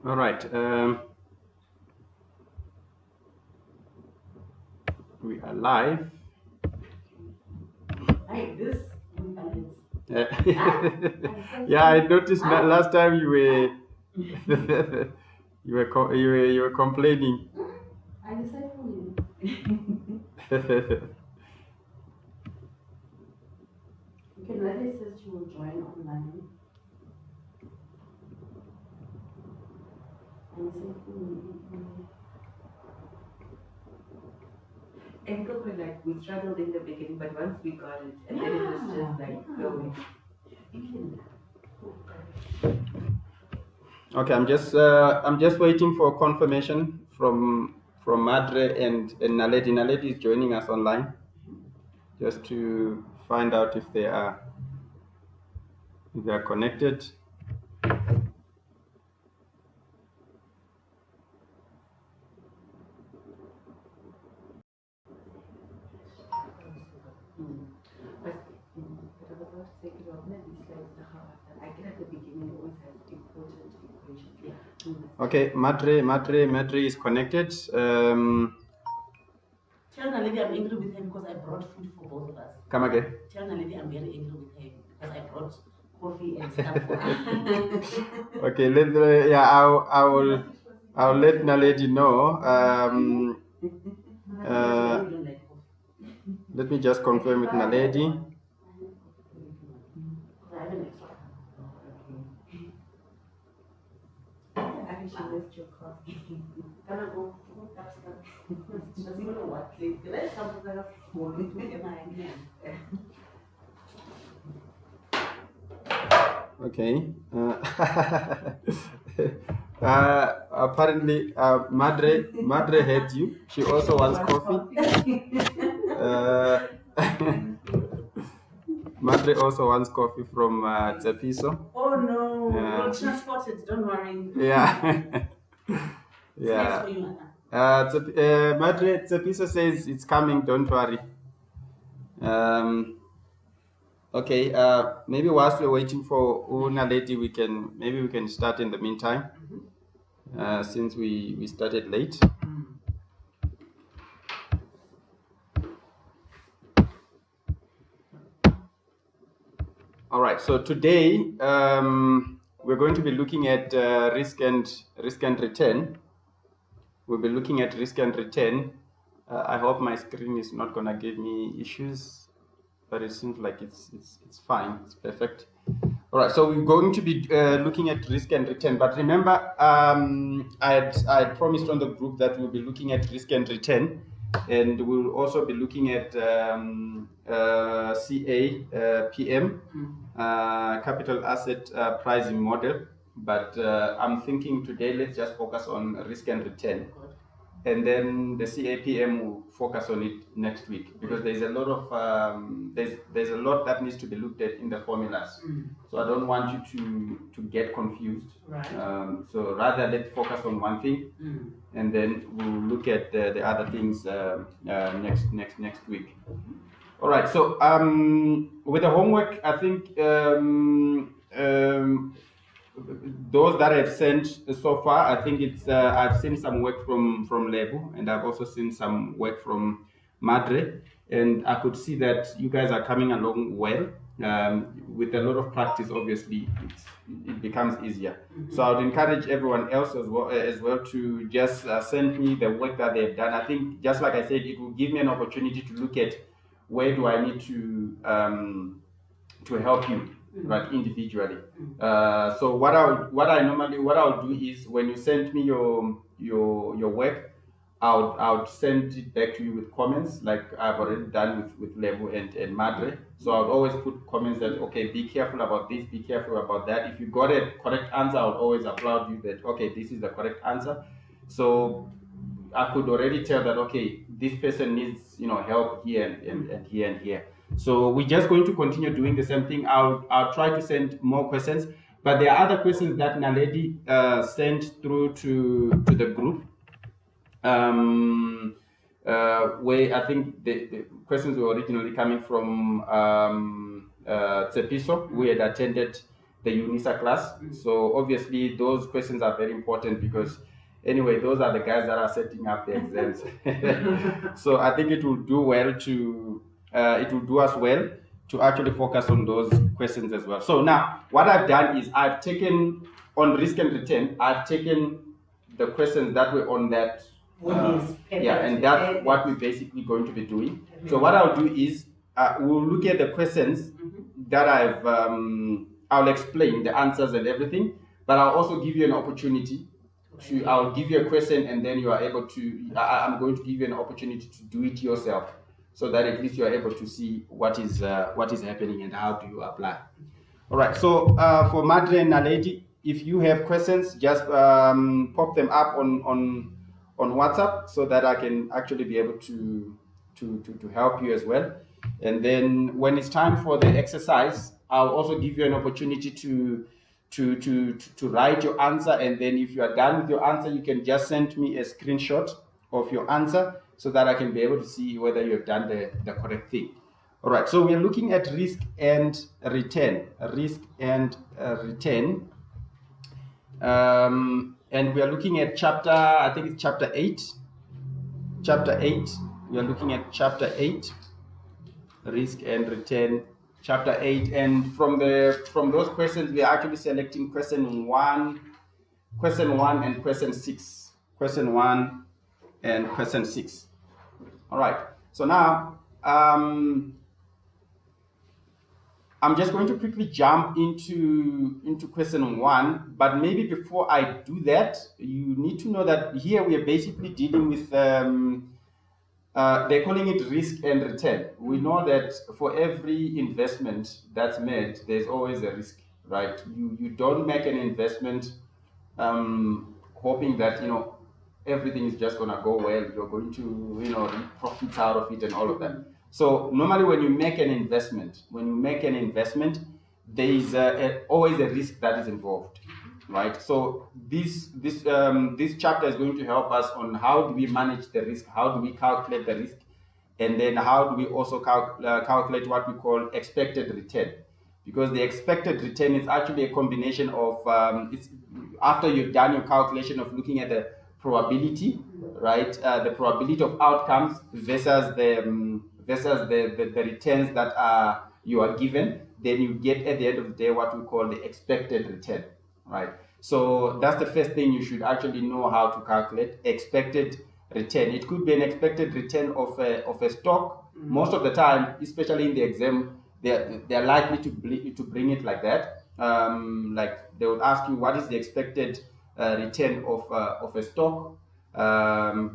All right. We are live. Like this. Uh, yeah, I noticed that last time you were you were complaining. I decide for you. Okay, Natalie says she will join online. I decide for you. And Coco, like we struggled in the beginning, but once we got it, and then it was just like going. You Okay, I'm just waiting for confirmation from Madre and Naledi. Naledi is joining us online, just to find out if they are connected. But I was about to say, you know, these like the hard that I get at the beginning always has important equations. Yeah. Okay, Madre is connected. Tell Naledi I'm angry with her because I brought food for both of us. Come again. Tell Naledi I'm very angry with her because I brought coffee and stuff for her. Okay, I'll let Naledi know. You don't like coffee. Let me just confirm with Naledi. I have an extra. I think she missed your coffee. Can I go upstairs? She doesn't even know what plate. The rest of the phone to get my hand. Okay. Apparently, Madre hates you. She also wants coffee. Madre also wants coffee from Tsepiso. Oh no, Yeah. we'll transport it, don't worry. Yeah. It's nice Yeah. for you. Madre Tsepiso says it's coming. Don't worry. Okay. Maybe whilst we're waiting for Una Lady, we can start in the meantime. Since we started late. All right. So today we're going to be looking at risk and return. We'll be looking at risk and return. I hope my screen is not gonna give me issues, but it seems like it's fine. It's perfect. All right, so we're going to be looking at risk and return. But remember, I had promised on the group that we'll be looking at risk and return, and we'll also be looking at CAPM, capital asset pricing model. But I'm thinking today let's just focus on risk and return, and then the CAPM will focus on it next week because there's a lot of there's a lot that needs to be looked at in the formulas. So I don't want you to get confused. Right. So rather let's focus on one thing, and then we'll look at the other things next week. All right. So with the homework, I think those that I've sent so far, I think it's I've seen some work from Lebu, and I've also seen some work from Madre, and I could see that you guys are coming along well. With a lot of practice, obviously, it becomes easier. So I would encourage everyone else as well to just send me the work that they've done. I think, just like I said, it will give me an opportunity to look at where do I need to help you, right, individually. So what I'll do is when you send me your work, I would send it back to you with comments like I've already done with Lebu and Madre. So I would always put comments that okay, be careful about this, be careful about that. If you got a correct answer, I would always applaud you that okay, this is the correct answer. So I could already tell that okay, this person needs help here and here and here. So we're just going to continue doing the same thing. I'll try to send more questions, but there are other questions that Naledi sent through to the group. Where I think the questions were originally coming from Tsepiso, who had attended the UNISA class. So obviously those questions are very important because anyway, those are the guys that are setting up the exams. So I think it will do well to it will do us well to actually focus on those questions as well. So now what I've done is I've taken on risk and return, I've taken the questions that were on that and that's what we're basically going to be doing. So what I'll do is we'll look at the questions that I'll explain the answers and everything, but I'll also give you an opportunity I'll give you a question and then you are able to, I'm going to give you an opportunity to do it yourself so that at least you are able to see what is happening and how do you apply. All right, so for Madre and Naledi, if you have questions, just pop them up on WhatsApp so that I can actually be able to help you as well. And then when it's time for the exercise, I'll also give you an opportunity to write your answer, and then if you are done with your answer, you can just send me a screenshot of your answer so that I can be able to see whether you have done the correct thing. All right, so we are looking at risk and return, and we are looking at chapter, I think it's chapter 8. We are looking at chapter 8, risk and return, chapter 8, and from those questions we are actually selecting question 1 and question 6. Question 1 and question 6. All right, so now I'm just going to quickly jump into question 1, but maybe before I do that, you need to know that here we are basically dealing with they're calling it risk and return. We know that for every investment that's made, there's always a risk, right? You don't make an investment hoping that everything is just gonna go well. You're going to reap profits out of it and all of that. So normally when you make an investment, there is always a risk that is involved, right? So this chapter is going to help us on how do we manage the risk, how do we calculate the risk, and then how do we also calculate what we call expected return, because the expected return is actually a combination of it's after you've done your calculation of looking at the probability, right? The probability of outcomes versus the returns that you are given, then you get at the end of the day what we call the expected return, right? So that's the first thing you should actually know how to calculate expected return. It could be an expected return of a stock. Most of the time, especially in the exam, they're likely to bring it like that. Like they would ask you what is the expected return of a stock,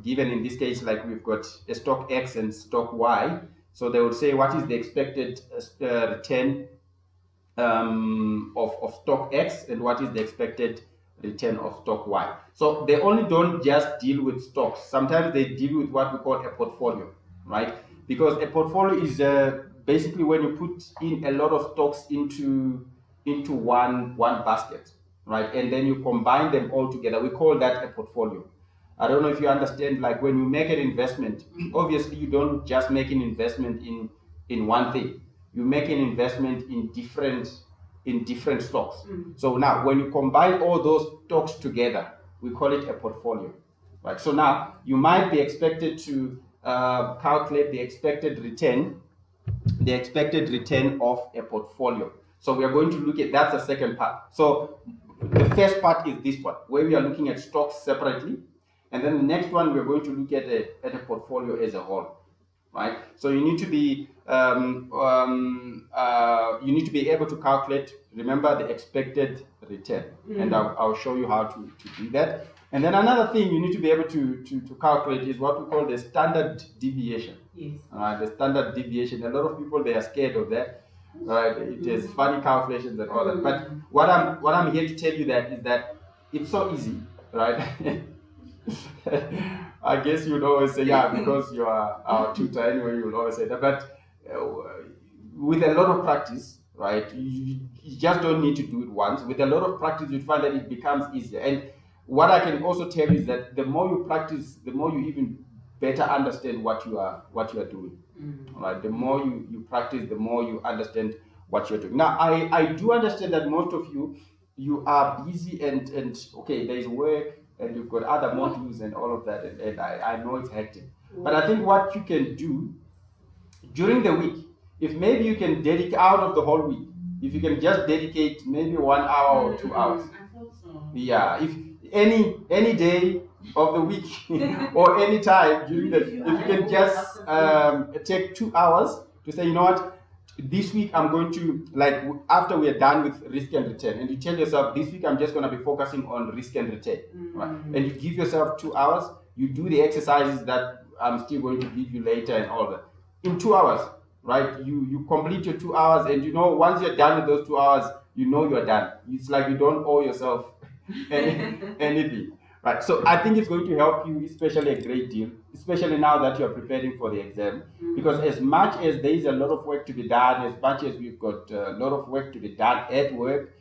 given in this case, like we've got a stock X and stock Y. So they would say what is the expected return of stock X and what is the expected return of stock Y. So they only don't just deal with stocks. Sometimes they deal with what we call a portfolio, right? Because a portfolio is basically when you put in a lot of stocks into one basket, right? And then you combine them all together. We call that a portfolio. I don't know if you understand, like when you make an investment, obviously you don't just make an investment in one thing. You make an investment in different stocks. So now when you combine all those stocks together, we call it a portfolio, right? So now you might be expected to calculate the expected return of a portfolio. So we are going to look at, that's the second part. So the first part is this one, where we are looking at stocks separately. And then the next one, we're going to look at a portfolio as a whole, right? So you need to be able to calculate, remember, the expected return, and I'll show you how to do that. And then another thing you need to be able to calculate is what we call the standard deviation. Yes. The standard deviation. A lot of people, they are scared of that. Right? It is funny calculations and all that. But what I'm here to tell you that is that it's so easy, right? I guess you'd always say, yeah, because you are our tutor anyway, you will always say that. But with a lot of practice, right, you just don't need to do it once. With a lot of practice, you find that it becomes easier. And what I can also tell you is that the more you practice, the more you even better understand what you are doing. Right? The more you practice, the more you understand what you're doing. Now, I do understand that most of you are busy and okay, there's work and you've got other modules and all of that, and I know it's hectic. But I think what you can do during the week, if maybe you can dedicate out of the whole week, if you can just dedicate maybe 1 hour or 2 hours. I thought so. Yeah, if any day of the week or any time during the, if you can just take 2 hours to say, you know what, this week I'm going to, like after we are done with risk and return, and you tell yourself this week I'm just going to be focusing on risk and return, right? And you give yourself 2 hours, you do the exercises that I'm still going to give you later and all that. In 2 hours, right? You complete your 2 hours, and you know once you're done with those 2 hours, you know you're done. It's like you don't owe yourself anything, right? So I think it's going to help you, especially a great deal, especially now that you're preparing for the exam, because as much as there is a lot of work to be done, as much as we've got a lot of work to be done at work,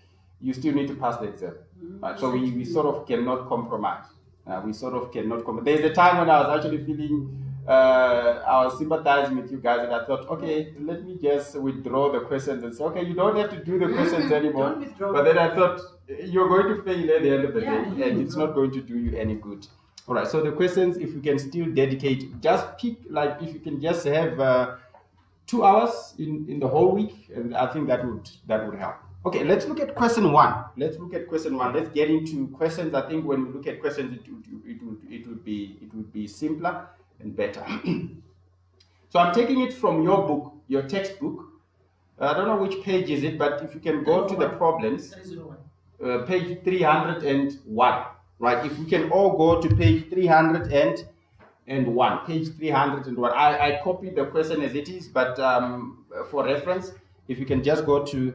you still need to pass the exam, right? So we sort of cannot compromise. We sort of cannot compromise. There's a time when I was actually feeling I was sympathizing with you guys, and I thought, okay, let me just withdraw the questions and say, okay, you don't have to do the questions anymore. Don't withdraw. But then I thought, you're going to fail at the end of the day, and it's not going to do you any good. All right, so the questions, if you can still dedicate, just pick, like, if you can just have 2 hours in the whole week, and I think that would help. Okay, let's look at question 1. Let's look at question 1. Let's get into questions. I think when we look at questions, it would be simpler and better. So I'm taking it from your book, your textbook. I don't know which page is it, but if you can go to the problems, 301. page 301, right? If we can all go to page 301, page 301. I copied the question as it is, but for reference, if you can just go to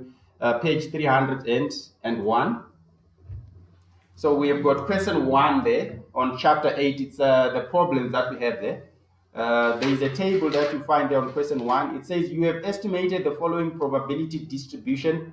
page 301. So we have got question 1 there on chapter 8. It's the problems that we have there. There is a table that you find there on question 1. It says you have estimated the following probability distribution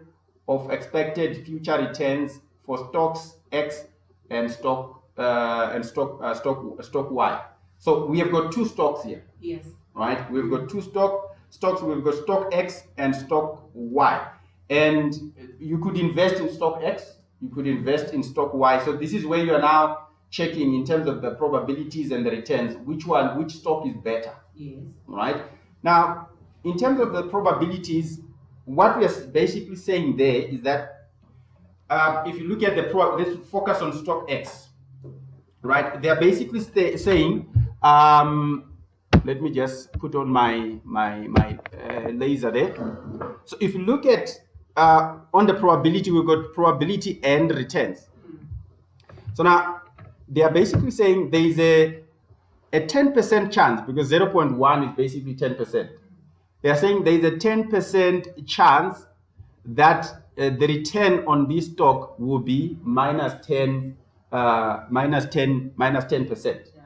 of expected future returns for stocks X and stock Y. So we have got 2 stocks here. Yes. Right? We've got 2 stocks. We've got stock X and stock Y. And you could invest in stock X, you could invest in stock Y. So this is where you are now checking in terms of the probabilities and the returns, which stock is better. Yes. Right? Now, in terms of the probabilities, what we are basically saying there is that if you look at let's focus on stock X. Right? They are basically saying, let me just put on my laser there. So if you look at on the probability, we've got probability and returns. So now they are basically saying there is a 10% chance, because 0.1 is basically 10%. They are saying there is a 10% chance that the return on this stock will be minus 10%.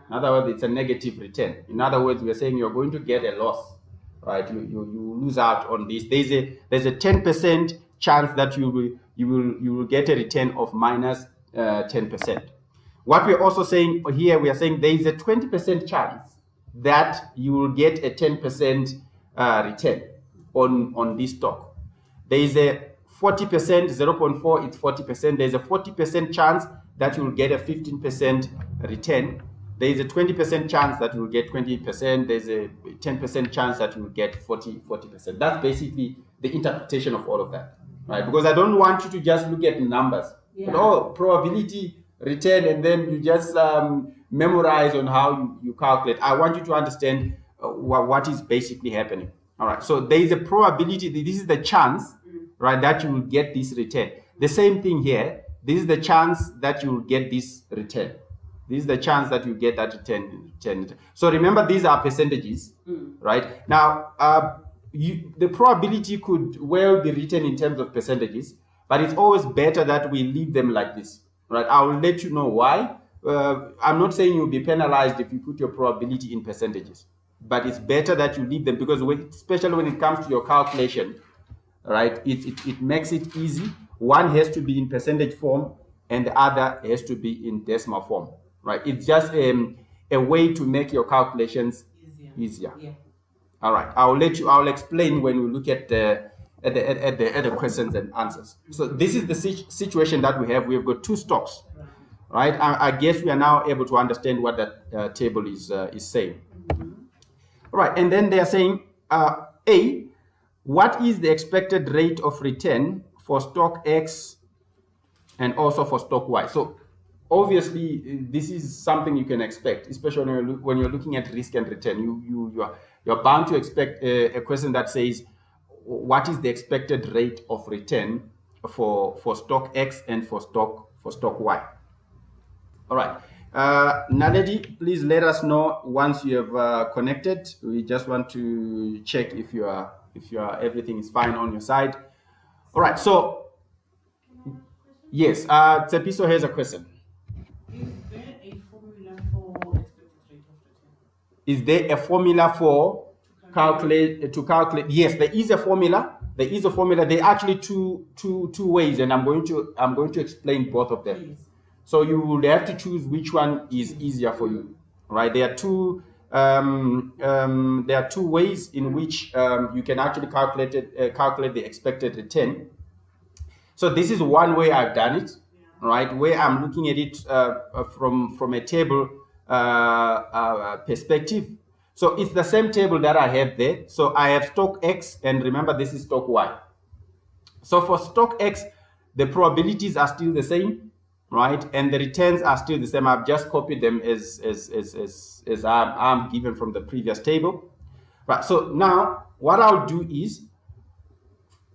In other words, it's a negative return. In other words, we are saying you're going to get a loss, right? You lose out on this. There's a 10% chance that you will get a return of minus 10%. What we're also saying here, we are saying there is a 20% chance that you will get a 10% return on this stock. There is a 40%, 0.4, it's 40%. There's a 40% chance that you will get a 15% return. There is a 20% chance that you will get 20%. There's a 10% chance that you will get 40%. That's basically the interpretation of all of that, right? Because I don't want you to just look at numbers, but probability, return, and then you just memorize on how you calculate. I want you to understand what is basically happening. All right. So there is a probability. This is the chance, right, that you will get this return. The same thing here. This is the chance that you will get this return. This is the chance that you get that return. So remember, these are percentages, right? Now, the probability could well be written in terms of percentages, but it's always better that we leave them like this, right? I will let you know why. I'm not saying you'll be penalized if you put your probability in percentages, but it's better that you leave them, because especially when it comes to your calculation, right, it makes it easy. One has to be in percentage form and the other has to be in decimal form, right? It's just a way to make your calculations easier. Yeah. All right, I'll explain when we look at at the questions and answers. So this is the situation that we have. We've got two stocks, right? I guess we are now able to understand what that table is saying. All right, and then they are saying, A, what is the expected rate of return for stock X and also for stock Y? So obviously, this is something you can expect, especially when you're looking at risk and return. You're bound to expect a question that says, what is the expected rate of return for stock X and for stock Y? All right. Naledi, please let us know once you have connected. We just want to check if everything is fine on your side. All right. So yes, Tsepiso has a question. Is there a formula for calculate? Yes, there is a formula. There is a formula. There are actually two ways, and I'm going to explain both of them. So you will have to choose which one is easier for you, right? There are two ways in which you can actually calculate the expected return. So this is one way I've done it, right? Where I'm looking at it from a table perspective. So it's the same table that I have there. So I have stock X, and remember this is stock Y. So for stock X, the probabilities are still the same, right? And the returns are still the same. I've just copied them as I'm given from the previous table. Right. So now what I'll do is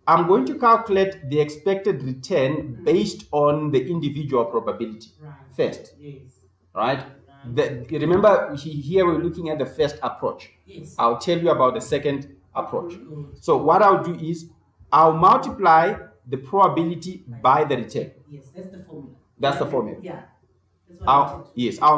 I'm going to calculate the expected return based on the individual probability first. Yes. Right? Remember, here we're looking at the first approach. Yes. I'll tell you about the second approach. So what I'll do is I'll multiply the probability by the return. Yes, that's the formula. That's the formula. Yeah. I'll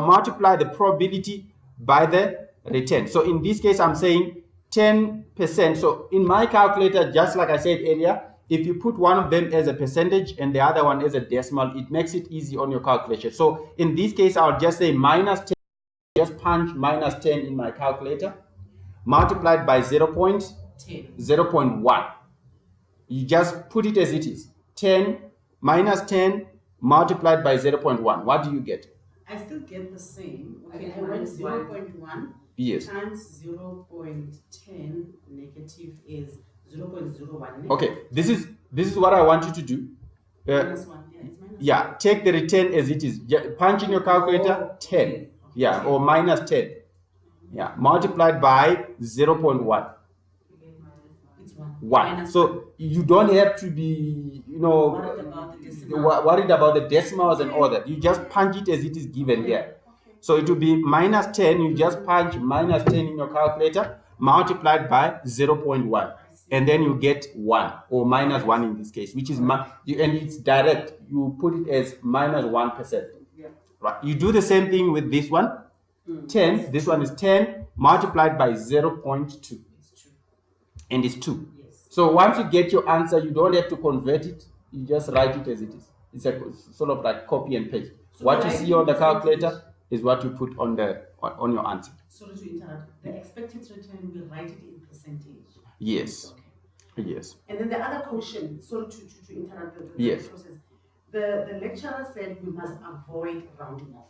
multiply the probability by the return. So in this case, I'm saying 10%. So in my calculator, just like I said earlier, if you put one of them as a percentage and the other one as a decimal, it makes it easy on your calculation. So in this case, I'll just say minus 10, just punch minus 10 in my calculator, multiplied by 0.1. You just put it as it is. 10 minus 10 multiplied by 0.1. What do you get? I still get the same. Okay, I went 0.1 yes. times 0.10 negative is 0.01. Okay, this is what I want you to do. Minus 1. Yeah, it's minus yeah, take the return as it is. Punch in your calculator 10. Okay. Yeah, or minus 10. Yeah, multiplied by 0.1. It's 1. 1. So you don't have to be, worried about the decimals and all that. You just punch it as it is given here. So it will be minus 10. You just punch minus 10 in your calculator, multiplied by 0.1. And then you get 1 or minus 1 in this case, which is and it's direct. You put it as minus 1%. Yeah. Right. You do the same thing with this one. 10. This one is 10 multiplied by 0.2. And it's 2. Yes. So once you get your answer, you don't have to convert it. You just write it as it is. It's a sort of like copy and paste. So what you see on the calculator is what you put on your answer. Sorry to interrupt. The expected return, we'll write it in percentage. Yes. Okay. Yes. And then the other question, sorry to interrupt the yes. process. The lecturer said we must avoid rounding off.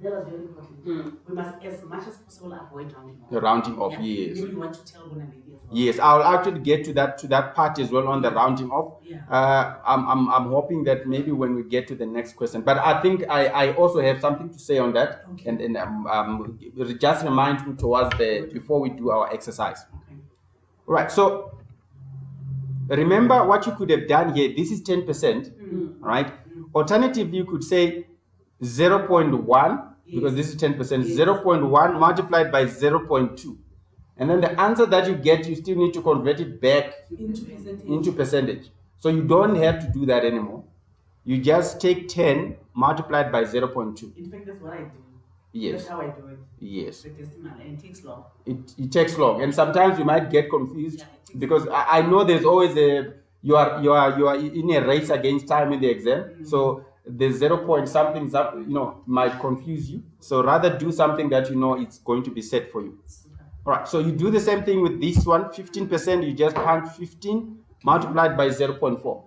That was very important. We must, as much as possible, avoid rounding off. The rounding off, yes. Maybe you want to tell Bonaledi as well. Yes, I'll actually get to that part as well on the rounding off. Yeah. I'm hoping that maybe when we get to the next question, but I think I also have something to say on that, okay. and just remind me towards before we do our exercise. Okay. Right. So remember what you could have done here. This is 10%, right? Alternatively, you could say 0.1. Because this is 10%, 0.1 multiplied by 0.2. And then the answer that you get, you still need to convert it back into percentage. So you don't have to do that anymore. You just take 10 multiplied by 0.2. In fact, that's what I do. Yes. That's how I do it. Yes. The decimal, and it takes long. It takes long. And sometimes you might get confused because I know there's always you are in a race against time in the exam. So the 0 point something might confuse you. So rather do something that it's going to be set for you. All right, so you do the same thing with this one. 15%, you just punch 15 multiplied by 0.4.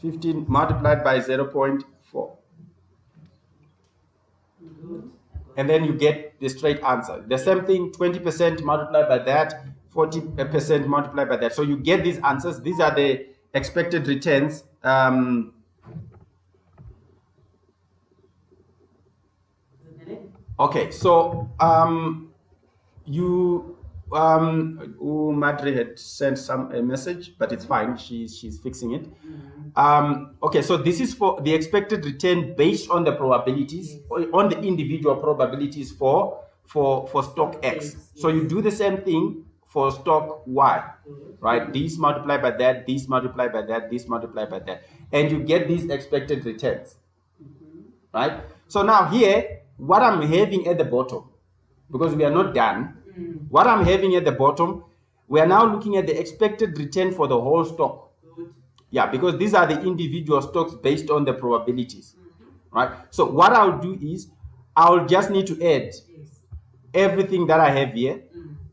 15 multiplied by 0.4. And then you get the straight answer. The same thing, 20% multiplied by that, 40% multiplied by that. So you get these answers. These are the expected returns. Okay, so Madre had sent a message, but it's fine. She's fixing it. Okay, so this is for the expected return based on the probabilities, on the individual probabilities for stock X. So you do the same thing for stock Y, right? These multiplied by that, these multiplied by that, these multiplied by that, and you get these expected returns, right? So now here, what I'm having at the bottom, because we are not done, what I'm having at the bottom, we are now looking at the expected return for the whole stock. Yeah, because these are the individual stocks based on the probabilities, right? So what I'll do is I'll just need to add everything that I have here.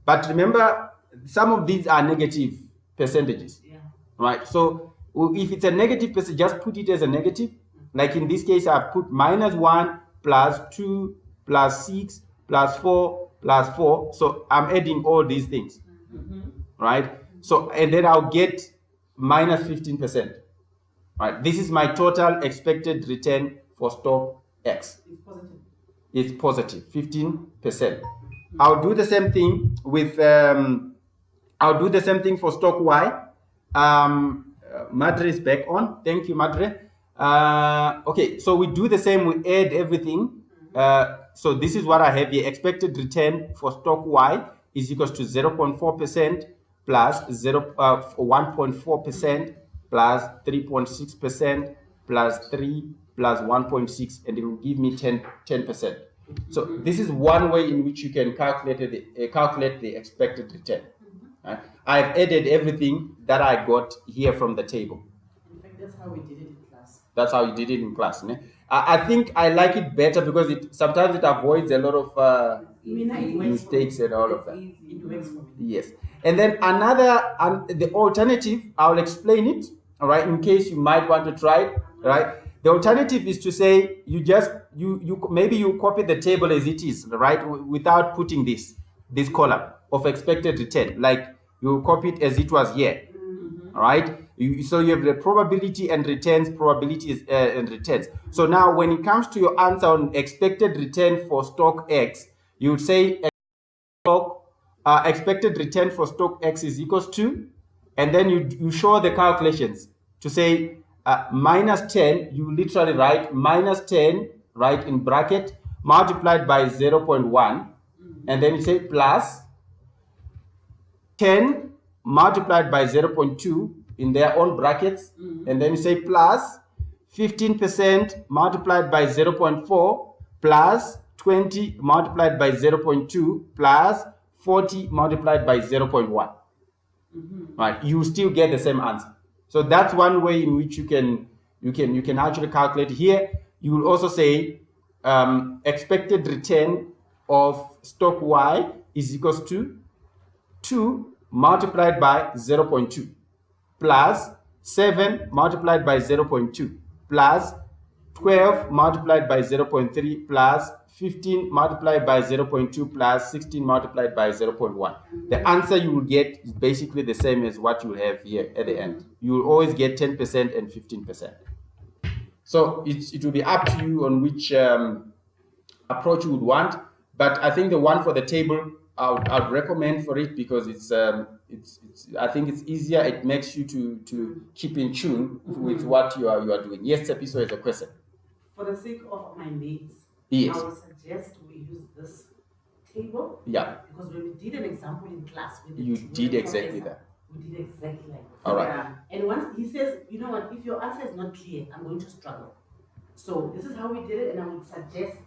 But remember, some of these are negative percentages, right? So if it's a negative percent, just put it as a negative. Like in this case, I've put -1 plus 2 plus 6 plus 4 plus 4. So I'm adding all these things, right? So, and then I'll get -15%, right? This is my total expected return for stock X. It's positive, 15%. I'll do the same thing with, I'll do the same thing for stock Y. Madre is back on. Thank you, Madre. Okay, so we do the same, we add everything. So this is what I have here. Expected return for stock Y is equals to 0.4% plus 1.4% plus 3.6% plus 3 plus 1.6, and it will give me 10%. So this is one way in which you can calculate the expected return. Right? I've added everything that I got here from the table. In fact, that's how we did it in class. That's how you did it in class. Ne? I think I like it better because sometimes it avoids a lot of mistakes and all of that. It works for me. Yes. And then the alternative, I'll explain it, all right, in case you might want to try it, right? The alternative is to say maybe you copy the table as it is, right, without putting this column of expected return, like you copy it as it was here, all right? So you have the probability and returns, probabilities and returns. So now when it comes to your answer on expected return for stock X, you would say expected return for stock X is equals to, and then you show the calculations to say -10, you literally write -10, right, in bracket, multiplied by 0.1, and then you say plus 10 multiplied by 0.2 in their own brackets, and then you say plus 15% multiplied by 0.4 plus 20 multiplied by 0.2 plus 40 multiplied by 0.1. Right, you still get the same answer. So that's one way in which you can actually calculate. Here you will also say expected return of stock Y is equals to 2 multiplied by 0.2 plus 7 multiplied by 0.2 plus 12 multiplied by 0.3 plus 15 multiplied by 0.2 plus 16 multiplied by 0.1. The answer you will get is basically the same as what you will have here at the end. You will always get 10% and 15%. So it will be up to you on which approach you would want. But I think the one for the table, I'd recommend for it because I think it's easier. It makes you to keep in tune with what you are doing. Yes, Tsepiso has a question. For the sake of my mates, yes, I would suggest we use this table. Yeah. Because when we did an example in class, you did exactly that. We did exactly like that. All right. Yeah. And once he says, you know what, if your answer is not clear, I'm going to struggle. So this is how we did it, and I would suggest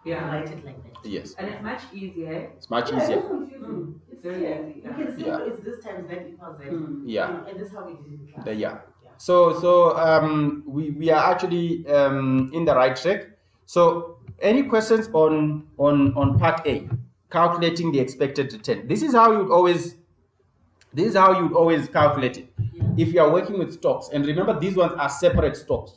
write it like that. Yes. And it's much easier. It's much easier. It's confusing. It's very clear. easy. You can see it's this times that equals that. Yeah. And this is how we did it in class. So we are actually in the right track. So any questions on part A, calculating the expected return? This is how you'd always calculate it. Yeah. If you are working with stocks, and remember these ones are separate stocks.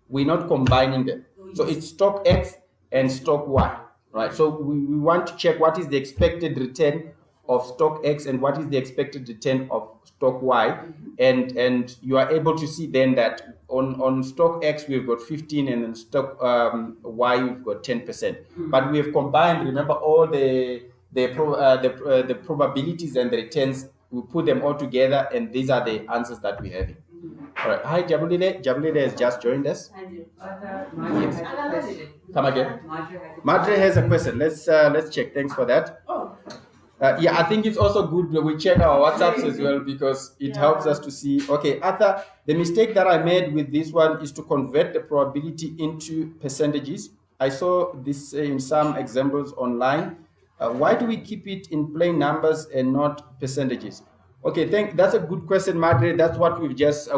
We're not combining them. So it's stock X and stock Y, right? So we want to check what is the expected return of stock X and what is the expected return of stock Y, and you are able to see then that on stock X we've got 15 and then stock Y we've got 10%. But we have combined, remember, all the probabilities and the returns. We put them all together, and these are the answers that we have. All right. Hi, Jabulile. Jabulile has just joined us. Marjorie has a question. Come again. Marjorie has a question. Madre has a question. Let's check. Thanks for that. Oh, Yeah, I think it's also good that we check our WhatsApps as well, because it helps us to see. Okay, Arthur, the mistake that I made with this one is to convert the probability into percentages. I saw this in some examples online. Why do we keep it in plain numbers and not percentages? Okay, that's a good question, Madre. That's what we were just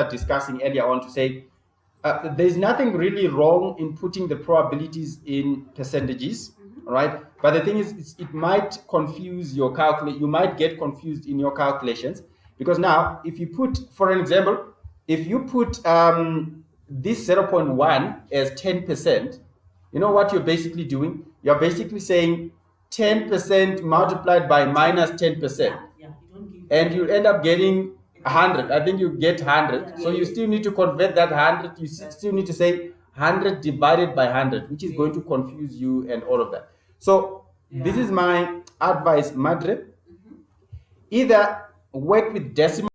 discussing earlier on, to say there's nothing really wrong in putting the probabilities in percentages, right? But the thing is, it might confuse your you might get confused in your calculations, because now if you put, for an example, if you put this 0.1 as 10%, you know what you're basically doing? You're basically saying 10% multiplied by minus 10%, yeah, you don't give. and you end up getting 100. I think you get 100. So you still need to convert that 100. You still need to say 100 divided by 100, which is going to confuse you and all of that. So this is my advice, Madre. Either work with decimals,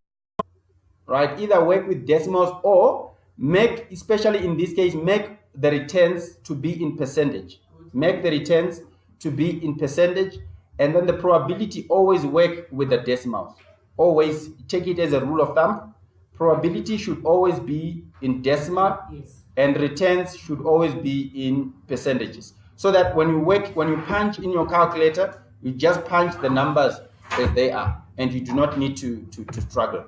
right? Either work with decimals, or make, especially in this case, make the returns to be in percentage. Make the returns to be in percentage, and then the probability, always work with the decimals. Always take it as a rule of thumb. Probability should always be in decimal, Yes. and returns should always be in percentages. So that when you punch in your calculator, you just punch the numbers as they are, and you do not need to struggle,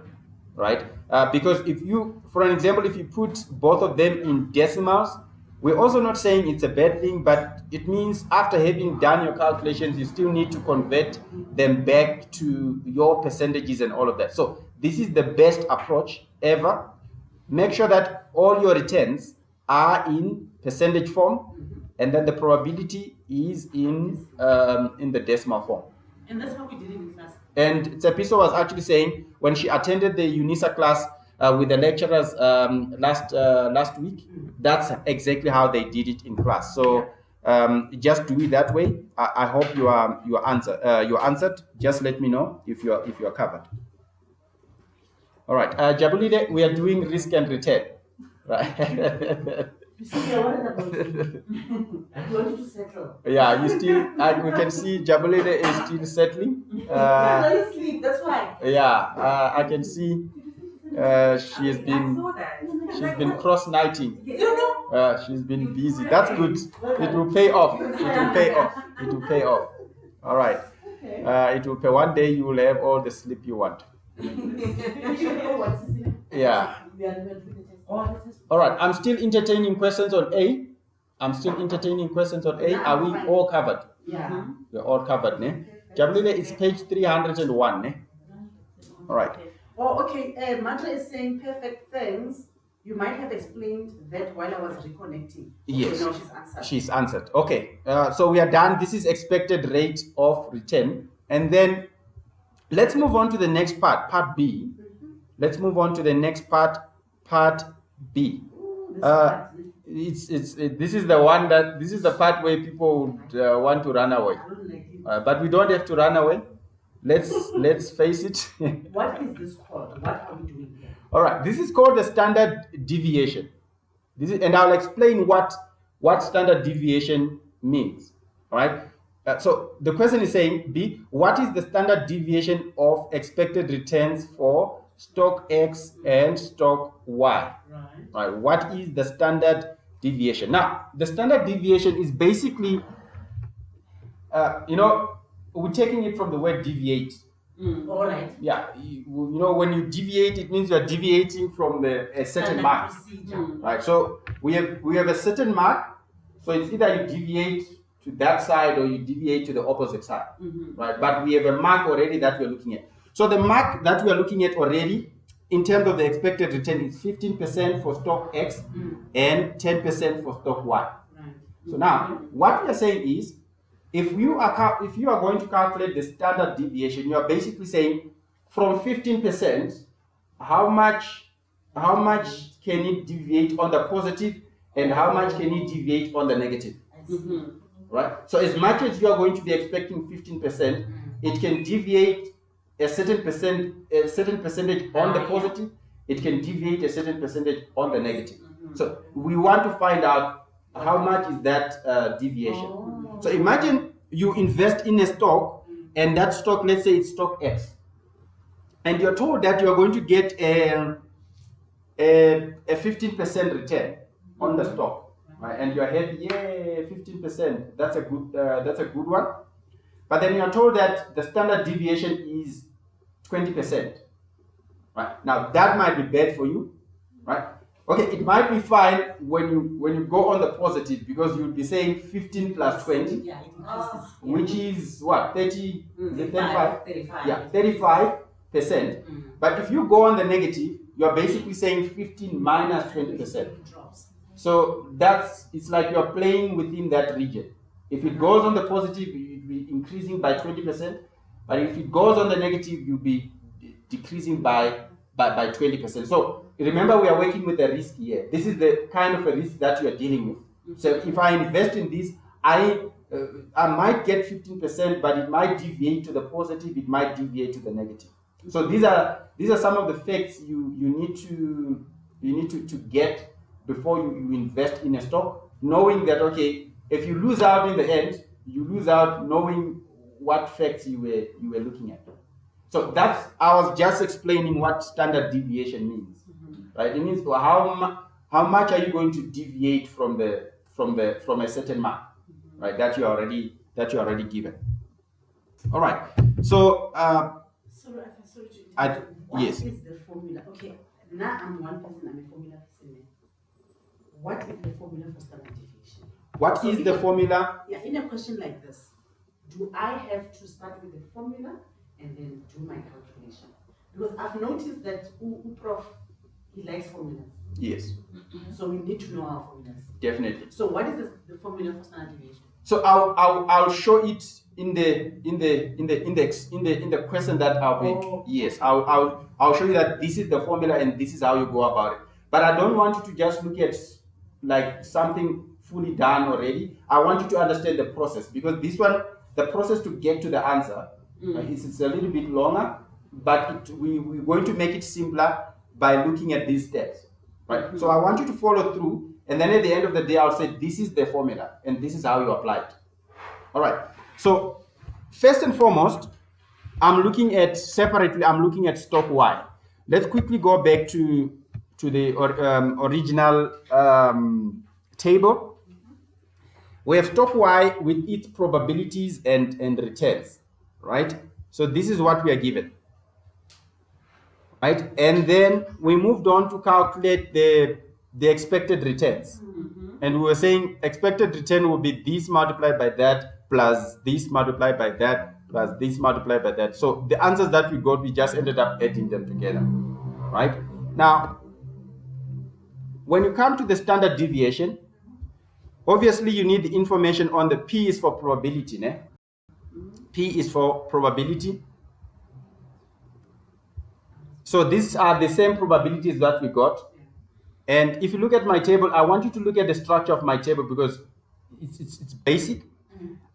right? Because if you, for an example, if you put both of them in decimals, we're also not saying it's a bad thing, but it means after having done your calculations, you still need to convert them back to your percentages and all of that. So this is the best approach ever. Make sure that all your returns are in percentage form, and then the probability is in the decimal form. And that's how we did it in class. And Tsepiso was actually saying, when she attended the UNISA class with the lecturers last week, that's exactly how they did it in class. So just do it that way. I hope you are answered. Just let me know if you are covered. All right, Jabulide, we are doing risk and return, right? You see, I wanted about you. I wanted to settle. Yeah, you still. We can see Jabulide is still settling. I don't sleep, that's why. Yeah, I can see. She's been cross-nighting. You know? She's been busy. That's good. It will pay off. It will pay off. It will pay off. All right. Okay. It will pay. One day you will have all the sleep you want. Yeah. All right. I'm still entertaining questions on A. Are we all covered? Yeah. We're all covered, ne? Jabulile, it's page 301, ne? All right. Oh, okay. Madre is saying perfect things. You might have explained that while I was reconnecting. Yes. Okay, now she's answered. She's answered. Okay. So we are done. This is expected rate of return. And then let's move on to the next part, part B. Let's move on to the next part, part B. This is the one this is the part where people would want to run away. I don't like it. But we don't have to run away. Let's face it. What is this called? What are we doing here? All right, this is called the standard deviation. And I'll explain what standard deviation means. All right. So the question is saying, B, what is the standard deviation of expected returns for stock X and stock Y? Right. All right. What is the standard deviation? Now, the standard deviation is basically, we're taking it from the word deviate. All right. Yeah, when you deviate, it means you're deviating from a certain mark, procedure. right? So we have a certain mark, So it's either you deviate to that side or you deviate to the opposite side, right? But we have a mark already that we're looking at. So the mark that we are looking at already in terms of the expected return is 15% for stock X and 10% for stock Y. Right. So now what we are saying is, if you are going to calculate the standard deviation, you are basically saying from 15%, how much can it deviate on the positive and how much can it deviate on the negative? Right? So as much as you are going to be expecting 15%, it can deviate a certain percentage on the positive, it can deviate a certain percentage on the negative. So we want to find out how much is that deviation. So imagine you invest in a stock, and that stock, let's say it's stock X, and you're told that you're going to get a 15% return on the stock, right? And you're happy, yeah, 15%. That's a good one. But then you're told that the standard deviation is 20%, right? Now that might be bad for you, right? Okay, it might be fine when you go on the positive, because you'll be saying 15 plus 20, Yeah, it increases. which is what, 30, is it 35? 35. Yeah, 35%. But if you go on the negative, you're basically saying 15 minus 20%. It drops. So it's like you're playing within that region. If it goes on the positive, you'll be increasing by 20%. But if it goes on the negative, you'll be decreasing by 20%. So remember, we are working with a risk here. This is the kind of a risk that you are dealing with. So if I invest in this, I might get 15%, but it might deviate to the positive, it might deviate to the negative. So these are some of the facts you need to get before you invest in a stock, knowing that, okay, if you lose out in the end, you lose out knowing what facts you were looking at. So I was just explaining what standard deviation means, right? It means how much are you going to deviate from a certain mark, right? That you're already given. All right. So Sorry to I- interrupt. What yes. is the formula? Okay, now I'm one person, I'm a formula person. What is the formula for standard deviation? what is the formula? Yeah, in a question like this, do I have to start with the formula and then do my calculation? Because I've noticed that Prof, he likes formulas. Yes, So we need to know our formulas. definitely. So what is the formula for standard deviation? So I'll show it in the question that I'll be. Oh. Yes, I'll show you that this is the formula and this is how you go about it. But I don't want you to just look at like something fully done already. I want you to understand the process, because this one, the process to get to the answer, it's a little bit longer, but we're going to make it simpler by looking at these steps, right? So I want you to follow through, and then at the end of the day, I'll say this is the formula and this is how you apply it. All right. So first and foremost, I'm looking at stock Y. Let's quickly go back to the original table. We have stock Y with its probabilities and returns, right? So this is what we are given, right? And then we moved on to calculate the expected returns. And we were saying expected return will be this multiplied by that plus this multiplied by that plus this multiplied by that. So the answers that we got, we just ended up adding them together, right? Now, when you come to the standard deviation, obviously you need the information on the P is for probability. Ne? P is for probability. So these are the same probabilities that we got. And if you look at my table, I want you to look at the structure of my table because it's basic.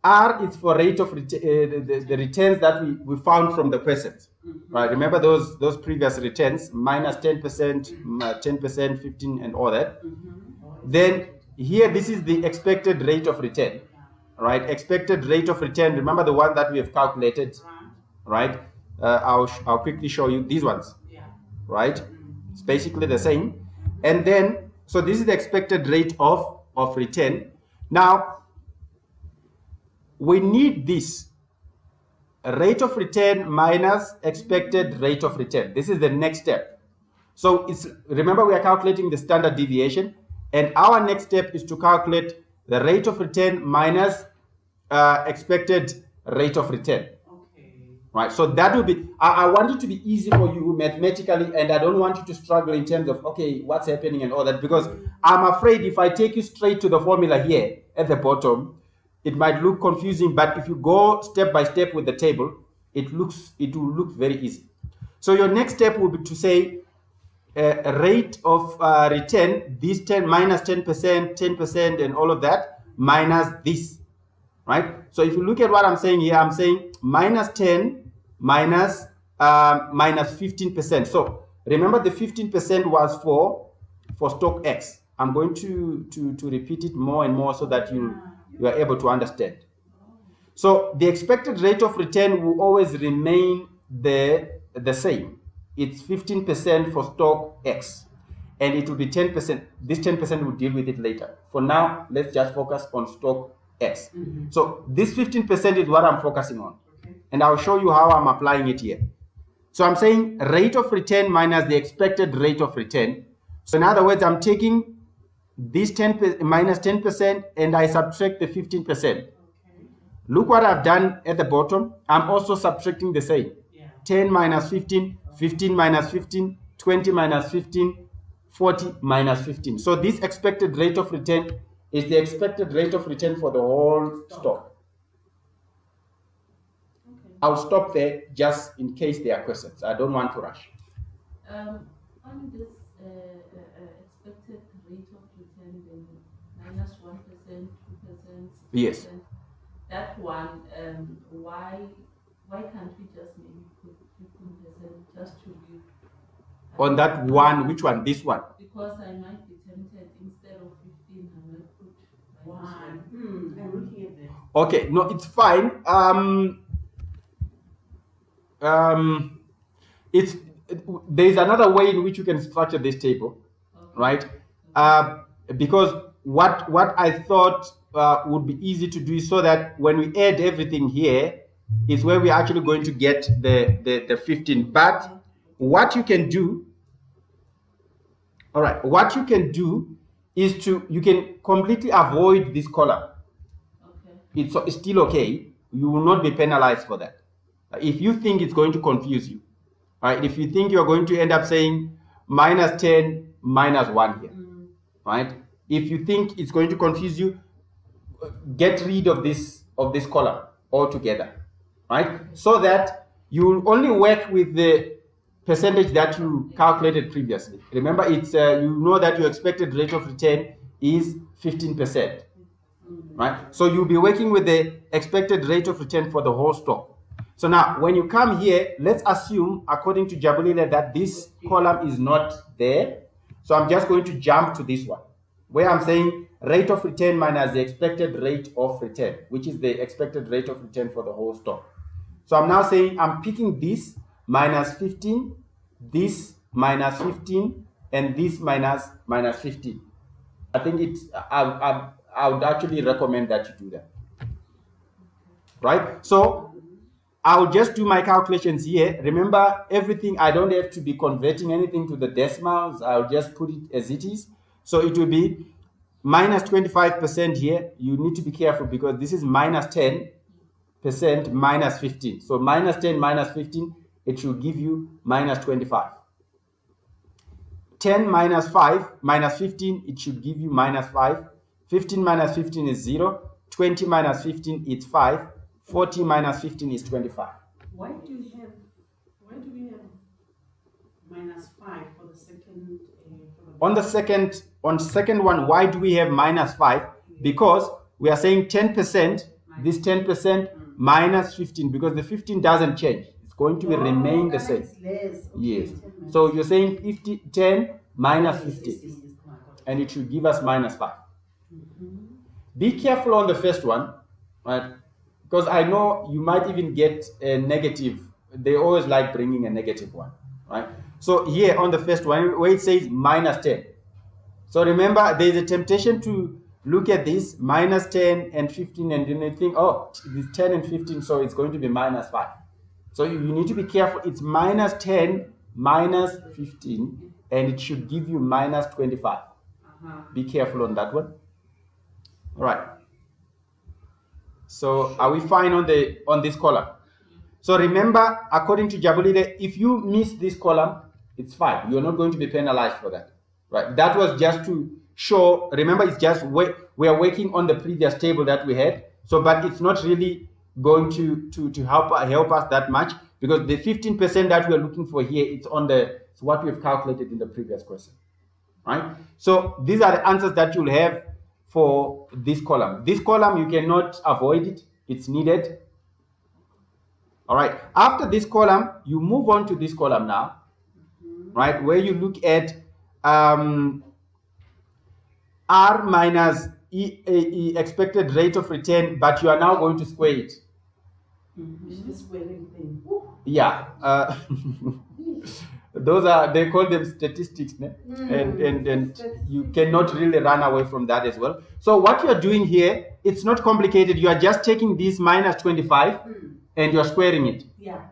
R is for rate of the returns that we found from the questions. Right? Remember those previous returns, minus 10%, 10%, 15, and all that. Then here, this is the expected rate of return. Right? Expected rate of return. Remember the one that we have calculated. Right? I'll quickly show you these ones. Right? It's basically the same. And then, so this is the expected rate of return. Now, we need this rate of return minus expected rate of return. This is the next step. So remember we are calculating the standard deviation, and our next step is to calculate the rate of return minus expected rate of return. Okay. Right, so that will be, I want it to be easy for you mathematically, and I don't want you to struggle in terms of, okay, what's happening and all that, because I'm afraid if I take you straight to the formula here at the bottom, it might look confusing, but if you go step by step with the table, it will look very easy. So your next step will be to say a rate of return, this 10 minus 10%, 10%, and all of that, minus this, right? So if you look at what I'm saying here, I'm saying minus 10 minus 15%. So remember the 15% was for stock X. I'm going to repeat it more and more so that you are able to understand. So the expected rate of return will always remain the same. It's 15% for stock X, and it will be 10%. This 10% will deal with it later. For now, let's just focus on stock X. So this 15% is what I'm focusing on, and I'll show you how I'm applying it here. So I'm saying rate of return minus the expected rate of return. So in other words, I'm taking this 10 minus 10% and I subtract the 15%. Look what I've done at the bottom. I'm also subtracting the same. 10 minus 15, 15 minus 15, 20 minus 15, 40 minus 15. So this expected rate of return is the expected rate of return for the whole stock. I'll stop there just in case there are questions. I don't want to rush. On this expected rate of return, then minus 1%, 2%, 6%. Yes. That one, why can't we just maybe put 15% just to give? On that one, which one? This one? Because I might be tempted, instead of 15, I might put One. I'm looking at that. Okay, no, it's fine. There's another way in which you can structure this table, right? Because what I thought would be easy to do is so that when we add everything here is where we're actually going to get the 15. But what you can do, all right, what you can do is you can completely avoid this column. It's still okay. You will not be penalized for that. If you think it's going to confuse you, right? If you think you're going to end up saying minus 10 minus 1 here, right? If you think it's going to confuse you, get rid of this column altogether, right? So that you will only work with the percentage that you calculated previously. Remember, it's you know that your expected rate of return is 15%, right? So you'll be working with the expected rate of return for the whole stock. So now, when you come here, let's assume, according to Jabulile, that this column is not there. So I'm just going to jump to this one, where I'm saying rate of return minus the expected rate of return, which is the expected rate of return for the whole stock. So I'm now saying I'm picking this minus 15, this minus 15, and this minus 15. I think I would actually recommend that you do that, right? So I'll just do my calculations here. Remember, everything, I don't have to be converting anything to the decimals. I'll just put it as it is. So it will be minus 25% here. You need to be careful because this is minus 10% minus 15. So minus 10 minus 15, it should give you minus 25. 10 minus 5 minus 15, it should give you minus 5. 15 minus 15 is 0. 20 minus 15 is 5. 40 minus 15 is 25. Why do we have minus 5 for the second? On second one, why do we have minus 5? Because we are saying 10%, this 10% minus 15, because the 15 doesn't change. It's going to remain the same. Less. Okay, Yes. 10 So you're saying 10 minus 15, and it should give us minus 5. Be careful on the first one, right? Because I know you might even get a negative. They always like bringing a negative one, right? So here on the first one, where it says minus 10. So remember, there's a temptation to look at this minus 10 and 15 and then you think, oh, it's 10 and 15, so it's going to be minus 5. So you need to be careful. It's minus 10 minus 15, and it should give you minus 25. Be careful on that one. All right. So are we fine on this column? So remember, according to Jabulile, if you miss this column, it's fine. You're not going to be penalized for that, right? That was just to show. Remember, it's just we are working on the previous table that we had. So, but it's not really going to help us that much, because the 15% that we are looking for here, it's what we've calculated in the previous question, right? So these are the answers that you'll have for this column. This column, you cannot avoid it. It's needed. All right. After this column, you move on to this column now, right? Where you look at R minus expected rate of return, but you are now going to square it. This squaring thing. Yeah. They call them statistics, né? And you cannot really run away from that as well. So what you are doing here, it's not complicated. You are just taking this minus 25 and you're squaring it. Yeah.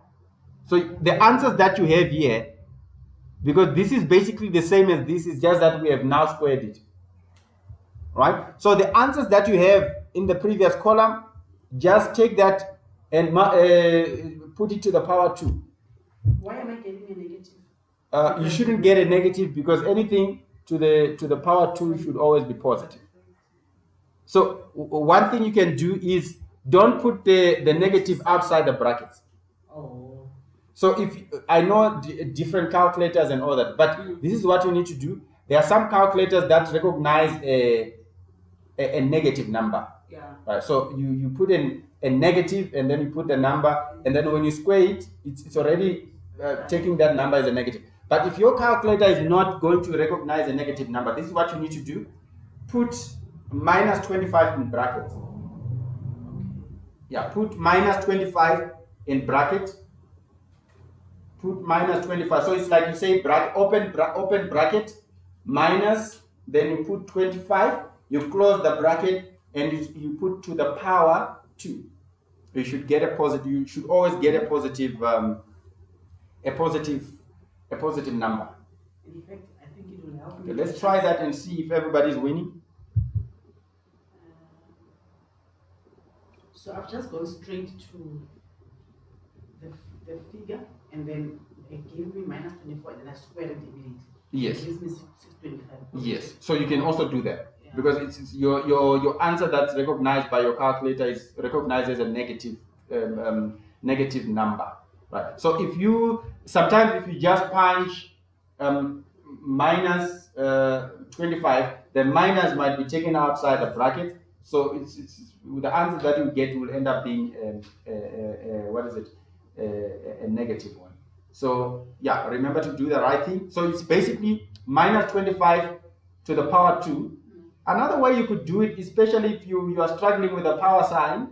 So the answers that you have here, because this is basically the same as this, is just that we have now squared it, right? So the answers that you have in the previous column, just take that and put it to the power 2. Why am I getting a negative? You shouldn't get a negative, because anything to the power 2 should always be positive. So one thing you can do is don't put the negative outside the brackets. Oh. So if I know different calculators and all that, but this is what you need to do. There are some calculators that recognize a negative number. Yeah. Right. So you put in a negative and then you put the number, and then when you square it, it's already taking that number as a negative. But if your calculator is not going to recognize a negative number, this is what you need to do. Put minus 25 in brackets. Yeah, put minus 25 in bracket. Put minus 25. So it's like you say open bracket, minus, then you put 25, you close the bracket, and you put to the power 2. You should get a positive. You should always get a positive number. In fact, I think it will help me. Okay, let's try that and see if everybody's winning. So I've just gone straight to the figure, and then it gave me minus 24, and then I squared it immediately. Yes. It gives me 625. Yes. So you can also do that. Yeah. Because it's your answer that's recognized by your calculator is recognized as a negative negative number, right? So if you just punch minus 25, the minus might be taken outside the bracket. So it's the answer that you get will end up being a negative one. So yeah, remember to do the right thing. So it's basically minus 25 to the power 2. Another way you could do it, especially if you are struggling with the power sign.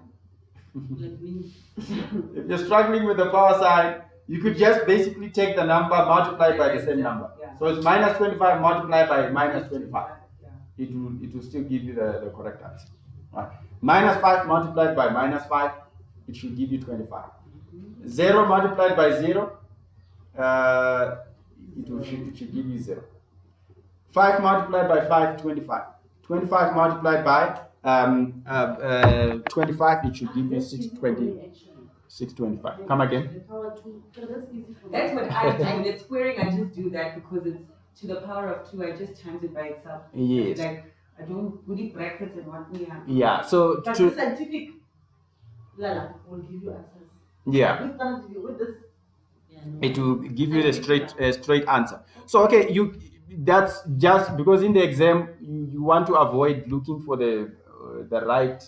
Like me. If you're struggling with the power sign, you could just basically take the number multiplied by the same number. Yeah. So it's minus 25 multiplied by minus 25. Yeah. It will still give you the correct answer. Right. Minus 5 multiplied by minus 5, it should give you 25. 0 multiplied by 0, it should give you 0. 5 multiplied by 5, 25. 25 multiplied by 25, it should give you 620. 625. Come again. The power 2. That's easy for me. That's what I do. With squaring, I just do that because it's to the power of 2. I just times it by itself. Yes. Like I don't put it brackets and what we have. Yeah. So But the scientific Lala will give you answers. yeah, With this. Yeah, no. it will give you the straight answer. So okay, that's just because in the exam you want to avoid looking for the right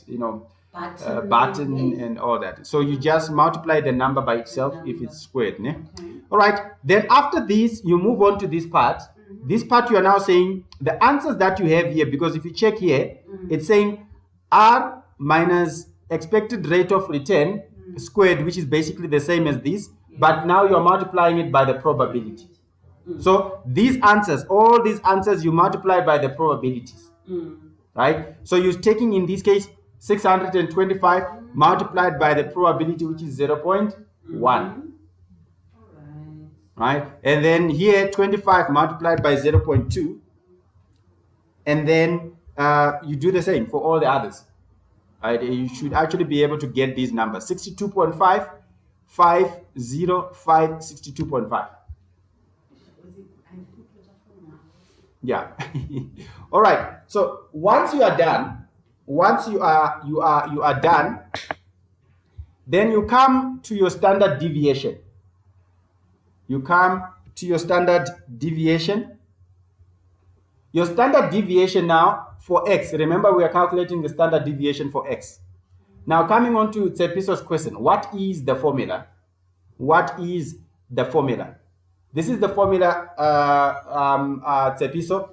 button and all that. So you just multiply the number by itself if it's squared. Ne? Okay. All right. Then after this, you move on to this part. This part you are now saying the answers that you have here, because if you check here, it's saying R minus expected rate of return squared, which is basically the same as this, but now you are multiplying it by the probability. So these answers, all these answers, you multiply by the probabilities, right? So you're taking, in this case, 625 multiplied by the probability, which is 0.1. Right? And then here 25 multiplied by 0.2, and then you do the same for all the others. You should actually be able to get these numbers: 62.5, 505, 62.5. Yeah. All right. So once you are done, once you are done, then you come to your standard deviation. You come to your standard deviation. Your standard deviation now for x. Remember, we are calculating the standard deviation for x. Now, coming on to Tsepiso's question, what is the formula? What is the formula? This is the formula, Tsepiso.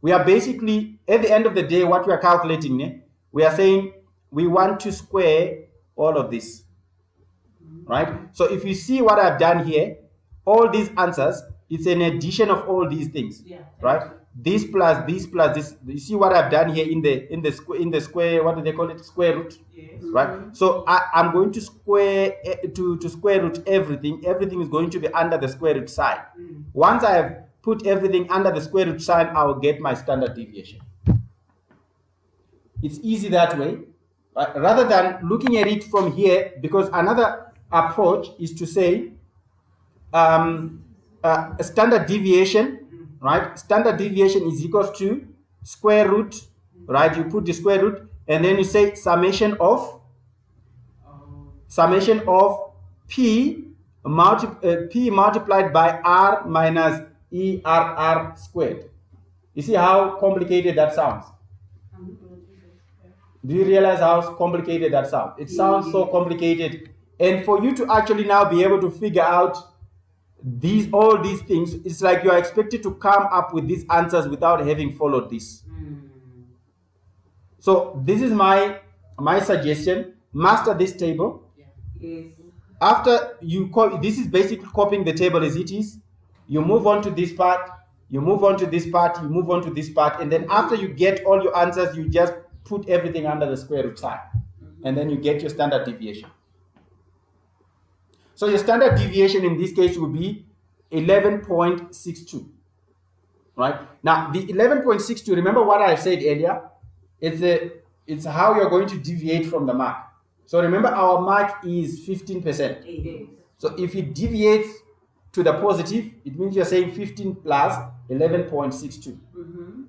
We are basically, at the end of the day, what we are calculating, we are saying we want to square all of this, right? So if you see what I've done here, all these answers, it's an addition of all these things, right? This plus this plus this. You see what I've done here in the square. What do they call it? Square root, right? So I'm going to square to square root everything. Everything is going to be under the square root sign. Once I have put everything under the square root sign, I will get my standard deviation. It's easy that way, rather than looking at it from here. Because another approach is to say a standard deviation. Right, standard deviation is equals to square root, right? You put the square root, and then you say summation of p multiplied by r minus ERR squared. You see how complicated that sounds? Do you realize how complicated that sounds? It sounds so complicated, and for you to actually now be able to figure out all these things, it's like you are expected to come up with these answers without having followed this. So this is my suggestion. Master this table. Yes. After you this is basically copying the table as it is. You move on to this part, you move on to this part, you move on to this part, and then after you get all your answers, you just put everything under the square root sign, and then you get your standard deviation. So your standard deviation in this case will be 11.62, right? Now the 11.62, remember what I said earlier? It's how you're going to deviate from the mark. So remember, our mark is 15%. So if it deviates to the positive, it means you're saying 15 plus 11.62.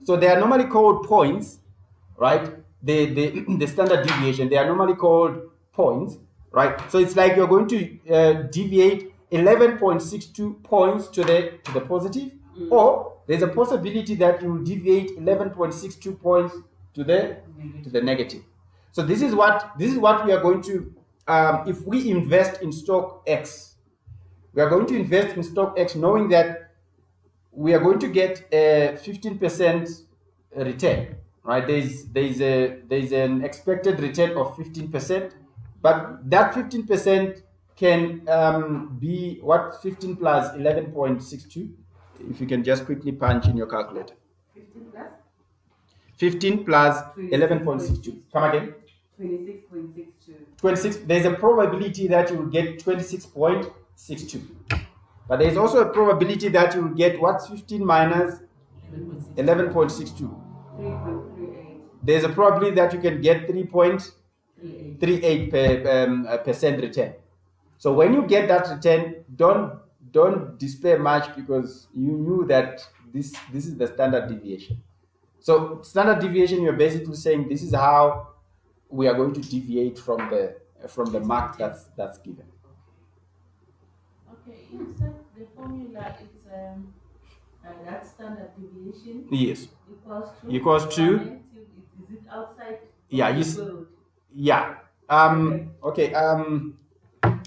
So they are normally called points, right? The standard deviation, they are normally called points. Right, so it's like you're going to deviate 11.62 points to the positive, or there's a possibility that you will deviate 11.62 points to the negative. So this is what we are going to. If we invest in stock X, we are going to invest in stock X, knowing that we are going to get a 15% return. Right, there's an expected return of 15%. But that 15% can be what? 15 plus 11.62. If you can just quickly punch in your calculator. 15 plus? 15 plus 11.62. Come again? 26.62. 26. There's a probability that you will get 26.62. But there's also a probability that you will get what's 15 minus 11.62. 3.38. There's a probability that you can get 3.38% return. So when you get that return, don't despair much, because you knew that this is the standard deviation. So standard deviation, you're basically saying this is how we are going to deviate from the mark that's given. Okay, you said the formula is that standard deviation. Yes. Equals to. to. Is it outside? Yeah. Yeah. Okay.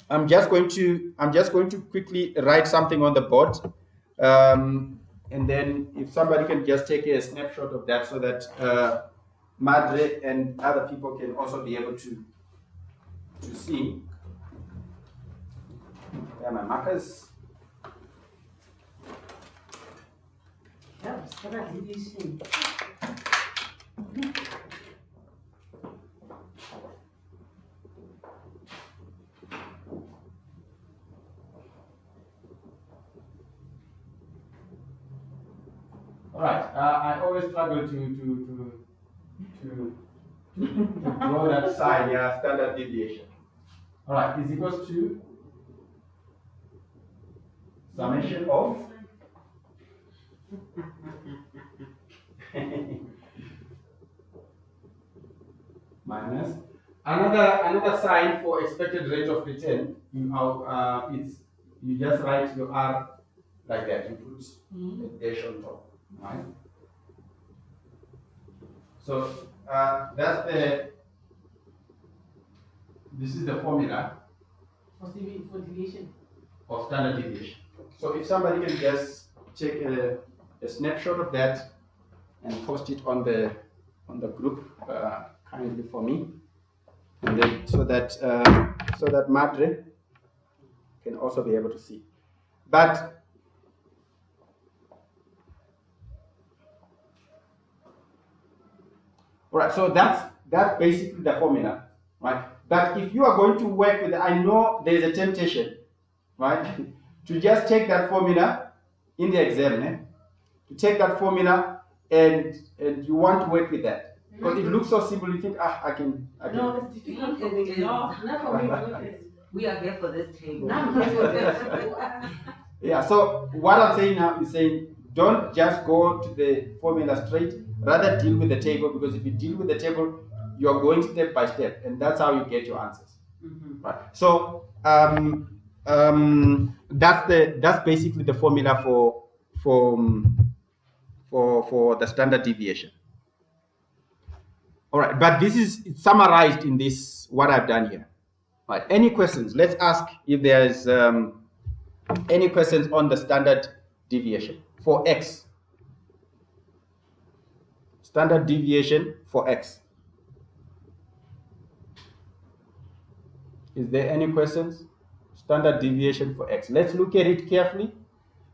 I'm just going to quickly write something on the board, and then if somebody can just take a snapshot of that, so that Madre and other people can also be able to see. There are my markers. Yeah, standard deviation. All right. I always struggle to draw that sign, yeah, standard deviation. All right, is equals to summation of minus another sign for expected rate of return. You just write your R like that. You put a dash on top, right? So this is the formula For deviation. of standard deviation. So if somebody can just take a snapshot of that and post it on the group kindly for me, and then so that Madre can also be able to see. But right, so that's basically the formula, right? But if you are going to work with, I know there is a temptation, right, to just take that formula in the exam, to take that formula and you want to work with that because it looks so simple. You think, I can. No, it's difficult for me. No. Not for me. It's We are here for this table. not for me. Yeah. So what I'm saying now is saying don't just go to the formula straight. Rather deal with the table, because if you deal with the table, you are going step by step, and that's how you get your answers. Right. So that's basically the formula for the standard deviation. All right, but this is summarized in this what I've done here. Right. Any questions? Let's ask if there's any questions on the standard deviation for X. Standard deviation for X. Is there any questions? Standard deviation for X. Let's look at it carefully.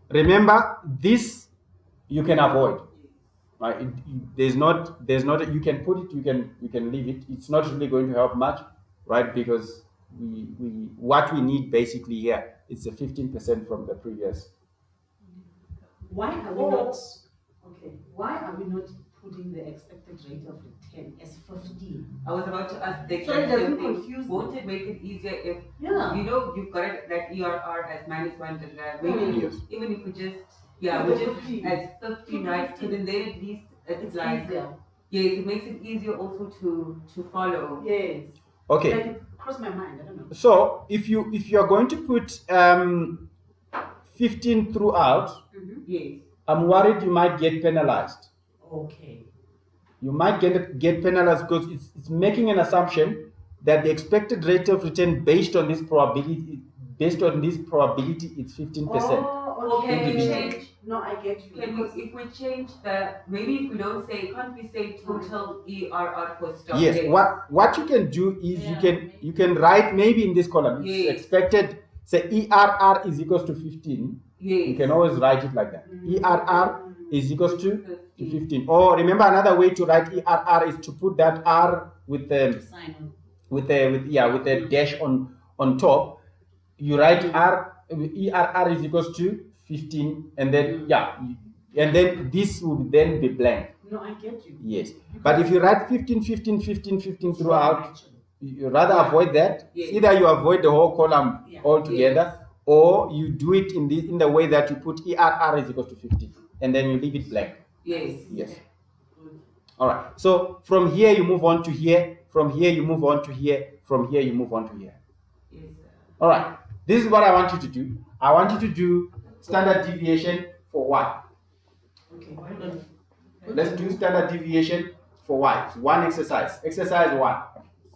Remember, this you can avoid. Right? There's not. You can put it. You can leave it. It's not really going to help much, right? Because what we need basically here is the 15% from the previous. Why are we not? Okay. Why are we not putting the expected rate of return as 15? I was about to ask the So it doesn't same thing. confuse Won't it make it easier if Yeah. you know you've got it, that ERR as -1, maybe Yes. even if we just Put the we just 15. as 15, right? Because then at least it's It's like easier. yes, it makes it easier also to follow. Yes. Okay. Like it crossed my mind. I don't know. So if you are going to put 15 throughout, Yes. I'm worried you might get penalized. Okay. You might get penalized because it's making an assumption that the expected rate of return based on this probability is 15%. Oh, okay. Can we Individual. change? No, I get you. Can we, if we change the, maybe if we don't say, can't we say total ERR for stock? Yes. What you can do is you can write maybe in this column. It's Yes. expected. Say ERR is equals to 15. Yes. You can always write it like that. ERR is equals to 15. Or remember another way to write ERR is to put that R with the Sign on. with a dash on top. You write ERR is equals to 15, and then and then this would then be blank. No, I get you. Yes. But if you write 15 throughout, you rather avoid that. Yes. Either you avoid the whole column Yeah. altogether, or you do it in the way that you put ERR is equals to 15, and then you leave it blank. Yes. Yes. All right. So from here you move on to here. From here you move on to here. From here you move on to here. Yes. All right. This is what I want you to do. I want you to do standard deviation for Y. Okay. Hold on. Let's do standard deviation for Y. It's one exercise. Exercise 1.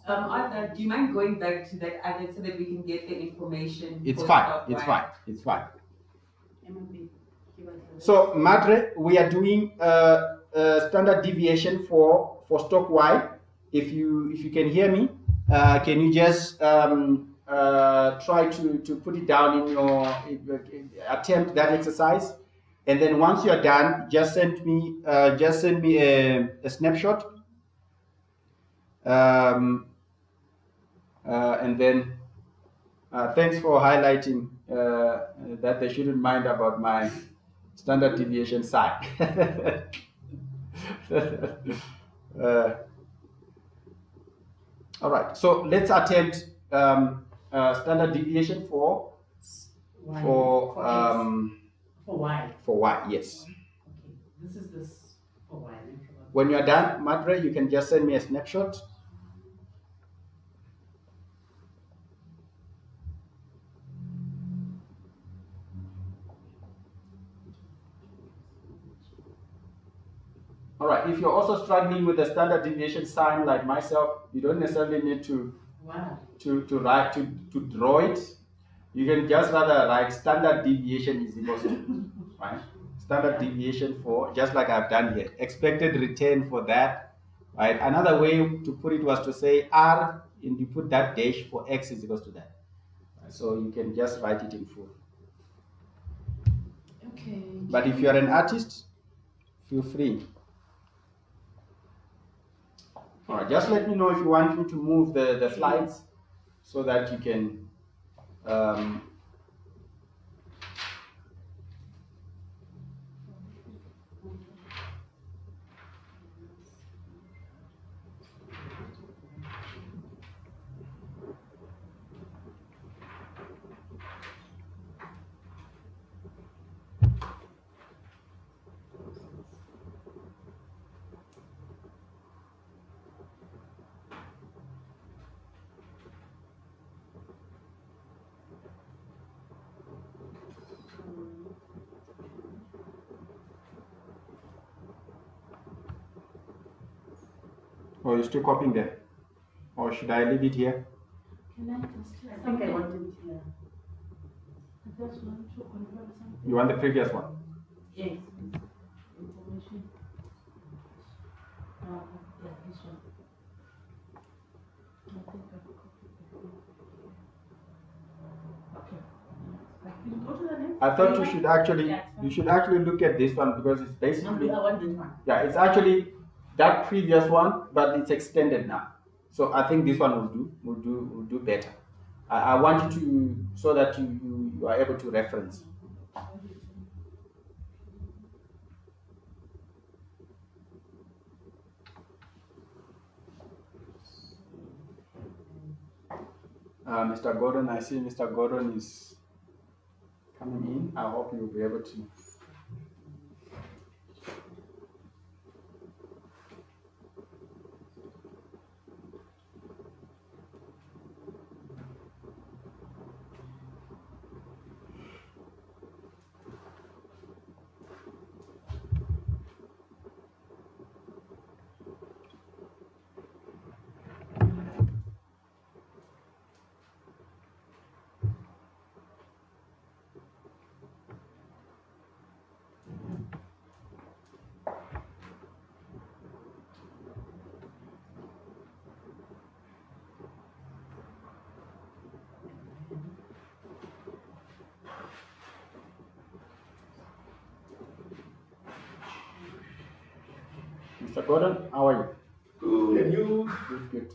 Arthur, do you mind going back to that again so that we can get the information? It's for fine. stock It's Y? fine. It's fine. MMB. Give us the- So, Madre, we are doing standard deviation for stock Y. If you can hear me, can you just try to put it down in your attempt that exercise, and then once you are done, just send me a snapshot, and then thanks for highlighting that they shouldn't mind about my standard deviation sign. All right. So let's attempt standard deviation for Y. for X. um, For Y. for y. Yes. Okay. This is this for Y. then probably. When you are done, Madre, you can just send me a snapshot. All right. If you're also struggling with the standard deviation sign like myself, you don't necessarily need to Wow. write to draw it. You can just rather write standard deviation is equals to right. Standard deviation for just like I've done here. Expected return for that. Right. Another way to put it was to say R and you put that dash for X is equals to that. So you can just write it in full. Okay. But if you are an artist, feel free. All right, just let me know if you want me to move the slides so that you can or you're still copying there? Or should I leave it here? Can I just check I think I something? wanted here. I just want to confirm something. You want the previous one? Yes. Information. Yeah, this one. I think I've copied before. Okay. You go to the next. I thought you should actually Yeah, it's fine. look at this one because it's No, basically I want this one. yeah, it's actually that previous one, but it's extended now. So I think this one will do better. I want you to so that you are able to reference. Mr. Gordon, I see Mr. Gordon is coming in. I hope you'll be able to. Mr. Gordon, how are you? Good, and you? Good.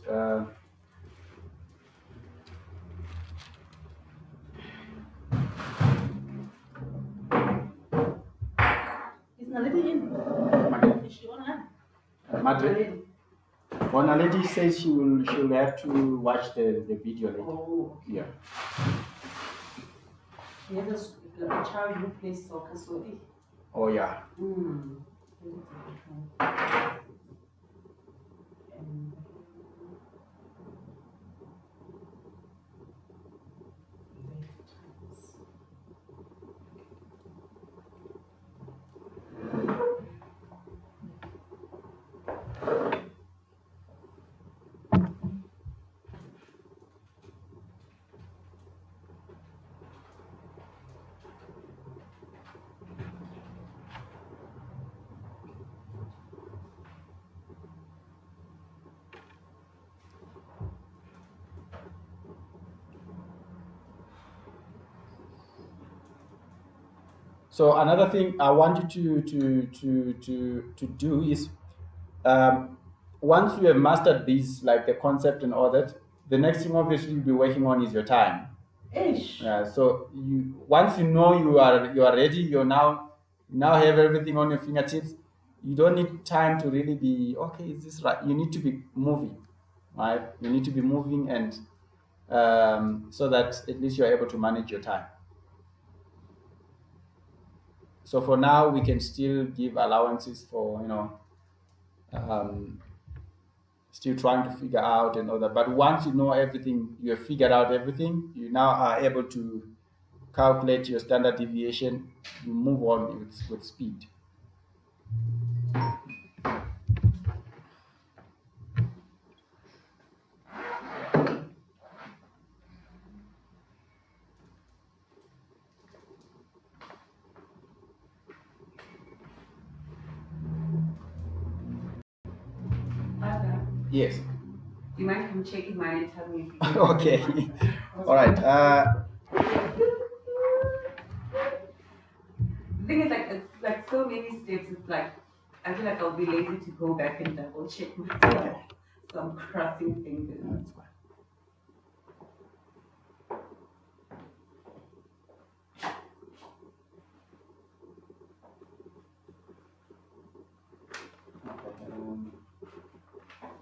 Is Naledi in? Madre, Is she online? Madre. Well, Naledi says she'll have to watch the video later. Oh, Yeah. she has a child who plays soccer, so eh. Oh yeah. Mm. So another thing I want you to do is once you have mastered these, like the concept and all that, the next thing obviously you'll be working on is your time. Ish. So you once you know you are ready, you now have everything on your fingertips. You don't need time to really be okay. Is this right? You need to be moving. right? You need to be moving, and so that at least you're able to manage your time. So for now, we can still give allowances for, still trying to figure out and all that. But once you know everything, you have figured out everything, you now are able to calculate your standard deviation. You move on with speed. Father, Yes. do you mind come checking mine and tell me if you can? Okay. All right. The thing is, like, it's like so many steps. It's like I feel like I'll be lazy to go back and double check myself. So I'm crossing fingers. That's fine.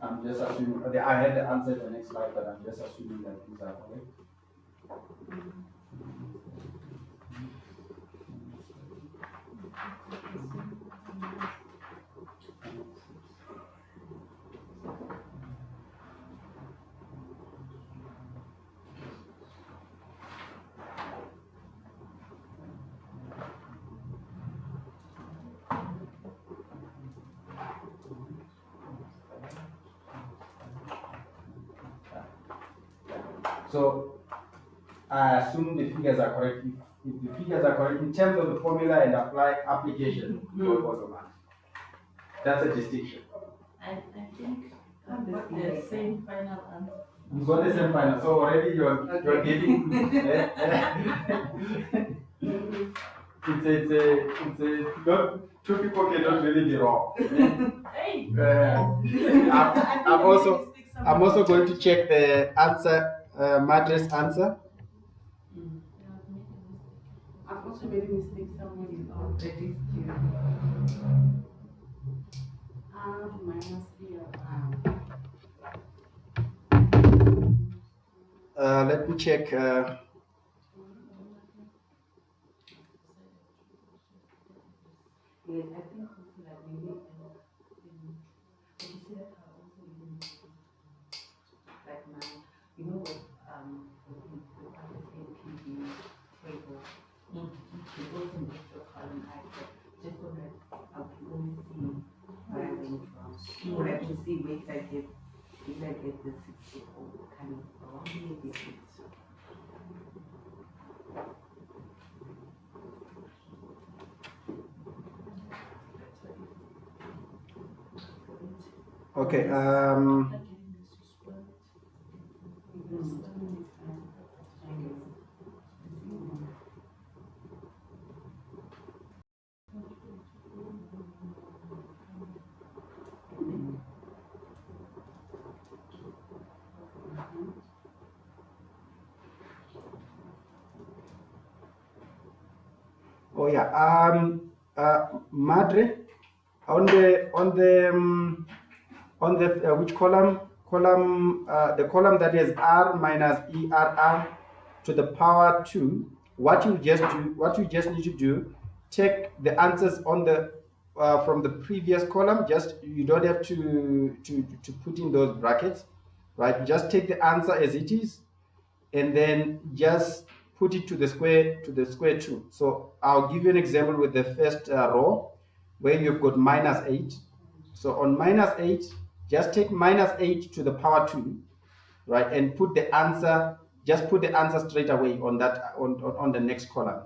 I'm just assuming, I had the answer the next slide, but I'm just assuming that these are correct. So I assume the figures are correct. If the figures are correct in terms of the formula and application, go automatic. That's a distinction. I think I've got the same final answer. You got the same final. So already you're giving. it's not, two people cannot really be wrong. Hey! I'm also going to check the answer, Madre's answer. I've also made a mistake somewhere in our credit queue. Minus here. Let me check. Yes, I think also like maybe but you see that how also even like my what the other NPV table it goes in extra column I just so that I can only see where I went from. Or I can see where I get the 64 kind of around the 6. Okay. Oh yeah. Madre, on the which column? The column that is r minus err to the power 2. What you just need to do, check the answers on the from the previous column. Just you don't have to put in those brackets, right? Just take the answer as it is, and then just put it to the square 2. So I'll give you an example with the first row where you've got minus 8. So on minus 8, just take minus 8 to the power 2, right, and put the answer. Just put the answer straight away on that on the next column,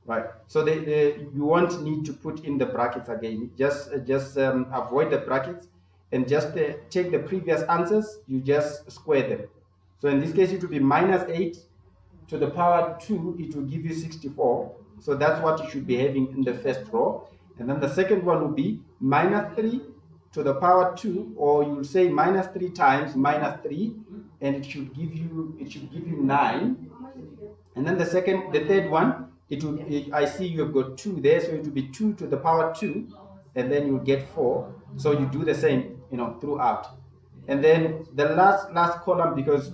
right? So you won't need to put in the brackets again. Just avoid the brackets and just take the previous answers. You just square them. So in this case, it will be minus 8 to the power 2. It will give you 64. So that's what you should be having in the first row. And then the second one will be minus 3 to the power 2, or you will say minus 3 times minus 3, and it should give you 9. And then the third one, I see you have got 2 there, so it will be 2 to the power 2, and then you get 4. So you do the same, throughout. And then the last column, because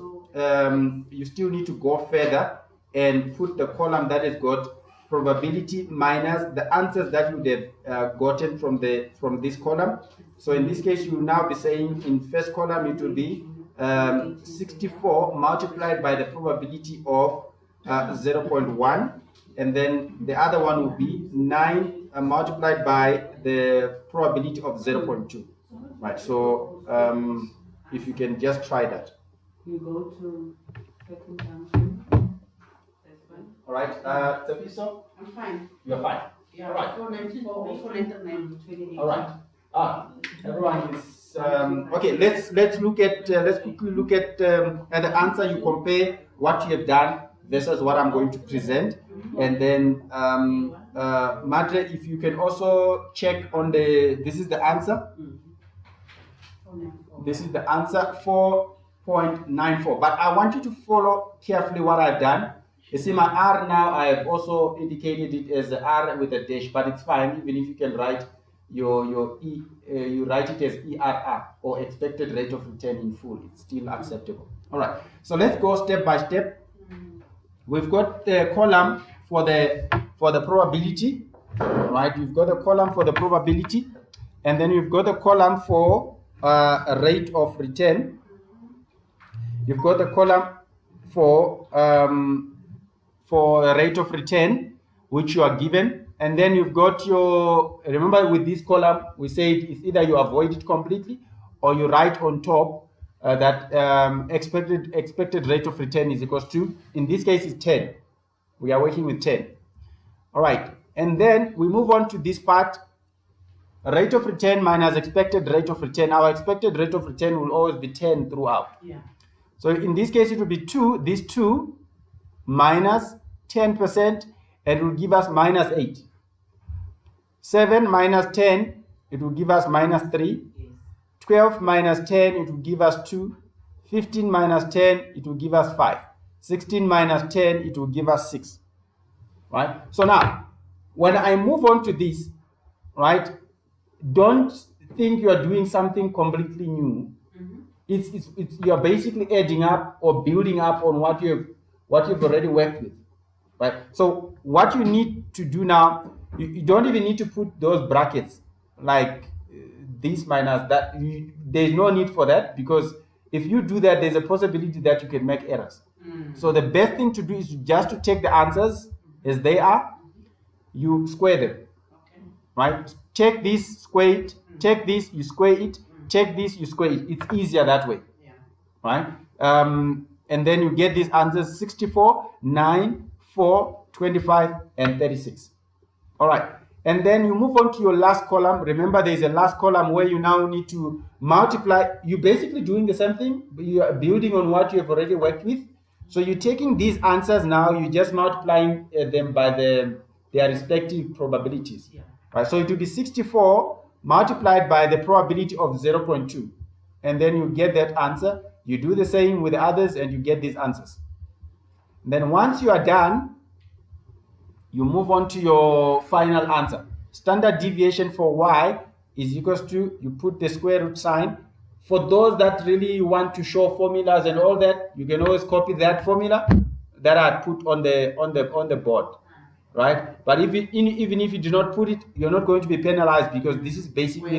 you still need to go further and put the column that has got probability minus the answers that you would have gotten from this column. So in this case, you will now be saying in first column it will be 64 multiplied by the probability of 0.1, and then the other one will be 9 multiplied by the probability of 0.2. Right. So if you can just try that. You go to second function. This one. All right. Tapiso, I'm fine. you're fine. Yeah, All right. 494, also 99. All right. Everyone is okay. Let's look at let's quickly look at the answer. You compare what you have done versus what I'm going to present, and then Madre, if you can also check on this is the answer. This is the answer, 4.94. But I want you to follow carefully what I've done. You see my R now, I have also indicated it as a R with a dash, but it's fine even if you can write your E, you write it as ERR or expected rate of return in full. It's still acceptable. All right, so let's go step by step. We've got the column for the probability, right? We've got a column for the probability, and then you've got a column for a rate of return. You've got a column for a rate of return which you are given, and then you've got your, remember with this column we said it's either you avoid it completely or you write on top that expected rate of return is equals to, in this case is 10. We are working with 10. All right, and then we move on to this part, rate of return minus expected rate of return. Our expected rate of return will always be 10 throughout. Yeah. So in this case it will be 2, this 2 minus 10%, and it will give us minus 8. 7 minus 10, it will give us minus 3. 12 minus 10, it will give us 2. 15 minus 10, it will give us 5. 16 minus 10, it will give us 6. Right? So now, when I move on to this, right, don't think you are doing something completely new. It's you're basically adding up or building up on what you've already worked with, right? So what you need to do now, you don't even need to put those brackets like this minus that. There's no need for that, because if you do that, there's a possibility that you can make errors. So the best thing to do is just to take the answers as they are, you square them, right? Take this, square it. Take this, you square it. Take this, you square it. It's easier that way, right? And then you get these answers: 64, 9, 4, 25, and 36. All right. And then you move on to your last column. Remember, there's a last column where you now need to multiply. You're basically doing the same thing, but you are building on what you have already worked with. So you're taking these answers now, you're just multiplying them by their respective probabilities. Right? So it will be 64 multiplied by the probability of 0.2. And then you get that answer. You do the same with the others and you get these answers. And then once you are done, you move on to your final answer. Standard deviation for y is equals to, you put the square root sign. For those that really want to show formulas and all that, you can always copy that formula that I put on the board, right? But even if you do not put it, you're not going to be penalized, because this is basically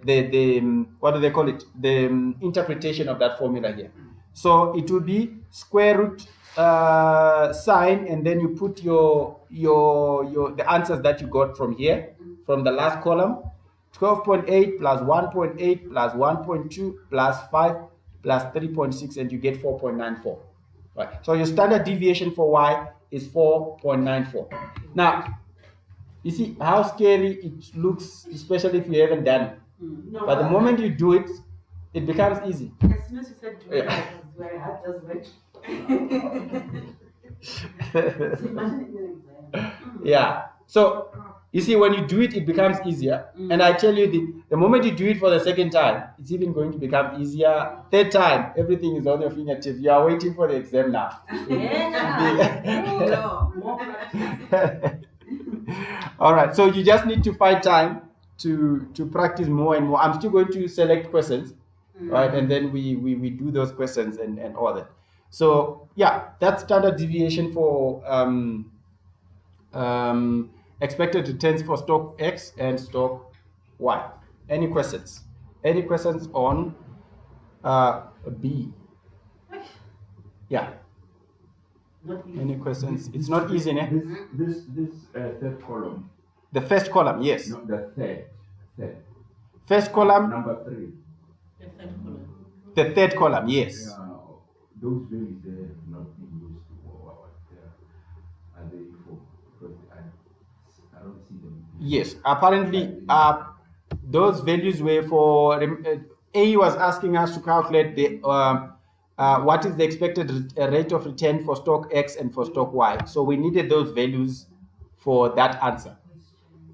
the what do they call it? The interpretation of that formula here. So it will be square root sign, and then you put the answers that you got from here, from the last column: 12.8 plus 1.8 plus 1.2 plus 5 plus 3.6, and you get 4.94. Right. So your standard deviation for y is 4.94. Now, you see how scary it looks, especially if you haven't done it. No, But the moment you do it, it becomes easy. As soon as you said do it, I was very hard, just went. So imagine it in an exam. Yeah. So you see, when you do it, it becomes easier. And I tell you, the moment you do it for the second time, it's even going to become easier. Third time, everything is on your fingertips. You are waiting for the exam now. More practice. All right. So you just need to find time to practice more and more. I'm still going to select questions, right? And then we do those questions and all that. So yeah, that's standard deviation for expected returns for stock X and stock Y. Any questions? Any questions on B? Yeah. Not easy. Any questions? It's not easy, ne? This third column, The first column, yes. not the third. First column, Number 3. The third column. the third column, yes. Those values there have not been used what are they for? Because I don't see them. Yes, apparently those values were for A was asking us to calculate the what is the expected rate of return for stock X and for stock Y. So we needed those values for that answer,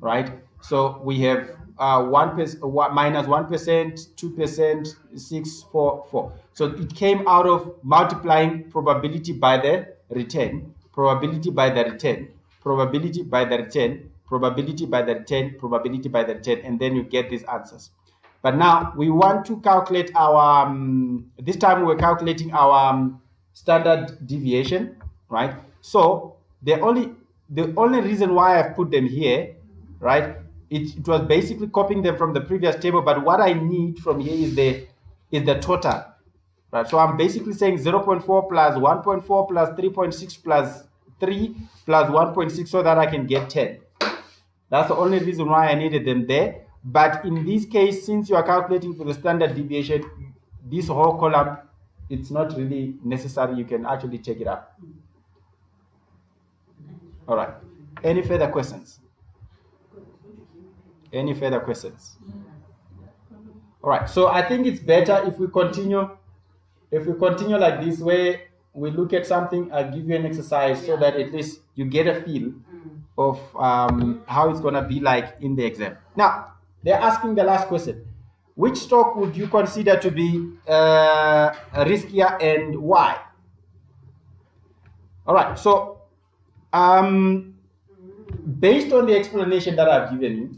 right? So we have 1% minus 1%, 2%, 6, 4, 4. So it came out of multiplying probability by the return, probability by the return, probability by the return, probability by the return, probability by the return, and then you get these answers. But now we want to calculate our, this time we're calculating our standard deviation, right? So the only reason why I've put them here, right, it was basically copying them from the previous table, but what I need from here is the total, right? So I'm basically saying 0.4 plus 1.4 plus 3.6 plus 3 plus 1.6 so that I can get 10. That's the only reason why I needed them there. But in this case, since you are calculating for the standard deviation, this whole column, it's not really necessary. You can actually take it out. All right. Any further questions? Any further questions? All right. So I think it's better if we continue. If we continue like this, where we look at something, I'll give you an exercise so that at least you get a feel of how it's going to be like in the exam. Now, they're asking the last question. Which stock would you consider to be riskier and why? All right. So, based on the explanation that I've given you,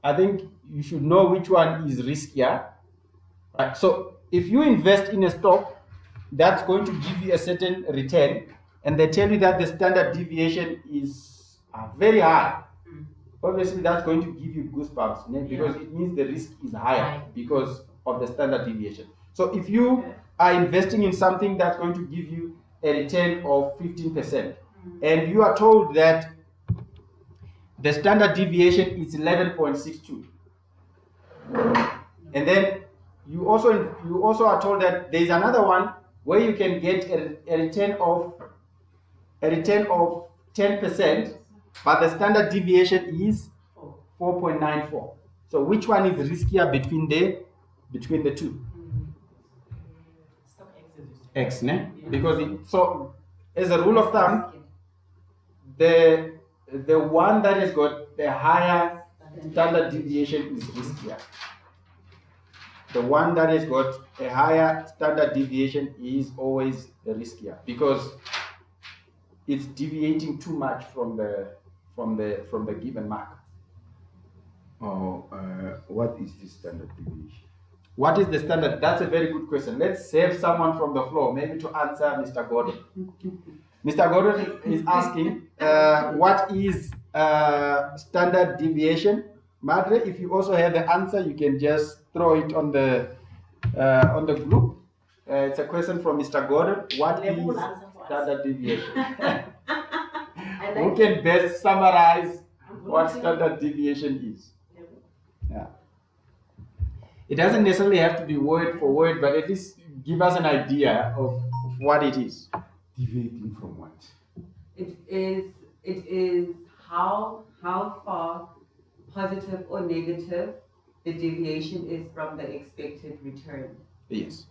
I think you should know which one is riskier. Right? So, if you invest in a stock that's going to give you a certain return, and they tell you that the standard deviation is very high, obviously that's going to give you goosebumps, because it means the risk is higher because of the standard deviation. So if you are investing in something that's going to give you a return of 15%, and you are told that the standard deviation is 11.62, and then you also are told that there is another one where you can get a return of 10%, but the standard deviation is 4.94. So which one is riskier between the two? Stock X is X, ne? Because so as a rule of thumb, the one that has got the higher standard deviation is riskier. The one that has got a higher standard deviation is always riskier because it's deviating too much from the given mark. What is the standard deviation? What is the standard? That's a very good question. Let's save someone from the floor, maybe to answer Mr. Gordon. Mr. Gordon is asking, what is standard deviation? Madre, if you also have the answer, you can just throw it on the group. It's a question from Mr. Gordon. What is standard deviation? Who can best summarize what standard deviation is? Yeah. It doesn't necessarily have to be word for word, but at least give us an idea of what it is. Deviating from what? It is how far positive or negative the deviation is from the expected return. Yes.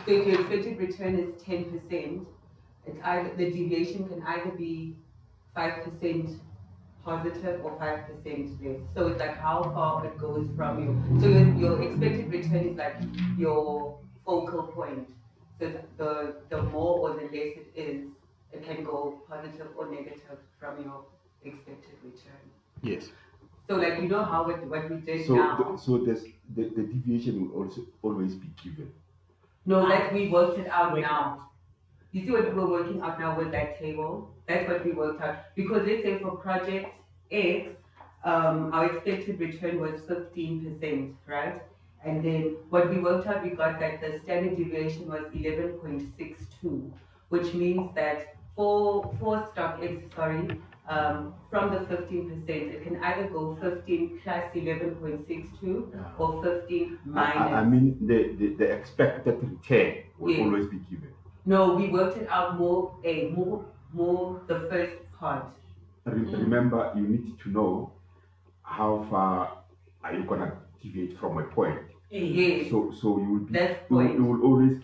So if your expected return is 10%, it's either the deviation can either be 5% positive or 5% less. So it's like how far it goes from you. So your expected return is like your focal point. So the more or the less it is, it can go positive or negative from your expected return. Yes. So like you know how what we did So now. so the deviation will also always be given. No, like we worked it out now. You see what we're working out now with that table? That's what we worked out. Because let's say for project X, our expected return was 15%, right? And then what we worked out, we got that the standard deviation was 11.62, which means that for stock X, from the 15%, it can either go 15 plus 11.62 or 15 minus. I mean the expected return will Yes. always be given. No, we worked it out more the first part. Remember, you need to know how far are you gonna deviate from a point. Yes. So you will be That's you point. will always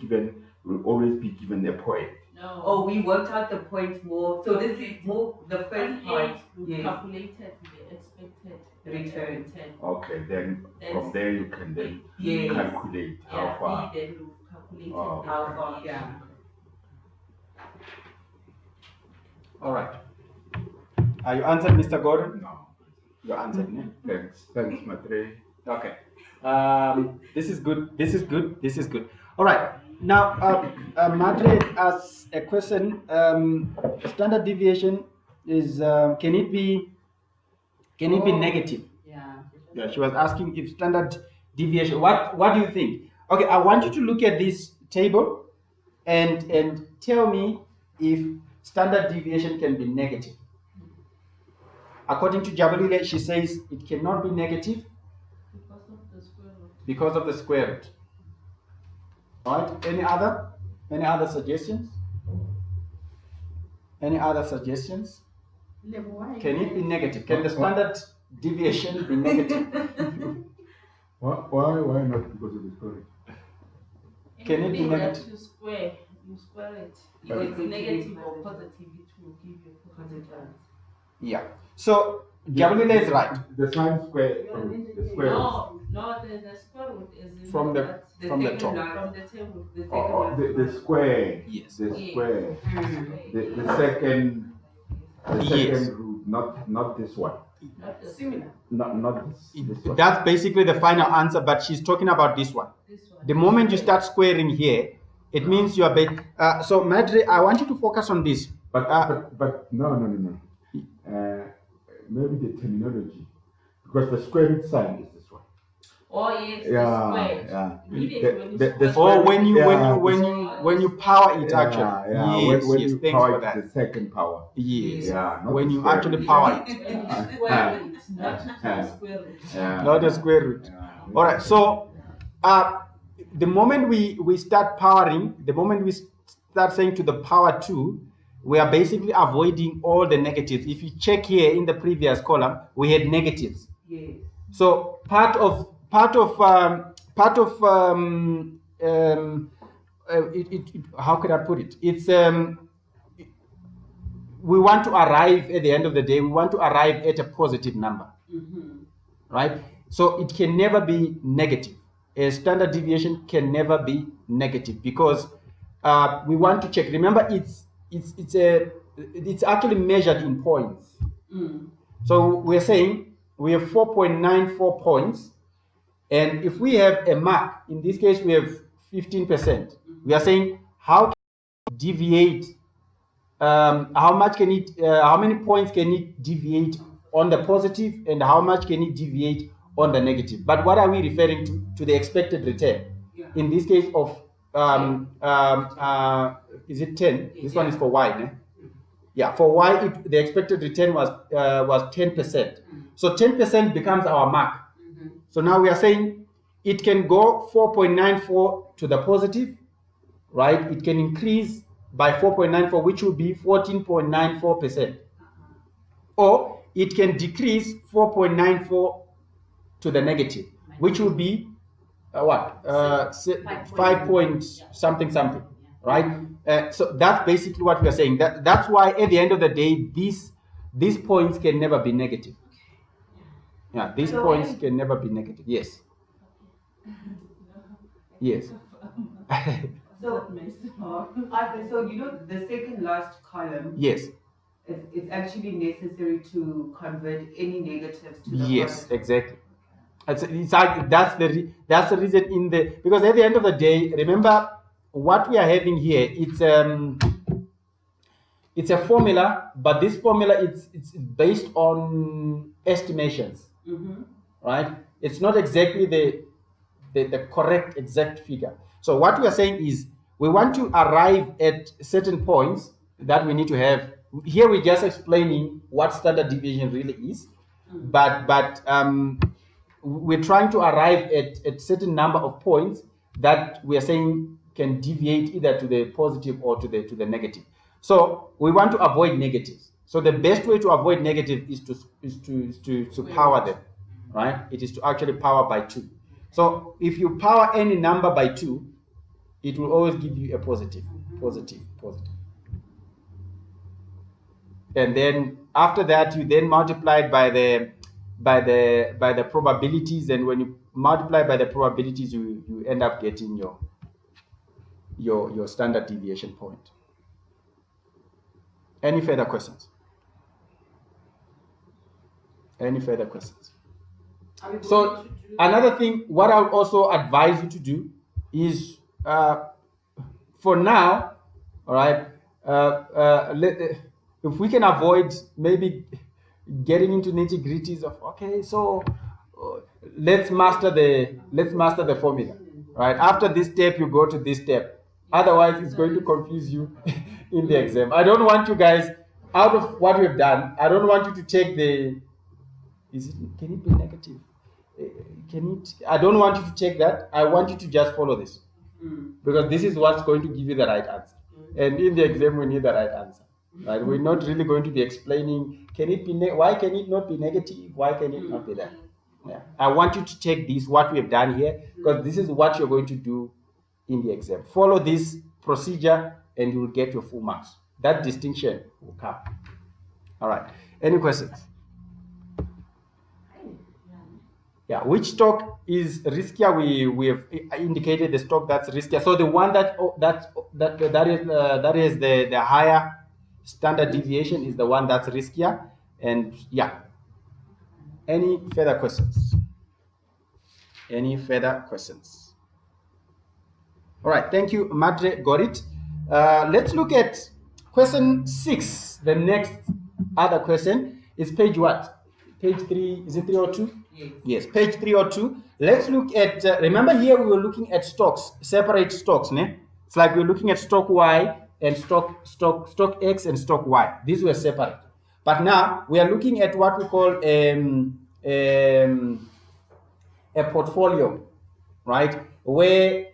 be given a point. No. Oh, we worked out the point more. So this is more the first part. We Yes. calculated the expected Return. Okay, then from there you can then Yes. calculate how far. Then we calculated Oh. the How far, deviation. All right. Are you answered, Mr. Gordon? No. You answered, yeah? Thanks, Matre. Okay. This is good. This is good. This is good. All right. Now, Madre asks a question. Standard deviation is can it be negative? Yeah. Yeah. She was asking if standard deviation. What do you think? Okay. I want you to look at this table, and tell me if standard deviation can be negative. According to Jabulile, she says it cannot be negative Because of the square root. because of the square root. All right. Any other suggestions? Any other suggestions? Can it be negative? Can the standard deviation be negative? Why not because of the story? Can it be Anything that negative? you square it. If But- it's negative or positive, it will give you positive. Yeah. So Jabulile is right. The sine square the square root. No, the square root is in From the- that- from the second top. last- from the table. The second Oh, last the one. square. Yes. The Yeah. square. Mm. The second Yes. root, not this one. Not the Similar. Not this one. That's basically the final answer, but she's talking about this one. this one. The moment you start squaring here, it means you are so Madre, I want you to focus on this. But no. Maybe the terminology, because the square root sign is this one. Oh yes, the Yeah, square. yeah. Immediately when you The square- Or when you Yeah, when you power it actually. Yeah. Yes, when yes. you Thanks power for it that. the second power. Yes. Yeah. not When the you square actually root. power it. When you square it, not the square root. Yeah. Not the square root. Yeah. All right. So, the moment we start powering, the moment we start saying to the power 2, we are basically avoiding all the negatives. If you check here in the previous column, we had negatives. Yes. So how could I put it? It's we want to arrive at the end of the day. We want to arrive at a positive number. Right? So it can never be negative. A standard deviation can never be negative because we want to check. Remember, it's actually measured in points. So we're saying we have 4.94 points, and if we have a mark, in this case we have 15%. We are saying how can it deviate? How many points can it deviate on the positive, and how much can it deviate on the negative? But what are we referring to? To the expected return. Yeah. In this case of is it 10? This one is for Y, ne? Yeah, for Y the expected return was 10%. So 10% becomes our mark. So now we are saying it can go 4.94 to the positive, right? It can increase by 4.94, which would be 14.94%. Or it can decrease 4.94 to the negative, which would be 5 point something, right? So that's basically what we are saying. That's why at the end of the day, these points can never be negative. Yeah, these points can never be negative. Yes. Yes. So, so you know the second last column, Yes. it's actually necessary to convert any negatives to the Yes, positive. exactly. It's like that's the reason in the, because at the end of the day, remember what we are having here. It's a formula, but this formula it's based on estimations, Mm-hmm. right? It's not exactly the correct exact figure. So what we are saying is we want to arrive at certain points that we need to have. Here we're just explaining what standard deviation really is, but we're trying to arrive at certain number of points that we are saying can deviate either to the positive or to the negative. So we want to avoid negatives. So the best way to avoid negative is to power them, right? It is to actually power by 2. So if you power any number by 2, it will always give you a positive. And then after that, you then multiply it by the probabilities, and when you multiply by the probabilities, you end up getting your standard deviation point. Any further questions? So another thing, what I would also advise you to do is, for now, all right, if we can avoid maybe getting into nitty gritties of, okay, so let's master the formula, right? After this step, you go to this step. Otherwise, it's going to confuse you in the exam. I don't want you guys, out of what we've done, I don't want you to take can it be negative? I don't want you to check that. I want you to just follow this, because this is what's going to give you the right answer. And in the exam, we need the right answer. Right? We're not really going to be explaining, why can it not be negative? Why can it not be that? Yeah. I want you to check this, what we have done here, because this is what you're going to do in the exam. Follow this procedure and you will get your full marks. That distinction will come. All right. Any questions? Yeah, which stock is riskier? We have indicated the stock that's riskier. So the one that is the higher standard deviation is the one that's riskier. And yeah. Any further questions? All right, thank you, Madre. Got it. Let's look at question 6. The next other question is page what? Page 3, is it 302? Yes, page 302. Let's look at, remember here we were looking at stocks, separate stocks, ne? It's like we're looking at stock Y and stock X and stock Y. These were separate. But now we are looking at what we call a portfolio, right? Where,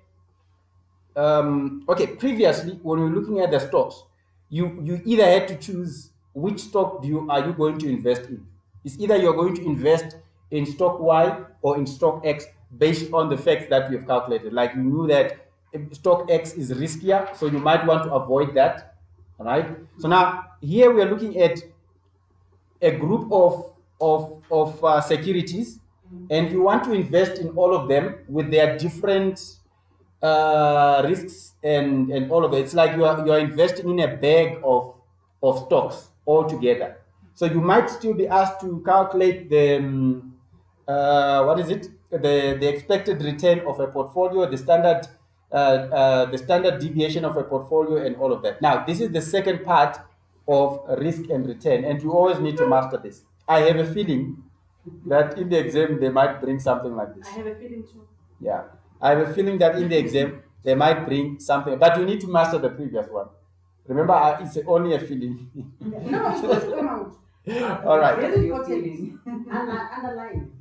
okay, previously when we were looking at the stocks, you either had to choose which stock are you going to invest in. It's either you're going to invest in stock Y or in stock X based on the facts that we have calculated. Like you knew that stock X is riskier, so you might want to avoid that. All right. So now here we are looking at a group of securities, and you want to invest in all of them with their different risks and all of it. It's like you are investing in a bag of stocks all together. So you might still be asked to calculate the the expected return of a portfolio, the standard deviation of a portfolio, and all of that. Now, this is the second part of risk and return, and you always need to master this. I have a feeling that in the exam they might bring something like this. I have a feeling too. Yeah, I have a feeling that in the exam they might bring something, but you need to master the previous one. Remember, it's only a feeling. No, it was come out. All right. Very important. Underline.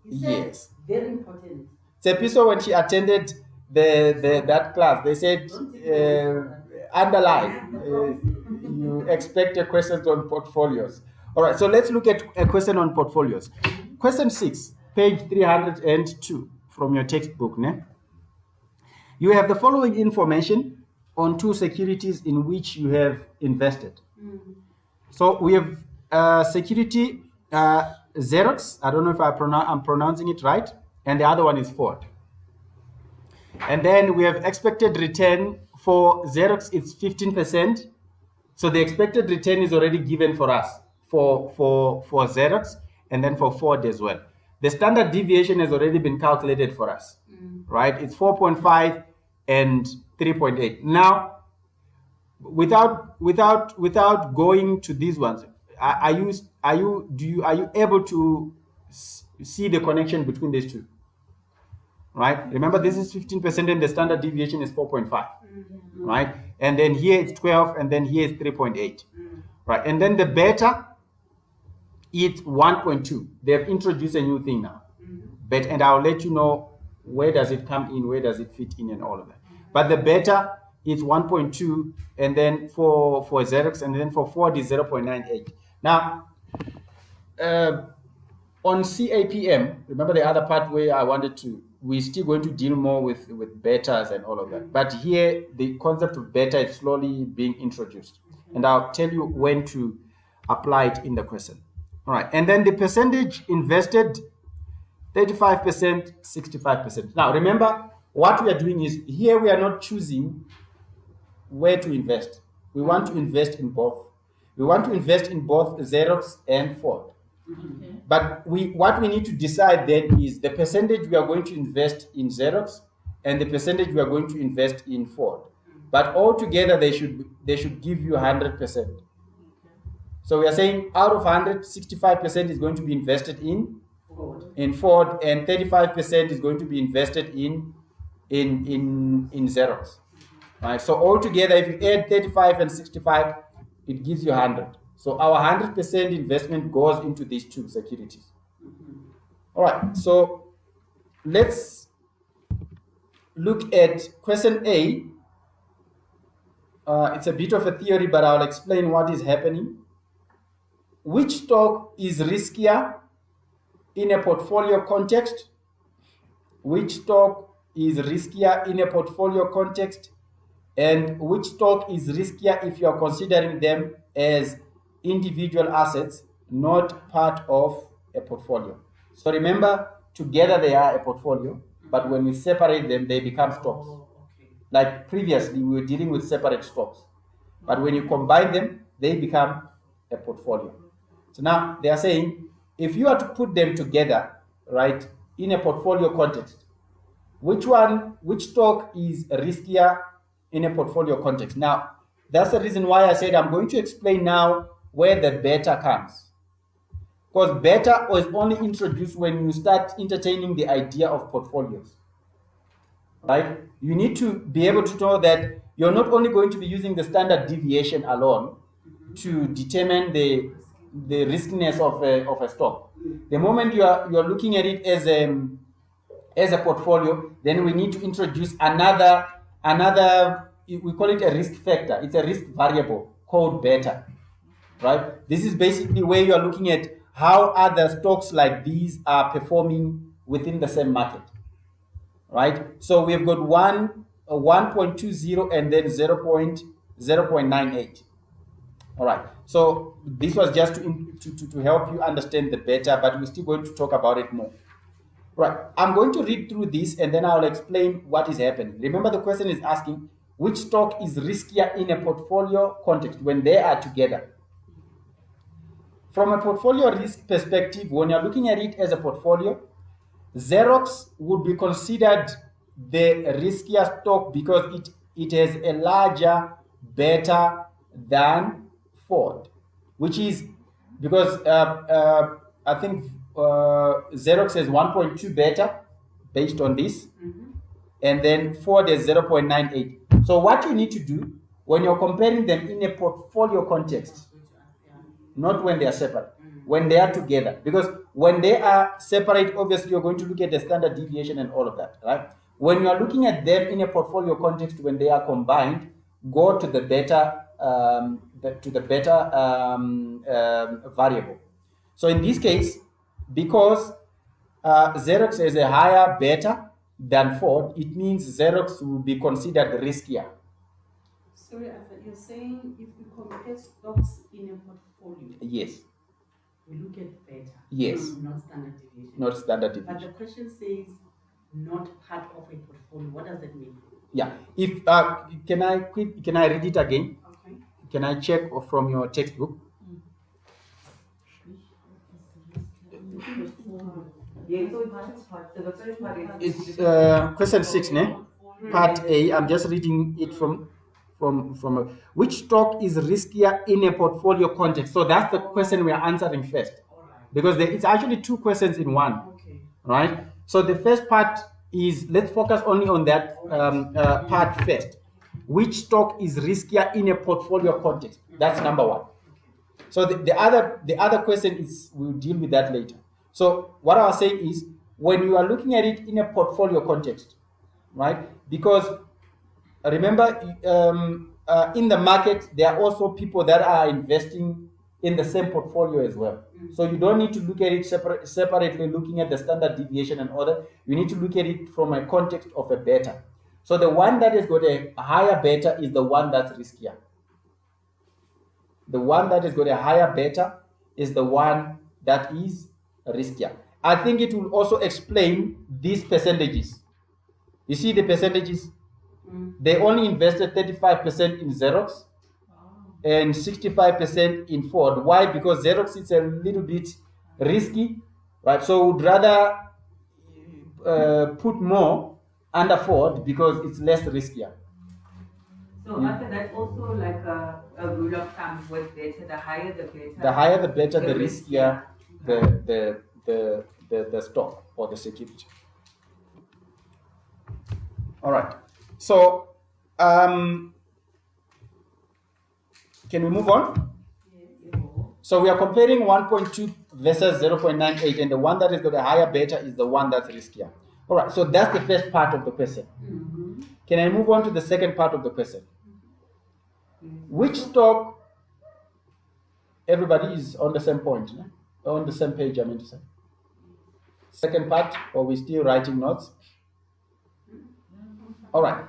Yes. Very important. Tsepiso, when she attended that class, they said, underline. You expect a question on portfolios. All right, so let's look at a question on portfolios. Question 6, page 302 from your textbook. Ne? You have the following information on 2 securities in which you have invested. So we have security Xerox. I don't know if I'm pronouncing it right. And the other one is Ford. And then we have expected return for Xerox, it's 15%. So the expected return is already given for us for Xerox and then for Ford as well. The standard deviation has already been calculated for us, right? It's 4.5 and 3.8. Now, without going to these ones, are you able to see the connection between these two? Right? Remember, this is 15% and the standard deviation is 4.5, right? And then here it's 12 and then here it's 3.8, right? And then the beta is 1.2. They have introduced a new thing now, but and I'll let you know where does it come in, where does it fit in, and all of that. But the beta is 1.2, and then for Xerox, and then for Ford is 0.98. Now, on CAPM, remember the other part where I wanted to, we're still going to deal more with betas and all of that. But here, the concept of beta is slowly being introduced. And I'll tell you when to apply it in the question. All right. And then the percentage invested, 35%, 65%. Now, remember, what we are doing is, here we are not choosing where to invest. We want to invest in both. We want to invest in both Xerox and Ford. Okay. But what we need to decide then is the percentage we are going to invest in Xerox and the percentage we are going to invest in Ford. But altogether they should give you 100%. So we are saying out of 100, 65% is going to be invested in Ford, and 35% is going to be invested in Xerox. Right? So altogether, if you add 35 and 65, it gives you 100. So our 100% investment goes into these two securities. All right, so let's look at question A. It's a bit of a theory, but I'll explain what is happening. Which stock is riskier in a portfolio context? Which stock is riskier in a portfolio context? And which stock is riskier if you are considering them as individual assets, not part of a portfolio? So remember, together they are a portfolio, but when we separate them, they become stocks. Like previously, we were dealing with separate stocks, but when you combine them, they become a portfolio. So now they are saying, if you are to put them together, right, in a portfolio context, which stock is riskier in a portfolio context? Now, that's the reason why I said I'm going to explain now where the beta comes. Because beta was only introduced when you start entertaining the idea of portfolios. Right? You need to be able to know that you're not only going to be using the standard deviation alone to determine the riskiness of a stock. The moment you are looking at it as a portfolio, then we need to introduce another, we call it a risk factor. It's a risk variable called beta, right? This is basically where you are looking at how other stocks like these are performing within the same market, right? So we've got 1.20 and then 0.98. All right. So this was just to help you understand the beta, but we're still going to talk about it more. Right. I'm going to read through this and then I'll explain what is happening. Remember, the question is asking which stock is riskier in a portfolio context when they are together. From a portfolio risk perspective, when you're looking at it as a portfolio, Xerox would be considered the riskier stock because it has a larger beta than Ford, which is because I think Xerox has 1.2 beta based on this, and then Ford has 0.98. So what you need to do when you're comparing them in a portfolio context, not when they are separate, when they are together, because when they are separate, obviously you're going to look at the standard deviation and all of that, right? When you are looking at them in a portfolio context, when they are combined, go to the beta variable. So in this case, because Xerox has a higher beta than Ford, it means Xerox will be considered riskier. Sorry, you're saying if we compare stocks in a portfolio, Yes. we look at beta. Yes. Not standard deviation. Not standard But deviation. the question says not part of a portfolio. What does that mean? Yeah. If can I read it again? Okay. can I check from your textbook? Yeah, so it's two parts. So the first part is It's question 6, ne? Part A. I'm just reading it from which stock is riskier in a portfolio context. So that's the question we are answering first, because it's actually two questions in one, right? So the first part is, let's focus only on that part first. Which stock is riskier in a portfolio context? That's number one. So the other question is, we'll deal with that later. So what I was saying is, when you are looking at it in a portfolio context, right? Because remember, in the market, there are also people that are investing in the same portfolio as well. So you don't need to look at it separately, looking at the standard deviation and other. You need to look at it from a context of a beta. So the one that has got a higher beta is the one that's riskier. The one that has got a higher beta is the one that is riskier. I think it will also explain these percentages. You see the percentages? They only invested 35% in Xerox and 65% in Ford. Why? Because Xerox is a little bit risky, right? So would rather put more under Ford because it's less riskier. so after that also like a rule of thumb with beta, the higher the better. The higher the better, the riskier the stock or the security. All right. So, can we move on? So we are comparing 1.2 versus 0.98, and the one that has got a higher beta is the one that's riskier. All right. So that's the first part of the question. Can I move on to the second part of the question? Which stock? Everybody is on the same point, no? On the same page, I mean to say. Second part, or we still writing notes? All right.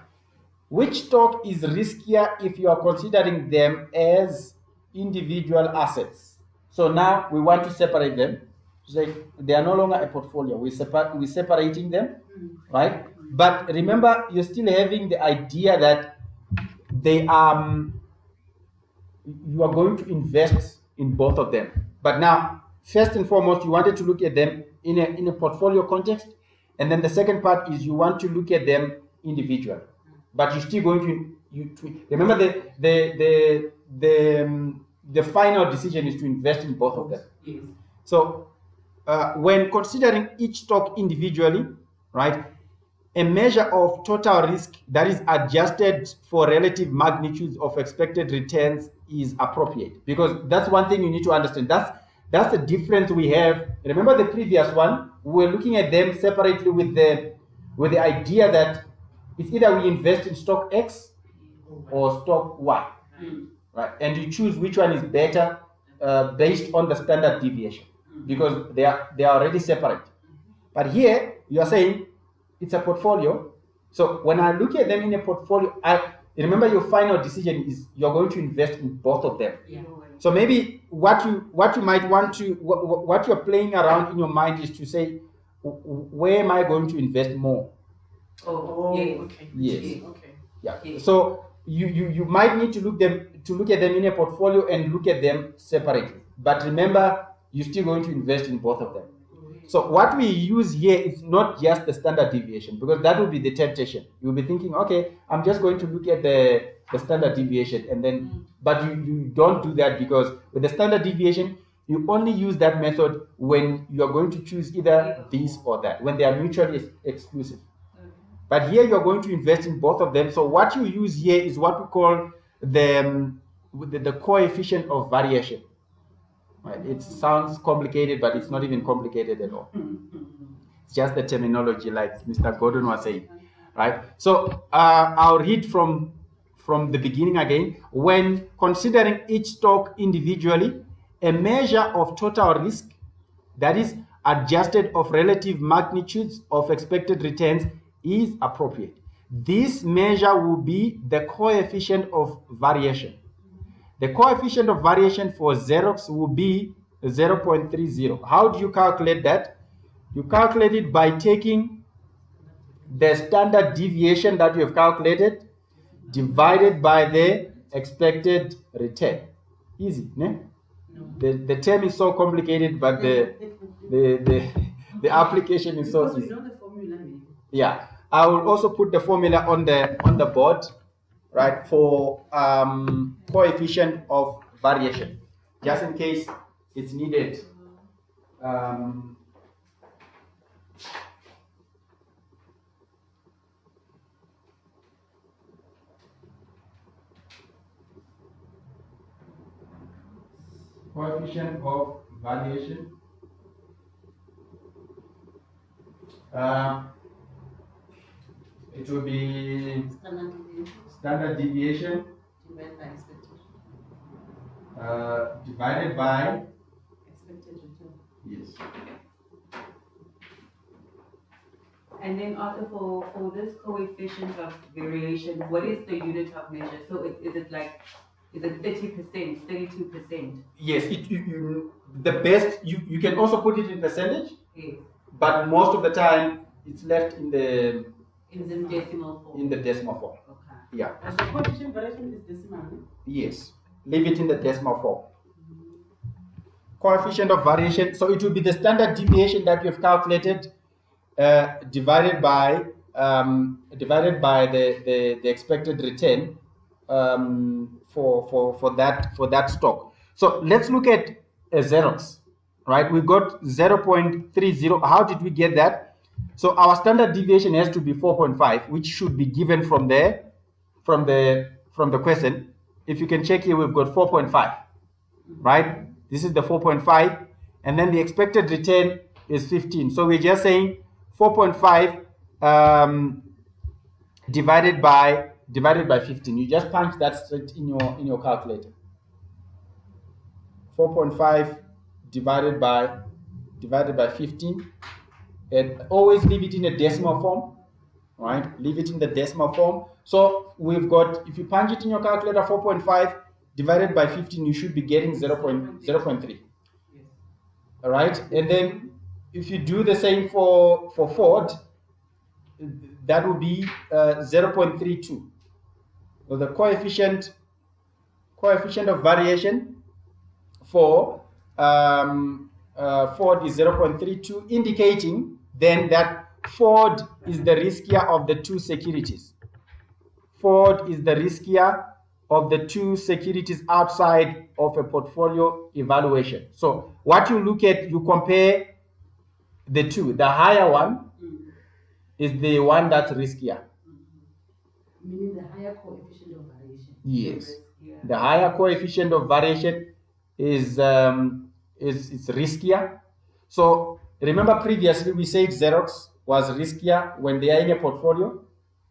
Which stock is riskier if you are considering them as individual assets? So now we want to separate them. Say they are no longer a portfolio. We're separating them, right? But remember, you're still having the idea that they are. You are going to invest in both of them. But now, first and foremost, you wanted to look at them in a portfolio context, and then the second part is you want to look at them individually. But you're still going to remember the final decision is to invest in both of them. Yes. So when considering each stock individually, right, a measure of total risk that is adjusted for relative magnitudes of expected returns is appropriate, because that's one thing you need to understand. That's the difference we have. Remember the previous one, we were looking at them separately with the idea that it's either we invest in stock X or stock Y, right? And you choose which one is better based on the standard deviation, because they are already separate. But here you are saying it's a portfolio. So when I look at them in a portfolio, remember your final decision is you're going to invest in both of them. Yeah. So maybe what you might want to, what you're playing around in your mind is to say, where am I going to invest more? Oh, yes. okay. Yes. Okay. Yeah. Yes. So you might need to look at them in a portfolio and look at them separately. But remember, you're still going to invest in both of them. So what we use here is not just the standard deviation, because that would be the temptation. You'll be thinking, okay, I'm just going to look at the standard deviation, and then, but you don't do that, because with the standard deviation, you only use that method when you're going to choose either this or that, when they are mutually exclusive. But here you're going to invest in both of them. So what you use here is what we call the coefficient of variation. Right? It sounds complicated, but it's not even complicated at all. It's just the terminology, like Mr. Gordon was saying, right? So I'll read from the beginning again. When considering each stock individually, a measure of total risk, that is adjusted of relative magnitudes of expected returns, is appropriate. This measure will be the coefficient of variation. The coefficient of variation for Xerox will be 0.30. How do you calculate that? You calculate it by taking the standard deviation that you have calculated divided by the expected return. Easy, ne? No. The term is so complicated, but the application is so Because we easy. know the formula, maybe. Yeah, I will also put the formula on the board, right, for coefficient of variation, just in case it's needed. Coefficient of variation. It will be standard deviation Divided by expected divided by, return. yes. And then also for this coefficient of variation, what is the unit of measure? So is it 30%, 32%? Yes, the best, you can also put it in percentage, Yes. but most of the time it's left in the Decimal form. in the decimal form. Okay. Yeah. So coefficient variation is decimal. Yes. Leave it in the decimal form. Coefficient of variation. So it will be the standard deviation that you've calculated divided by the expected return for that stock. So let's look at Xerox, right? We got 0.30. How did we get that? So our standard deviation has to be 4.5, which should be given from the question. If you can check here, we've got 4.5, right? This is the 4.5, and then the expected return is 15. So we're just saying 4.5 divided by 15. You just punch that straight in your calculator. 4.5 divided by 15, and always leave it in a decimal form, right? Leave it in the decimal form. So we've got, if you punch it in your calculator, 4.5 divided by 15, you should be getting 0.3. Yes. All right, and then if you do the same for Ford, that would be 0.32. So the coefficient of variation for Ford is 0.32, indicating then that Ford is the riskier of the two securities. Ford is the riskier of the two securities outside of a portfolio evaluation. So what you look at, you compare the two. The higher one is the one that's riskier. Meaning the higher coefficient of variation. Yes. Yeah. The higher coefficient of variation is riskier. So remember previously we said Xerox was riskier when they are in a portfolio,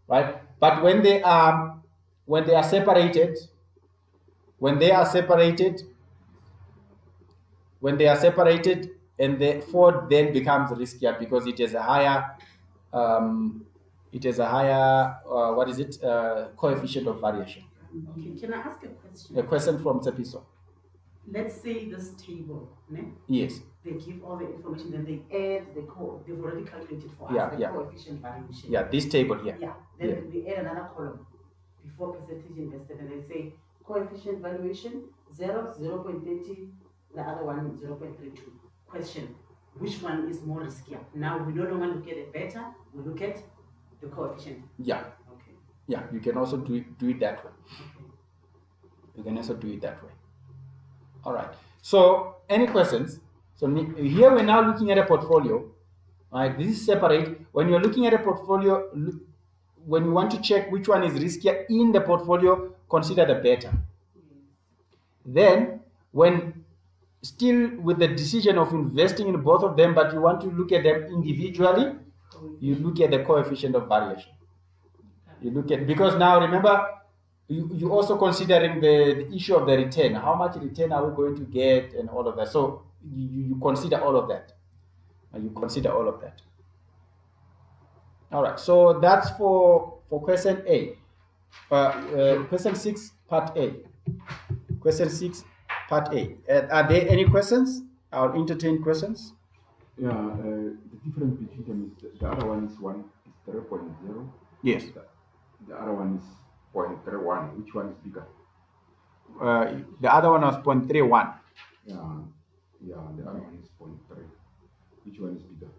right? But when they are separated, and the Ford then becomes riskier because it has a higher coefficient of variation. Okay, can I ask a question? A question from Tsepiso. Let's say this table, ne? Yes. They give all the information, then they add they've already calculated for Yeah, us the yeah. coefficient variation. Yeah, this table here. Yeah, then Yeah. we add another column before percentage invested, and they say coefficient valuation 0.30, the other one 0.32. Question: which one is more riskier? Now we no longer look at the beta, we look at the coefficient. Yeah. Okay. Yeah, you can also do it that way. Okay. You can also do it that way. All right. So, any questions? So here we're now looking at a portfolio. All right. This is separate. When you're looking at a portfolio, when you want to check which one is riskier in the portfolio, consider the beta. Then, when still with the decision of investing in both of them, but you want to look at them individually, you look at the coefficient of variation. You look at, because now remember, you also considering the issue of the return. How much return are we going to get and all of that. So you consider all of that. All right. So that's for question A. Question 6, part A. Question 6, part A. Are there any questions? I'll entertain questions. Yeah, the difference between them is the other one is 0.0. Yes. The other one is 0.31. Which one is bigger? The other one was 0.31. Yeah, the other one is 0.3. Which one is bigger?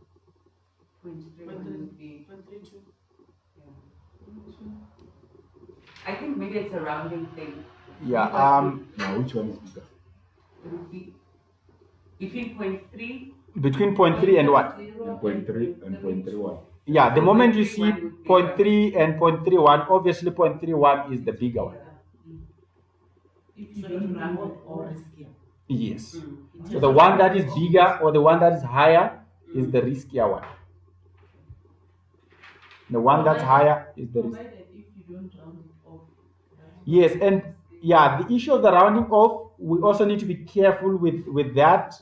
0.3 would be, 0.32. I think maybe it's a rounding thing. Yeah. Now, which one is bigger? It would be between 0.3. Between 0.3 and what? And 0.3 and 0.31. Yeah. The moment you see 0.3 and 0.31, obviously 0.31 is the bigger one. If you don't run it or riskier. Yes. Mm. So the one that is bigger or the one that is higher is the riskier one. The one that's higher is the riskier. Provided if you don't round it off. Yes, and yeah, the issue of the rounding off, we also need to be careful with that.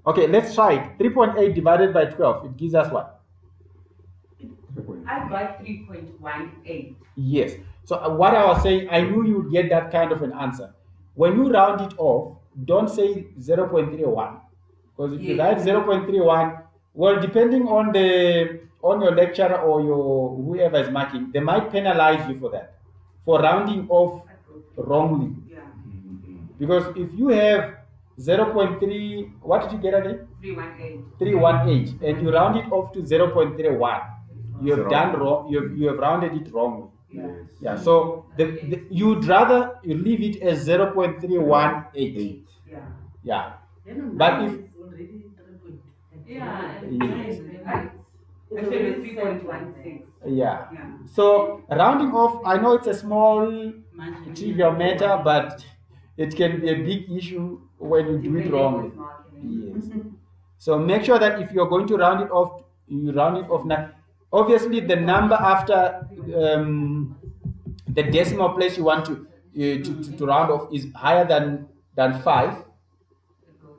Okay, let's try it. 3.8 divided by 12, it gives us what? I got 3.18. Yes. So what I was saying, I knew you would get that kind of an answer. When you round it off, don't say 0.31. Because if you write 0.31, well, depending on your lecturer or your whoever is marking, they might penalize you for that, for rounding off wrongly. Yeah. Because if you have 0.3, what did you get again? 318. 318, and you round it off to 0.31, you have Zero. done wrong. You have rounded it wrongly. Yeah. Yeah. So you'd rather you leave it as 0.318. Yeah. Yeah. Then But mine if- is already 3 point. Yeah. Yes. Actually, it's 3.16. Yeah. Yeah. So rounding off, I know it's a small Margin. trivial matter, but it can be a big issue when you do it Depending wrongly. who's marking it. Yes. So make sure that if you're going to round it off, you round it off now. Obviously, the number after the decimal place you want to round off is higher than 5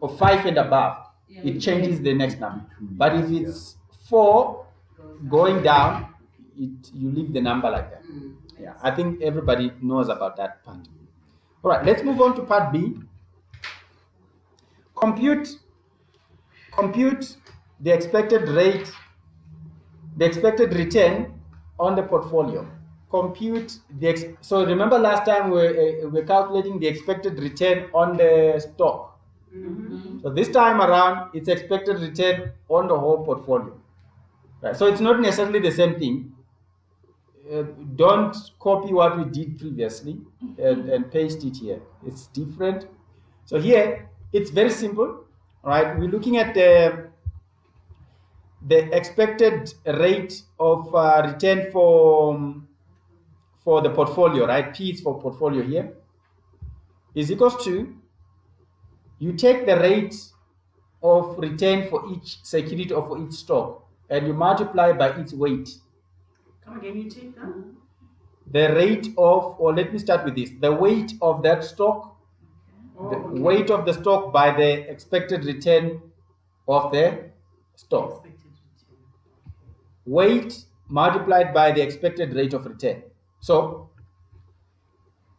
or 5 and above. It changes the next number. But if it's 4 going down, you leave the number like that. Yeah, I think everybody knows about that part. All right, let's move on to part B. Compute the expected rate, the expected return on the portfolio. So remember last time we're calculating the expected return on the stock. So this time around, it's expected return on the whole portfolio. Right. So it's not necessarily the same thing. Don't copy what we did previously and paste it here. It's different. So here, it's very simple. Right. We're looking at the expected rate of return for the portfolio, right? P is for portfolio here, is equals to, you take the rate of return for each security or for each stock and you multiply by its weight. Come again, you take that? The rate of, or let me start with this, the weight of that stock, the weight of the stock by the expected return of the stock. Expected return. Weight multiplied by the expected rate of return. So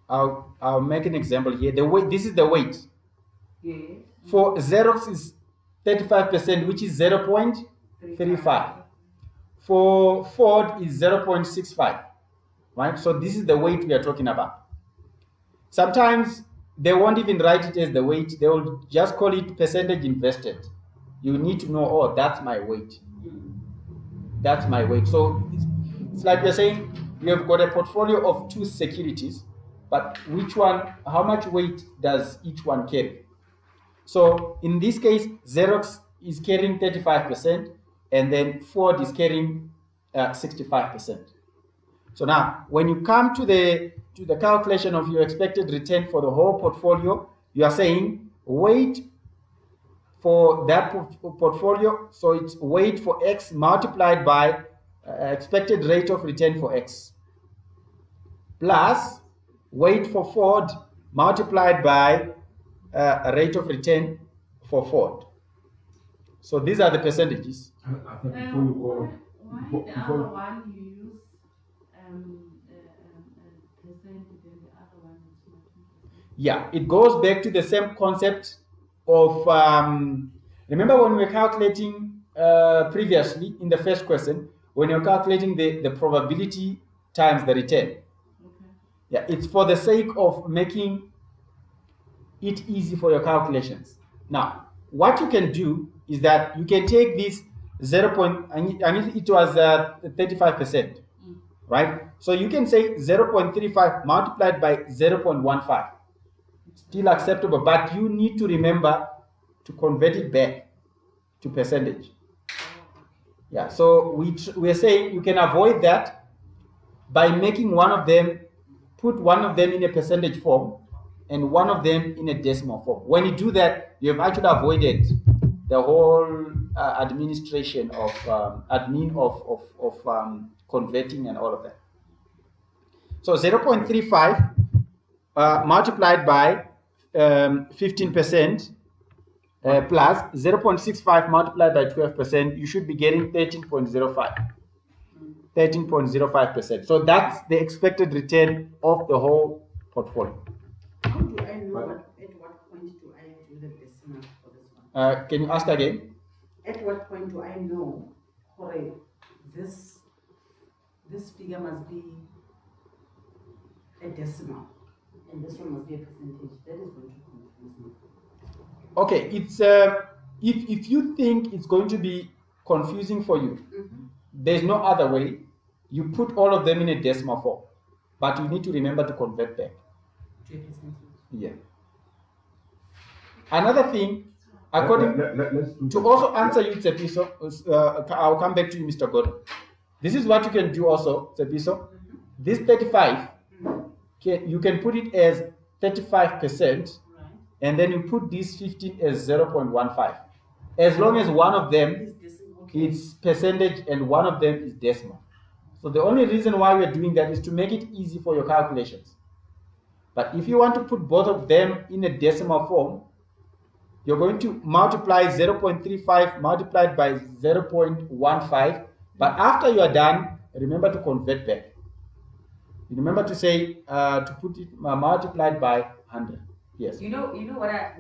I'll make an example here. The weight, this is the weight. Yes. For Xerox is 35%, which is 0.35. For Ford is 0.65. Right? So this is the weight we are talking about. Sometimes they won't even write it as the weight. They will just call it percentage invested. You need to know, oh, that's my weight. That's my weight. So it's like we're saying you have got a portfolio of 2 securities, but which one, how much weight does each one carry? So in this case, Xerox is carrying 35%, and then Ford is carrying 65%. So now, when you come to the calculation of your expected return for the whole portfolio, you are saying weight for that portfolio, so it's weight for X multiplied by expected rate of return for X, plus weight for Ford multiplied by a rate of return for Ford. So these are the percentages. I thought before you go, Why before- the before- other one you use percent, then the other one is not? Yeah, it goes back to the same concept of, remember when we were calculating previously in the first question, when you're calculating the probability times the return. Okay. Yeah, it's for the sake of making it easy for your calculations. Now, what you can do is that you can take this 0. And it was 35%, right? So you can say 0.35 multiplied by 0.15. Still acceptable, but you need to remember to convert it back to percentage. Yeah, so we're saying you can avoid that by making put one of them in a percentage form and one of them in a decimal form. When you do that, you have actually avoided the whole administration of converting and all of that. So 0.35 multiplied by 15% plus 0.65 multiplied by 12%, you should be getting 13.05. 13.05%. So that's the expected return of the whole portfolio. How do I know at what point do I do the decimal for this one? Can you ask again? At what point do I know, Jorge, this figure must be a decimal and this one must be a percentage? That is going to confuse me. Okay, it's if you think it's going to be confusing for you, there's no other way. You put all of them in a decimal form, but you need to remember to convert back. To a percentage. Yeah. Another thing, according let's do to that. also answer you, Tsepiso, I'll come back to you, Mr. Gordon. This is what you can do also, Tsepiso. This 35, you can put it as 35%, and then you put this 15 as 0.15. As long as one of them This decimal, okay. is percentage and one of them is decimal. So the only reason why we're doing that is to make it easy for your calculations. But if you want to put both of them in a decimal form, you're going to multiply 0.35 multiplied by 0.15. But after you are done, remember to convert back. Remember to say to put it multiplied by 100. Yes. You know what I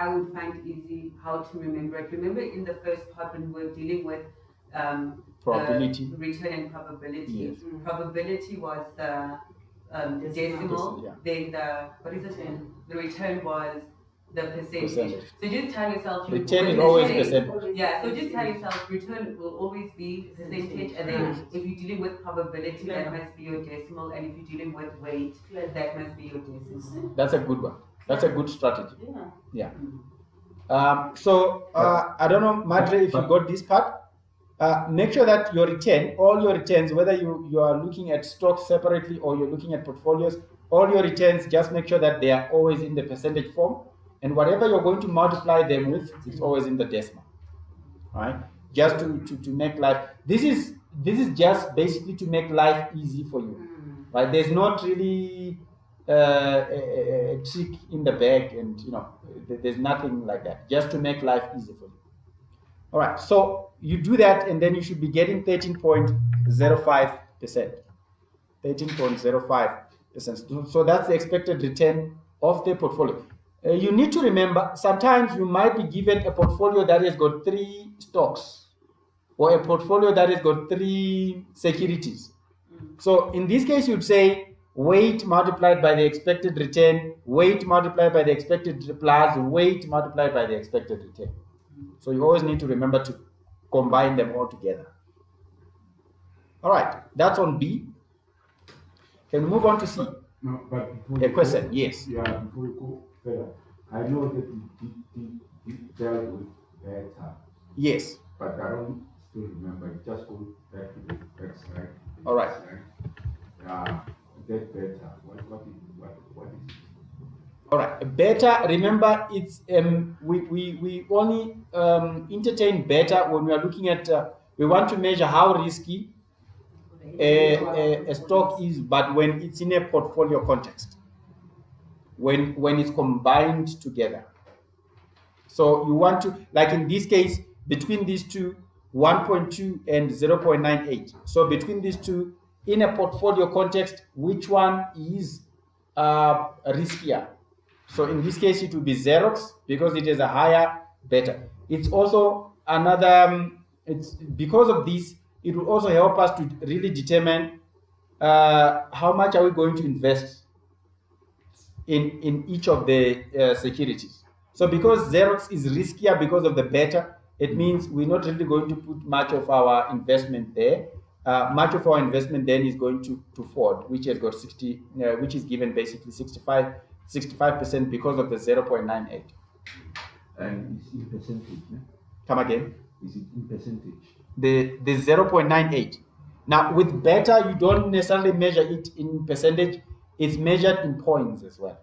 would find easy how to remember it. Remember in the first part when we were dealing with Probability. return and probability. Yes. Probability was the decimal. Yeah. Then the return was the percentage. Percentage. So just tell yourself Return is when always they say- percentage. Yeah, so just tell yourself return will always be percentage, and then if you're dealing with probability, that must be your decimal, and if you're dealing with weight, that must be your decimal. That's a good one. That's a good strategy. Yeah. Yeah. So I don't know, Madre, if you got this part. Make sure that your return, all your returns, whether you are looking at stocks separately or you're looking at portfolios, all your returns, just make sure that they are always in the percentage form. And whatever you're going to multiply them with, it's always in the decimal. Right? Just to make life. This is just basically to make life easy for you. Right? There's not really a trick in the bag, and there's nothing like that. Just to make life easy for you. All right, so you do that, and then you should be getting 13.05%. 13.05%. So that's the expected return of the portfolio. You need to remember, sometimes you might be given a portfolio that has got 3 stocks, or a portfolio that has got 3 securities. So in this case, you'd say weight multiplied by the expected return, weight multiplied by the expected plus weight multiplied by the expected return. So you always need to remember to combine them all together. All right, that's on B. Can we move on to C? No, but before A you question, go, yes. Yeah, before you go further, I know that you dealt with beta, Yes. but I don't still remember. Just go back to the text, right? All right. That beta. What is it? All right. Beta, remember, it's we only entertain beta when we are looking at we want to measure how risky a stock is, but when it's in a portfolio context, when it's combined together. So you want to, like in this case, between these two, 1.2 and 0.98. So between these two, in a portfolio context, which one is riskier? So in this case, it will be Xerox because it has a higher beta. It's also another, it's because of this, it will also help us to really determine how much are we going to invest in each of the securities. So because Xerox is riskier because of the beta, it means we're not really going to put much of our investment there. Much of our investment then is going to Ford, which has got 60, which is given basically 65% because of the 0.98. And it's in percentage, yeah? Come again? Is it in percentage? The 0.98. Now with beta, you don't necessarily measure it in percentage, it's measured in points as well.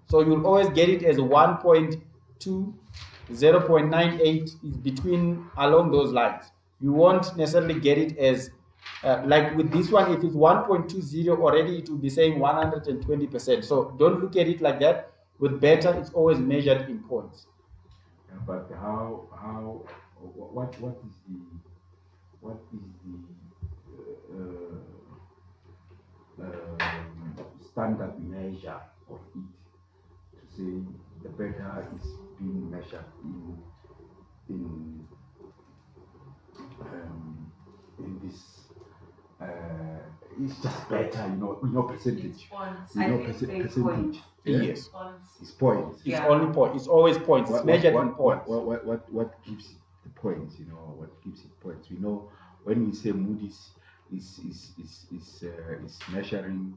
So you'll always get it as 1.2, 0.98 is between along those lines. You won't necessarily get it as like with this one, if it's 1.20 already, it will be saying 120%. So don't look at it like that. With beta, it's always measured in points. Yeah, but what is the standard measure of it to say the beta is being measured in this it's just better, percentage. Points. You I know, think it's percentage. points. Yeah? Yes. Points. It's points. It's Yeah. only point. It's always points. It's measured in points. What gives it the points? What gives it points? We know when we say Moody's is measuring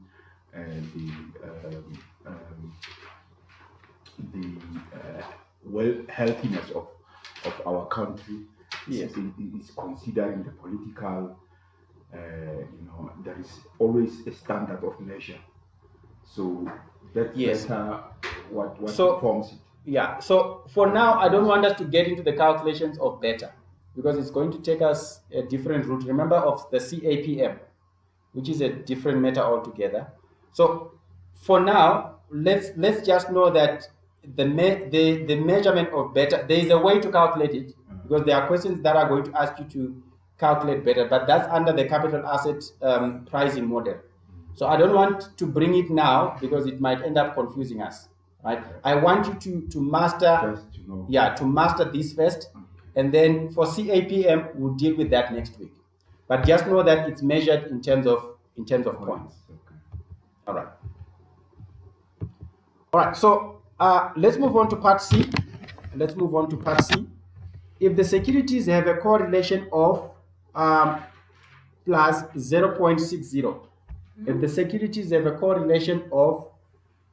the healthiness of our country. Yes. It's considering the political. There is always a standard of measure. So that's Yes. better what So- forms it. Yeah. So for now, I don't want us to get into the calculations of beta because it's going to take us a different route. Remember of the CAPM, which is a different matter altogether. So for now, let's just know that the measurement of beta, there is a way to calculate it because there are questions that are going to ask you to calculate beta, but that's under the capital asset pricing model. So I don't want to bring it now because it might end up confusing us, right? I want you to master, Just to know. to master this first, and then for CAPM we'll deal with that next week. But just know that it's measured in terms of points. Okay. All right. All right. So let's move on to part C. If the securities have a correlation of plus 0.60, if the securities have a correlation of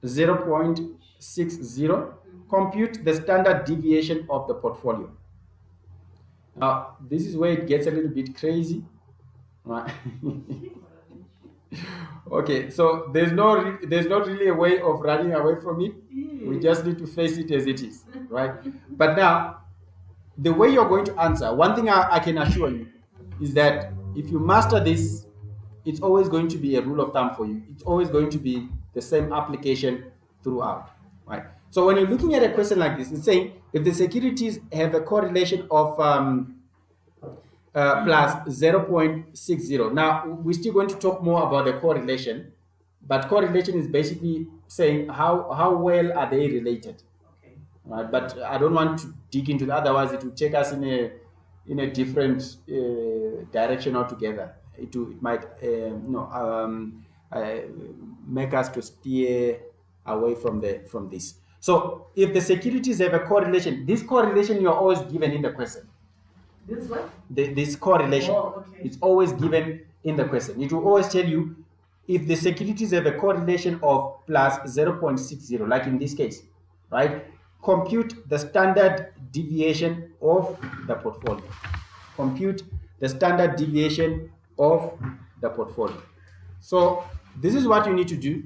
0.60, compute the standard deviation of the portfolio. Now, this is where it gets a little bit crazy. Right? Okay, so there's not really a way of running away from it. We just need to face it as it is, right? But now, the way you're going to answer, one thing I can assure you is that if you master this, it's always going to be a rule of thumb for you. It's always going to be the same application throughout, right? So when you're looking at a question like this, it's saying if the securities have a correlation of plus 0.60. Now, we're still going to talk more about the correlation, but correlation is basically saying how well are they related, Okay. right? But I don't want to dig into that, otherwise it will take us in a different direction altogether. It might make us to steer away from this. So if the securities have a correlation, this correlation you are always given in the question. This what? This correlation Oh, okay. is always given in the question. It will always tell you if the securities have a correlation of plus 0.60, like in this case, right? Compute the standard deviation of the portfolio. Compute the standard deviation of the portfolio. So this is what you need to do.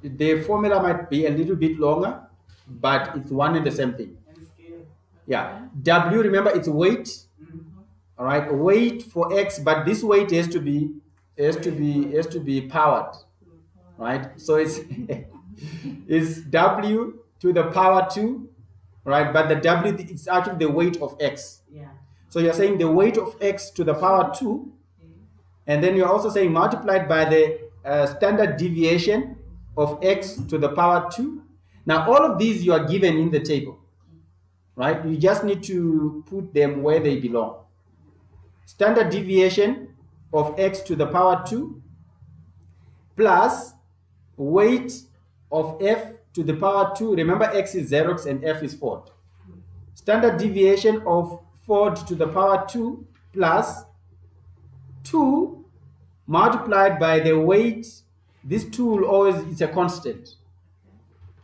The formula might be a little bit longer, but it's one and the same thing. And scale. Yeah. W, remember, it's weight. All right, weight for X, but this weight has to be powered, right? So it's W to the power 2, right? But the W, it's actually the weight of X. Yeah. So you're saying the weight of X to the power 2, and then you're also saying multiplied by the standard deviation of X to the power 2. Now all of these you are given in the table, right? You just need to put them where they belong. Standard deviation of X to the power 2 plus weight of f to the power 2. Remember, x is Xerox and f is Ford. Standard deviation of Ford to the power 2 plus 2 multiplied by the weight. This 2 will always, it's a constant.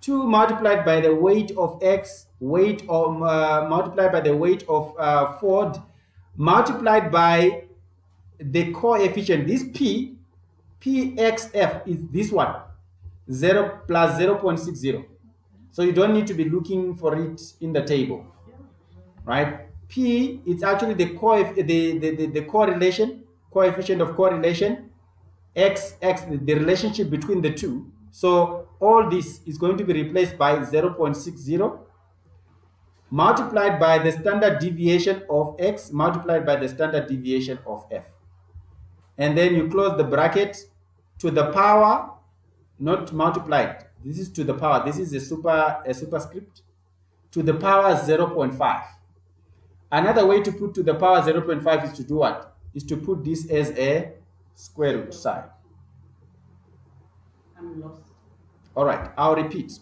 2 multiplied by the weight of x, weight of multiplied by the weight of Ford, multiplied by the coefficient. This pxf is this one, 0 plus 0.60. So you don't need to be looking for it in the table, right? P is actually the correlation, coefficient of correlation, x, the relationship between the two. So all this is going to be replaced by 0.60 multiplied by the standard deviation of x multiplied by the standard deviation of f. And then you close the bracket to the power, not multiplied. This is to the power. This is a superscript to the power 0.5. Another way to put to the power 0.5 is to do what? Is to put this as a square root sign. I'm lost. All right, I'll repeat.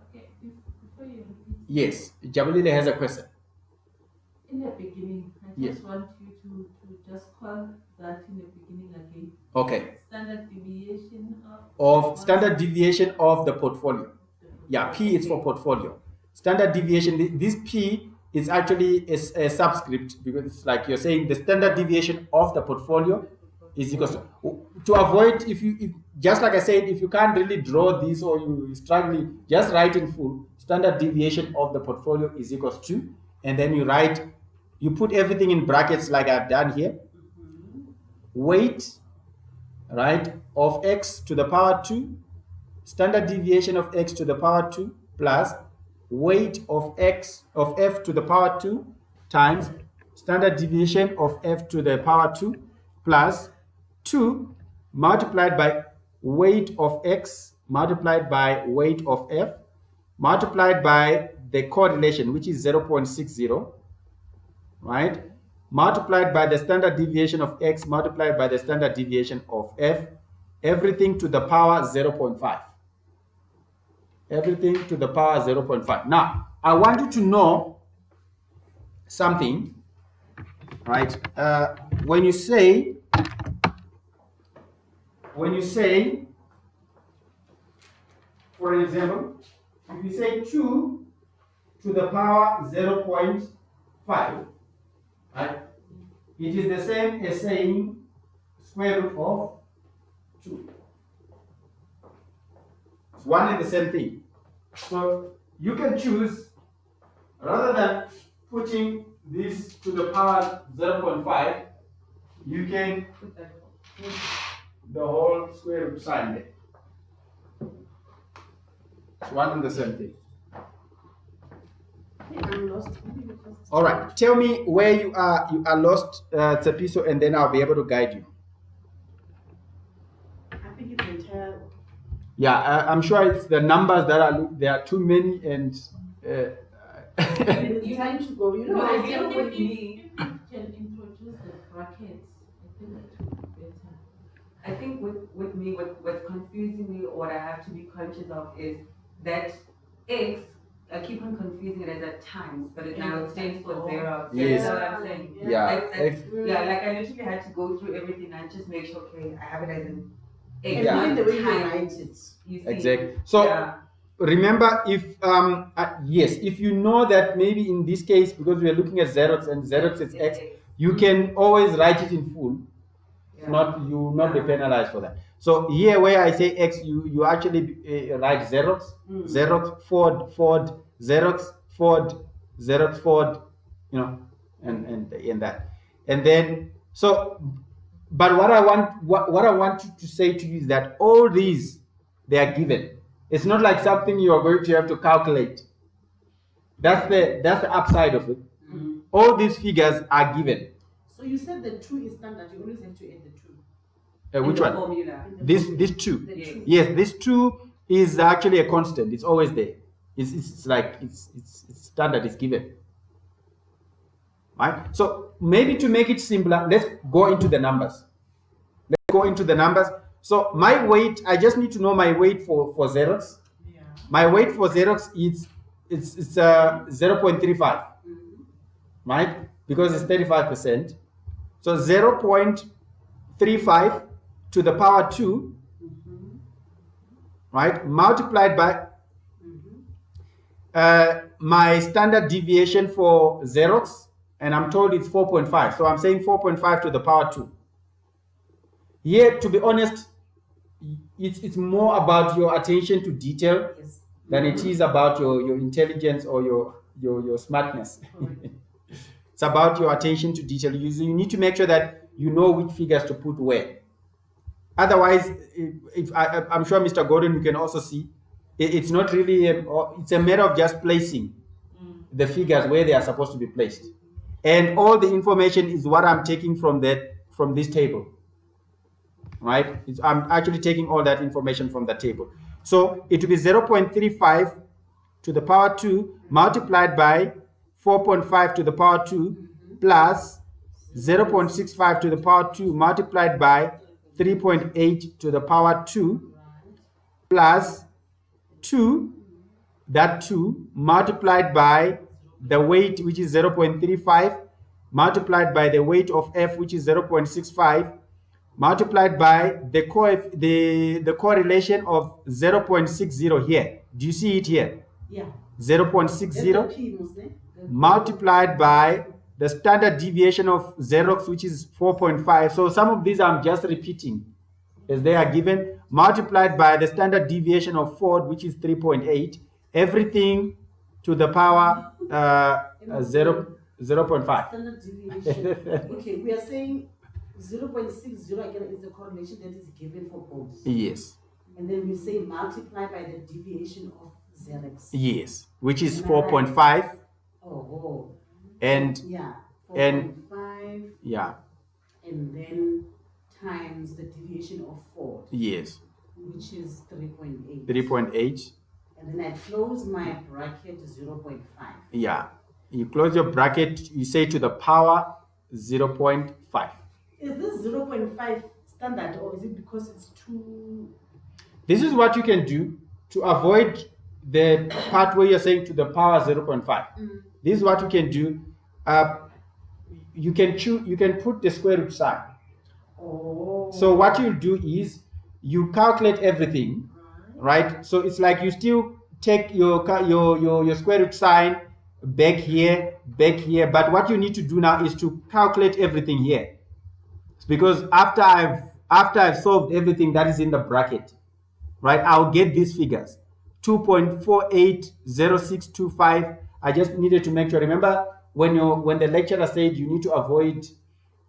Okay, before you repeat, Yes, Jabulile has a question. in the beginning, I Yes. just want you to just call that in the beginning again. Okay, Standard deviation of standard deviation of the portfolio. Yeah, P is for portfolio. Standard deviation, this P is actually a subscript because it's like you're saying the standard deviation of the portfolio is equal to avoid, if just like I said, if you can't really draw this or you struggle, just write in full. Standard deviation of the portfolio is equals to, and then you put everything in brackets like I've done here. Weight, right, of x to the power 2, standard deviation of x to the power 2 plus weight of x of f to the power 2 times standard deviation of f to the power 2 plus 2 multiplied by weight of x multiplied by weight of f multiplied by the correlation, which is 0.60, right, multiplied by the standard deviation of x multiplied by the standard deviation of f, everything to the power 0.5. Everything to the power 0.5. Now, I want you to know something, right? When you say, for example, if you say 2 to the power 0.5, right? It is the same as saying square root of 2. It's one and the same thing. So you can choose, rather than putting this to the power 0.5, you can put the whole square root sign there. It's one and the same thing. I'm lost. All right, tell me where you are lost, Tsepiso, and then I'll be able to guide you. I think it's entire. Yeah, I'm sure it's the numbers that there are too many, and It's time to go. You know, No, I I think think If with you me, can introduce the brackets, I think that would be better. I think with me, what's confusing me or what I have to be conscious of is that x, I keep on confusing it as at times, but it now stands for 0. Yes. You know what I'm saying? yeah, Yeah, like I literally had to go through everything and just make sure, okay, I have it as an x, And Yeah. even the way you times, write it. you see. exactly. So Yeah. remember, if yes, if you know that maybe in this case, because we are looking at Xerox and Xerox is x, you can always write it in full. Yeah. You will not be penalized for that. So here where I say X, you actually write Xerox, Xerox, Ford, Xerox, Ford, Xerox, Ford, you know, and that. And then, so, but what I want to say to you is that all these, they are given. It's not like something you are going to have to calculate. That's the upside of it. All these figures are given. So you said the 2 is standard. You always have to add the 2. Which In the one? Formula. This 2. The Yes. 2. Yes, this 2 is actually a constant. It's always there. It's like it's standard. It's given. Right. So maybe to make it simpler, let's go into the numbers. So my weight, I just need to know my weight for Xerox. Yeah. My weight for Xerox is it's 0.35, right? Because it's 35%. So 0.35 to the power 2, right? Multiplied by my standard deviation for Xerox, and I'm told it's 4.5. So I'm saying 4.5 to the power 2. Here, to be honest, it's more about your attention to detail Yes. than it is about your intelligence or your smartness. It's about your attention to detail. You need to make sure that you know which figures to put where. Otherwise, I'm sure Mr. Gordon, you can also see, it's not really, it's a matter of just placing the figures where they are supposed to be placed. And all the information is what I'm taking from this table, right? I'm actually taking all that information from the table. So it will be 0.35 to the power 2 multiplied by 4.5 to the power 2 plus 0.65 to the power 2 multiplied by 3.8 to the power 2 plus 2, that 2 multiplied by the weight, which is 0.35, multiplied by the weight of F, which is 0.65, multiplied by the correlation of 0.60 here. Do you see it here? Yeah. 0.60 multiplied by the standard deviation of Xerox, which is 4.5. So some of these I'm just repeating as they are given, multiplied by the standard deviation of Ford, which is 3.8. Everything to the power 0.5. Standard deviation. Okay, we are saying 0.60 again is the correlation that is given for both. Yes. And then we say multiply by the deviation of Xerox. Yes, which is Am I right? 4.5. Oh. And Yeah. and 4.5 yeah, and then times the deviation of 4, yes, which is 3.8. 3.8. And then I close my bracket 0.5. Yeah, you close your bracket, you say to the power 0.5. Is this 0.5 standard or is it because it's too... This is what you can do to avoid the part where you're saying to the power 0.5. This is what you can do. You can put the square root sign. Oh. So what you'll do is you calculate everything, right? So it's like you still take your square root sign back here, but what you need to do now is to calculate everything here. Because after I've solved everything that is in the bracket, right, I'll get these figures. 2.480625. I just needed to make sure. Remember when the lecturer said you need to avoid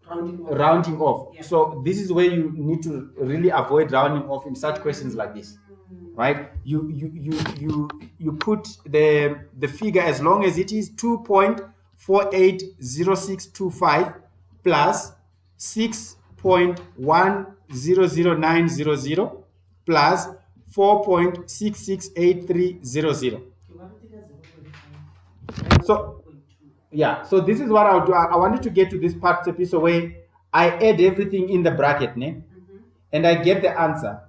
rounding off. Yeah. So this is where you need to really avoid rounding off in such questions like this, right? You put the figure as long as it is 2.480625 plus 6.100900 plus 4.668300. So yeah, so this is what I'll do. I wanted to get to this part episode where I add everything in the bracket, and I get the answer.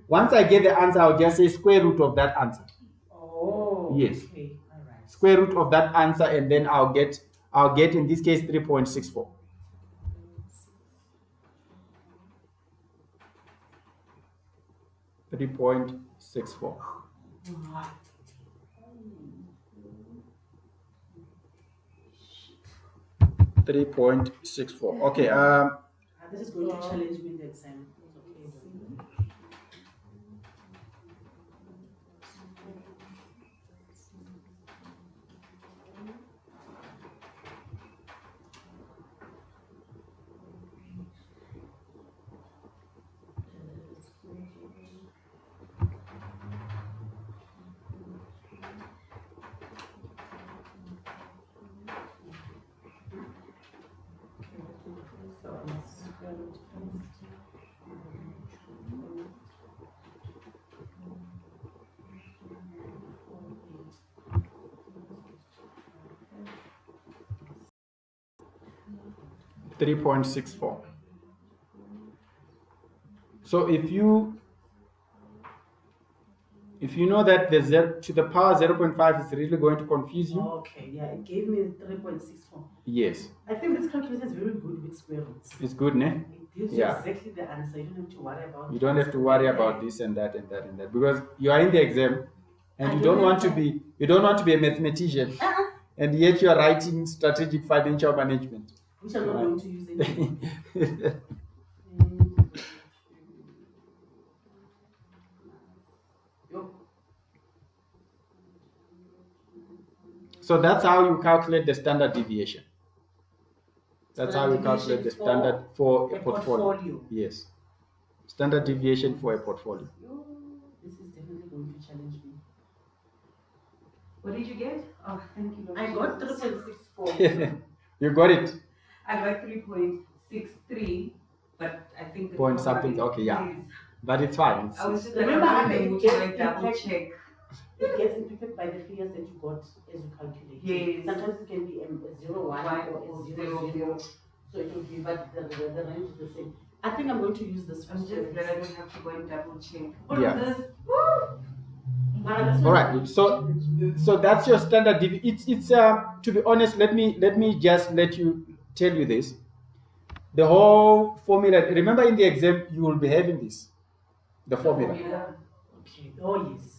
Once I get the answer, I'll just say square root of that answer. Oh. Yes. Okay. All right. Square root of that answer, and then I'll get in this case 3.64. .64. 3.64. Okay. This is going to challenge me in the exam. It's okay. 3.64. So if you know that the to the power 0.5 is really going to confuse you, Okay, yeah, it gave me 3.64. yes, I think this calculator is very good with square roots. it's good, ne? It gives you Yeah. exactly the answer. You don't have to worry about. You don't have to worry about this and that and that and that because you are in the exam and I you don't don't want to have be a mathematician and yet you are writing strategic financial management. Which I'm not going to use anymore. Yo. So that's how you calculate the standard deviation. That's how you Standard calculate the deviation standard for a a portfolio. portfolio. Yes. Standard deviation for a portfolio. Yo, this is definitely going to challenge me. What did you get? Oh, thank you. Lord I got Jesus. 3.64. You got it. I got 3.63, but I think it's Point probably- something, okay, yeah. Yes. But it's fine. I was just Remember, like, I I'm think going to it's double impact- check. It gets impacted by the figures that you got as you calculate. Yes. Sometimes it can be a 0, 1 or a 0, 0. So it will be, but the range is the same. I think I'm going to use this I'm first. just glad I don't have to go and double check. All Yeah. of this. Woo! All right. So that's your standard deviation. It's to be honest, let me just let you tell you this. The whole formula. Remember, in the exam, you will be having this, the formula. Yeah. Okay. Oh, yes.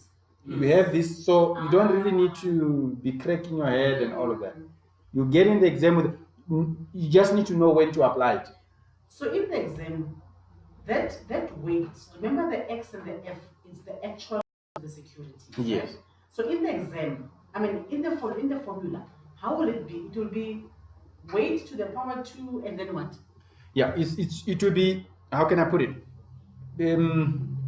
You have this, so you don't really need to be cracking your head and all of that. You get in the exam with. You just need to know when to apply it. So in the exam, that weight, remember the X and the F is the actual of the security. Yes. Right? So in the exam, I mean in the formula, how will it be? It will be weight to the power 2 and then what? Yeah, it will be. How can I put it?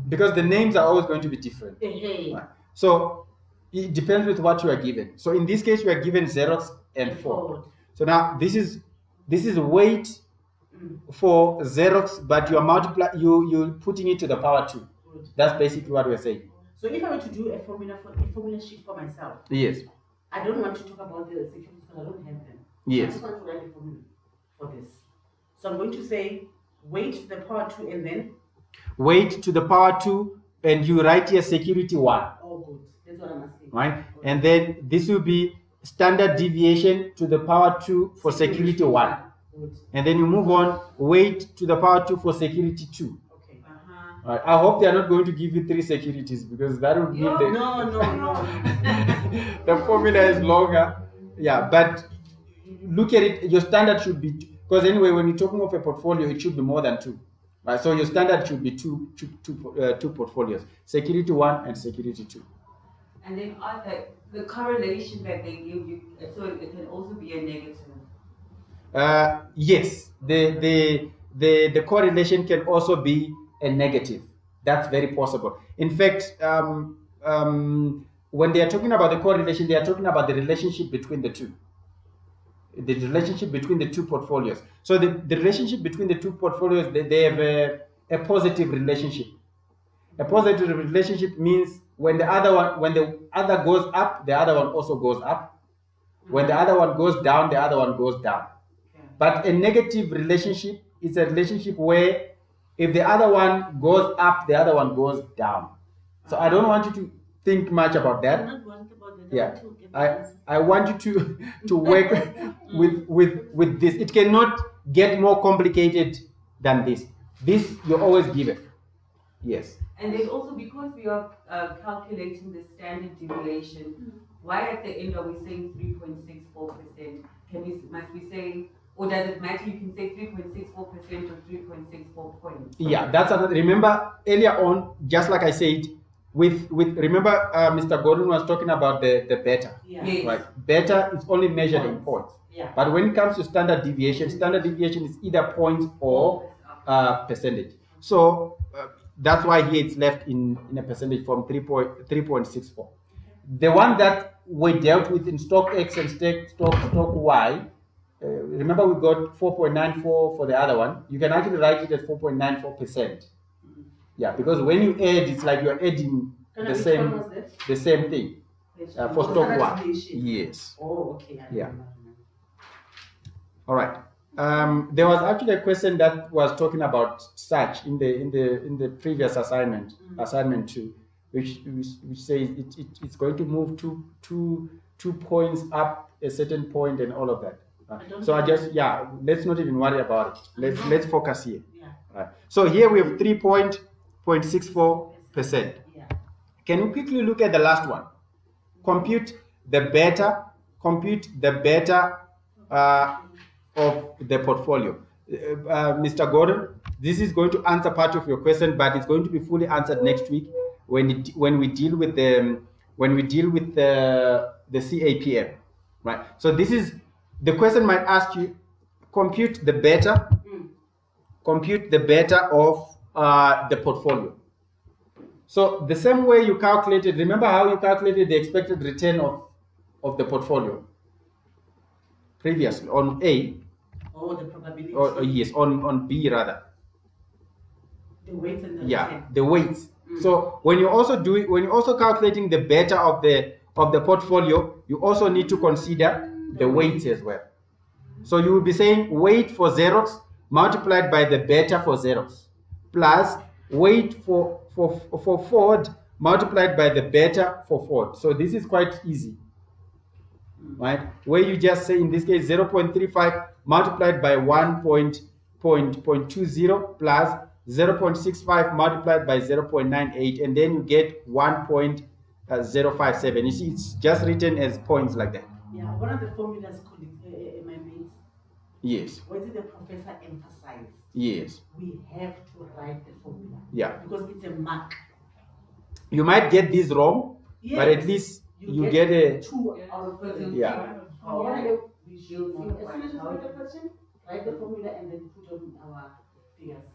Because the names are always going to be different. Hey. Right. So it depends with what you are given. So in this case, you are given Xerox and forward. So now this is weight for Xerox, but you are you putting it to the power 2. Good. That's basically what we're saying. So if I were to do a formula sheet for myself, Yes. I don't want to talk about the securities because I don't have them. Yes. I just want to write a formula for this. So I'm going to say weight to the power 2 and then Weight to the power 2, and you write here security 1, oh good. That's what I'm asking. right? Okay. And then this will be standard deviation to the power 2 for security 1. Good. And then you move on, weight to the power 2 for security 2. Okay. Uh-huh. Right. I hope they are not going to give you 3 securities because that would mean Yo, the, No. the formula is longer. Yeah, but look at it. Your standard should be, because anyway, when you're talking of a portfolio, it should be more than 2. Right. So your standard should be two portfolios: security 1 and security 2. And then the correlation that they give you, so it can also be a negative. Yes, the correlation can also be a negative. That's very possible. In fact, when they are talking about the correlation, they are talking about the relationship between the two. The relationship between the two portfolios. So the relationship between the two portfolios, they have a positive relationship. A positive relationship means when the other goes up, the other one also goes up. When the other one goes down, the other one goes down. Okay. But a negative relationship is a relationship where if the other one goes up, the other one goes down. So I don't want you to think much about I'm that. not worried about that. Yeah. want to get the I answer. want you to work with this. It cannot get more complicated than this. This you always give it. Yes. And then also because we are calculating the standard deviation, why at the end are we saying 3.64%? Must we say, or does it matter? You can say 3.64% or 3.64 points. Yeah, that's another. Remember earlier on, just like I said, remember Mr. Gordon was talking about the beta, Yeah. Yes. right? Beta is only measured in points. Yeah. But when it comes to standard deviation is either points or percentage. So that's why here it's left in a percentage form 3.64. The one that we dealt with in stock X and stock Y, remember we got 4.94 for the other one. You can actually write it as 4.94%. Yeah, because when you add, it's like you're adding Can the I which one same was that? the same thing for Oh, stock standard Y. deviation. Yes. Oh, okay. I Yeah. remember. All right. There was actually a question that was talking about such in the previous assignment 2, which says it's going to move two points up a certain point and all of that. So I just let's not even worry about it. Let's focus here. Yeah. So here we have 3.64%. Yeah. Can we quickly look at the last one? Compute the beta of the portfolio. Mr. Gordon, this is going to answer part of your question, but it's going to be fully answered next week when we deal with the CAPM, right? So this is the question might ask you, compute the beta of the portfolio. So the same way you calculated, remember how you calculated the expected return of the portfolio previously on A? Or the probability. Or yes, on B rather. The weights and the return. The weights. So when you're also calculating the beta of the portfolio, you also need to consider the weights as well. So you will be saying weight for Xerox multiplied by the beta for Xerox plus weight for Ford multiplied by the beta for Ford. So this is quite easy, right? Where you just say in this case 0.35 multiplied by 1.20 plus 0.65 multiplied by 0.98, and then you get 1.057. You see, it's just written as points like that. Yeah, one of the formulas my mates. Yes. What did the professor emphasize? Yes. We have to write the formula. Yeah. Because it's a mark. You might get this wrong, Yes. but at least you get a 2 out of 3. Yeah. As soon as you solve the question, write the formula and then put on our figures.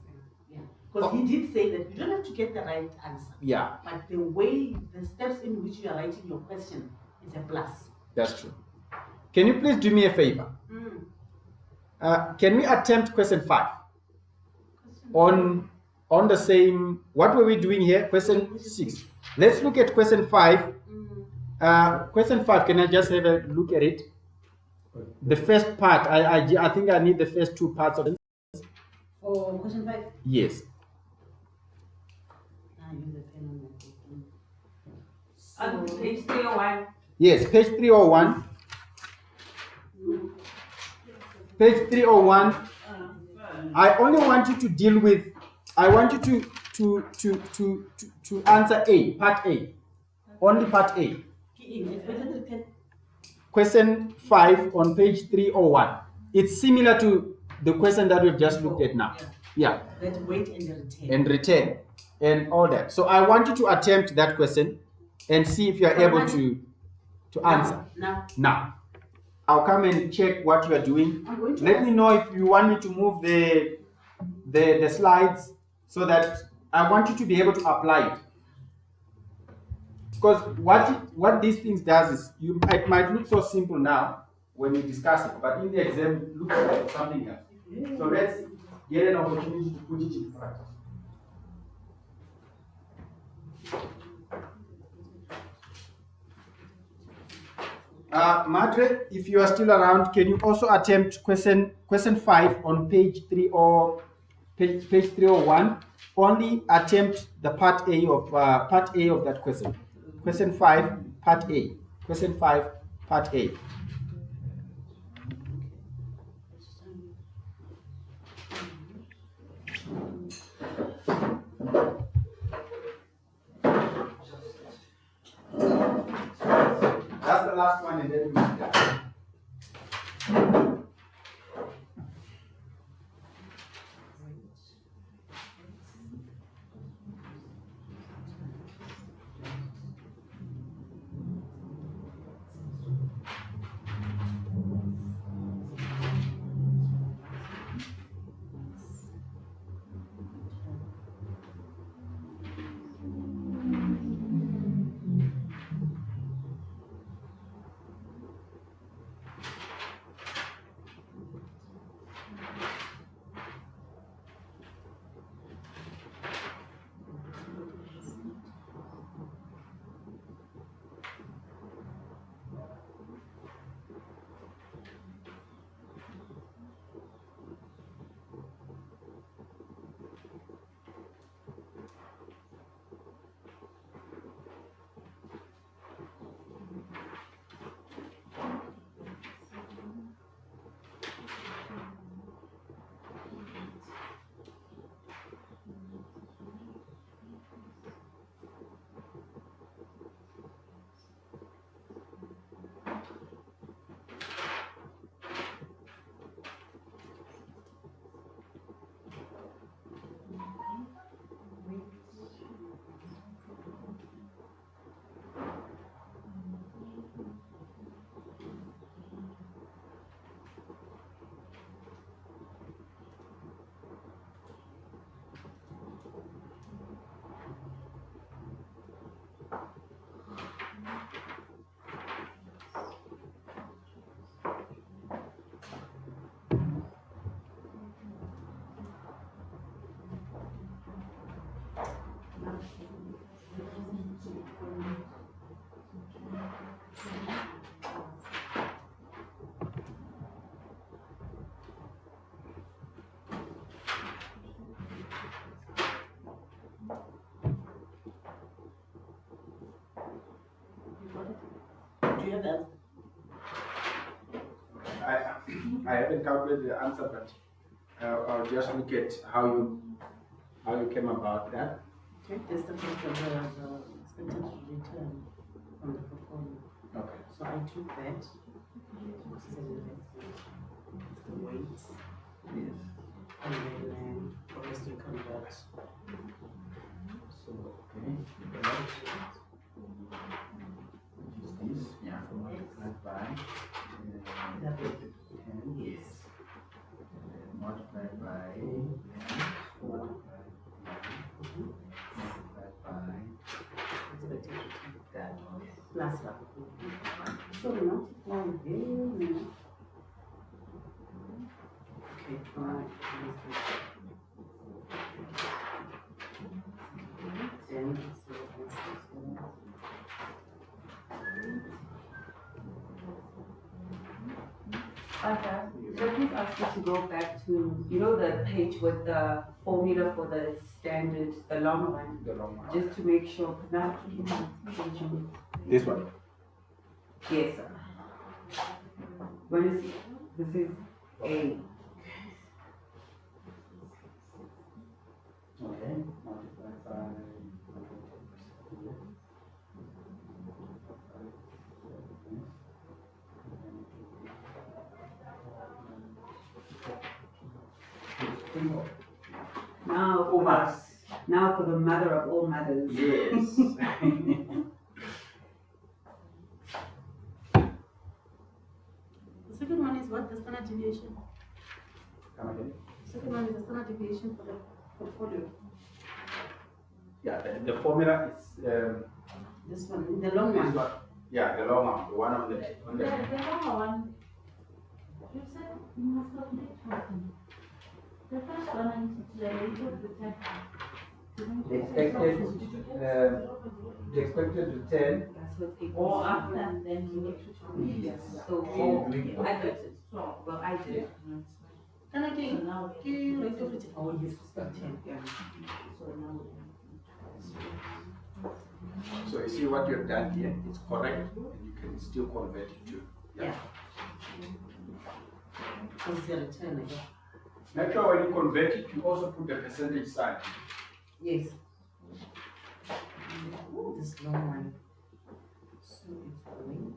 Yeah. Because he did say that you don't have to get the right answer. Yeah. But the way, the steps in which you are writing your question is a plus. That's true. Can you please do me a favor? Can we attempt question 5 on the same? What were we doing here? Question 6. Let's look at question 5. Question 5. Can I just have a look at it? The first part. I think I need the first 2 parts of it. For question 5. Yes. I use the pen on my phone. On page 301. Yes, page 301. Page 301. I only want you to deal with. I want you to answer A, part A, only part A. Question 5 on page 301. It's similar to the question that we've just looked at now. Yeah. That weight and the return. And return and all that. So I want you to attempt that question and see if you are able to answer. Now, I'll come and check what you are doing. Let me know if you want me to move the slides so that I want you to be able to apply it. Because what these things does is it might look so simple now when we discuss it, but in the exam it looks like something else. So let's get an opportunity to put it in practice. Madre, if you are still around, can you also attempt question 5 on page 301? Only attempt the part A of that question. Question 5, part A. Question 5, part A. That's the last one, and then we start. Do you have that? I haven't calculated the answer, but I'll just look at how you came about that. Okay, that's the expected return from the portfolio. Okay. So I took that. It's the weights. Yes. And then obviously convert. So okay, that is this. Yeah. Multiplied by. That way. 10. Yes. Multiplied by. Multiplied by Expected return. that. Plus that. So we multiply very. Okay, alright. Then Okay, so please ask you to go back to, the page with the formula for the standard, the long one, The long one. just to make sure, because I have to keep my page on. This one. Yes, sir. What is, this is A. Okay. Multiplied by. Now for the mother of all mothers. Yes. the second one is what? The standard deviation. Come again? The second one is the standard deviation for the portfolio. Yeah, the formula is This one, the long this one. one. Yeah, the long one, the one on the The longer one, you said you must have made something. The first one is the return. the expected return. That's what it Or was. after, then you need to. Yes, so, I got it. Well, I did. And again, So now, rate of return. Oh, yes, it's 10. Yeah. so now. So you see what you've done here, it's correct, and you can still convert it to. Yeah. Because it's a return again. Make sure when you convert it, you also put the percentage sign. Yes. This long one. So it's going.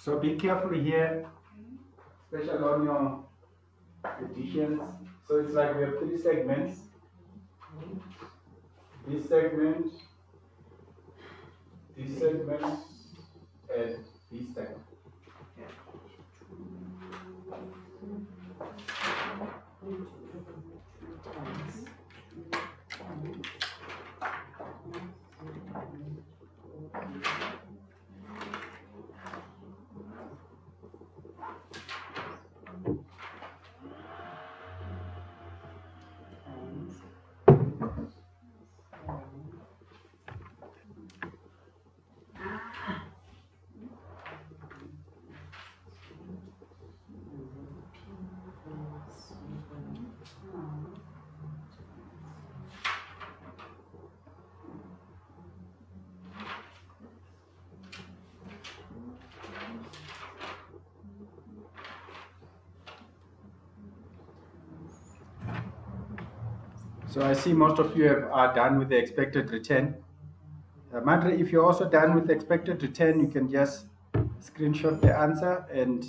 So be careful here, especially on your additions. So it's like we have 3 segments. This segment, and this segment. So I see most of you are done with the expected return. Madre, if you're also done with the expected return, you can just screenshot the answer and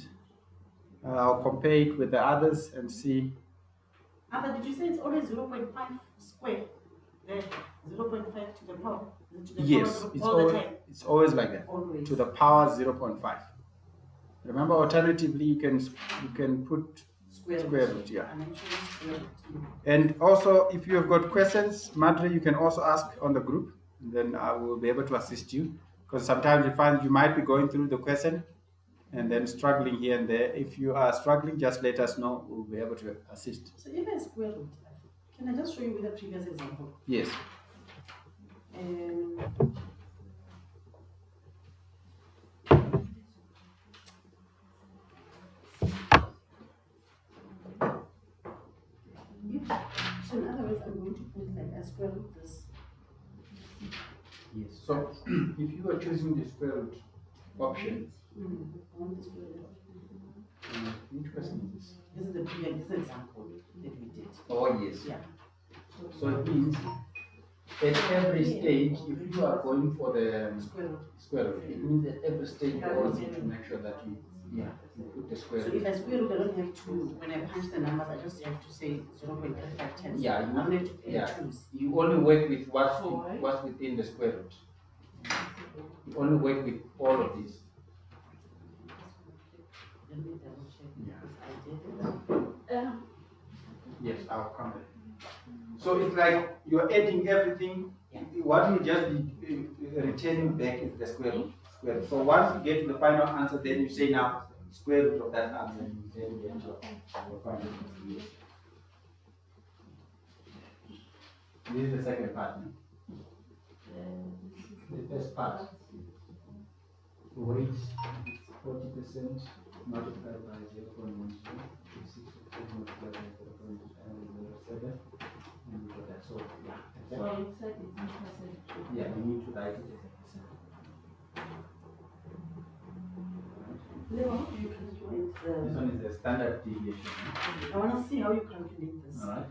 I'll compare it with the others and see. Arthur, did you say it's always 0.5 square? There, 0.5 to the power? To the Yes, power it's all the always, time? it's always like that. Always. To the power 0.5. Remember, alternatively, you can put square root, yeah. And actually square root. And also, if you have got questions, Madre, you can also ask on the group. Then I will be able to assist you. Because sometimes you find you might be going through the question and then struggling here and there. If you are struggling, just let us know. We'll be able to assist. So if I square root, can I just show you with a previous example? Yes. So in other words, I'm going to put like a square root this. Yes. So if you are choosing the square root option, I want the square root. which question is this? This is the previous example that we did. Oh, yes. Yeah. So it means at every stage, if you are going for the Square root. square root, it means at every stage you always need to make sure that you put the square So root. if I square root, I don't have to, when I punch the numbers, I just have to say 0.35 times. Yeah, I don't have to choose. You only work with what's within the square root. You only work with all of these. Let me double check Yeah. if I did it. Yes, I'll come back. So it's like you're adding everything. What you just be returning back is the square root. So once you get to the final answer, then you say now square root of that answer. And then you get your final answer. This is the second part. The first part. Weight 40% multiplied by 0.12, 6 multiplied by 0.07. And you got that. So yeah. So you said it's in percent. Yeah, you need to write it as a percent. Leo, how do you calculate This the? one is the standard deviation. I want to see how you calculate this. Alright.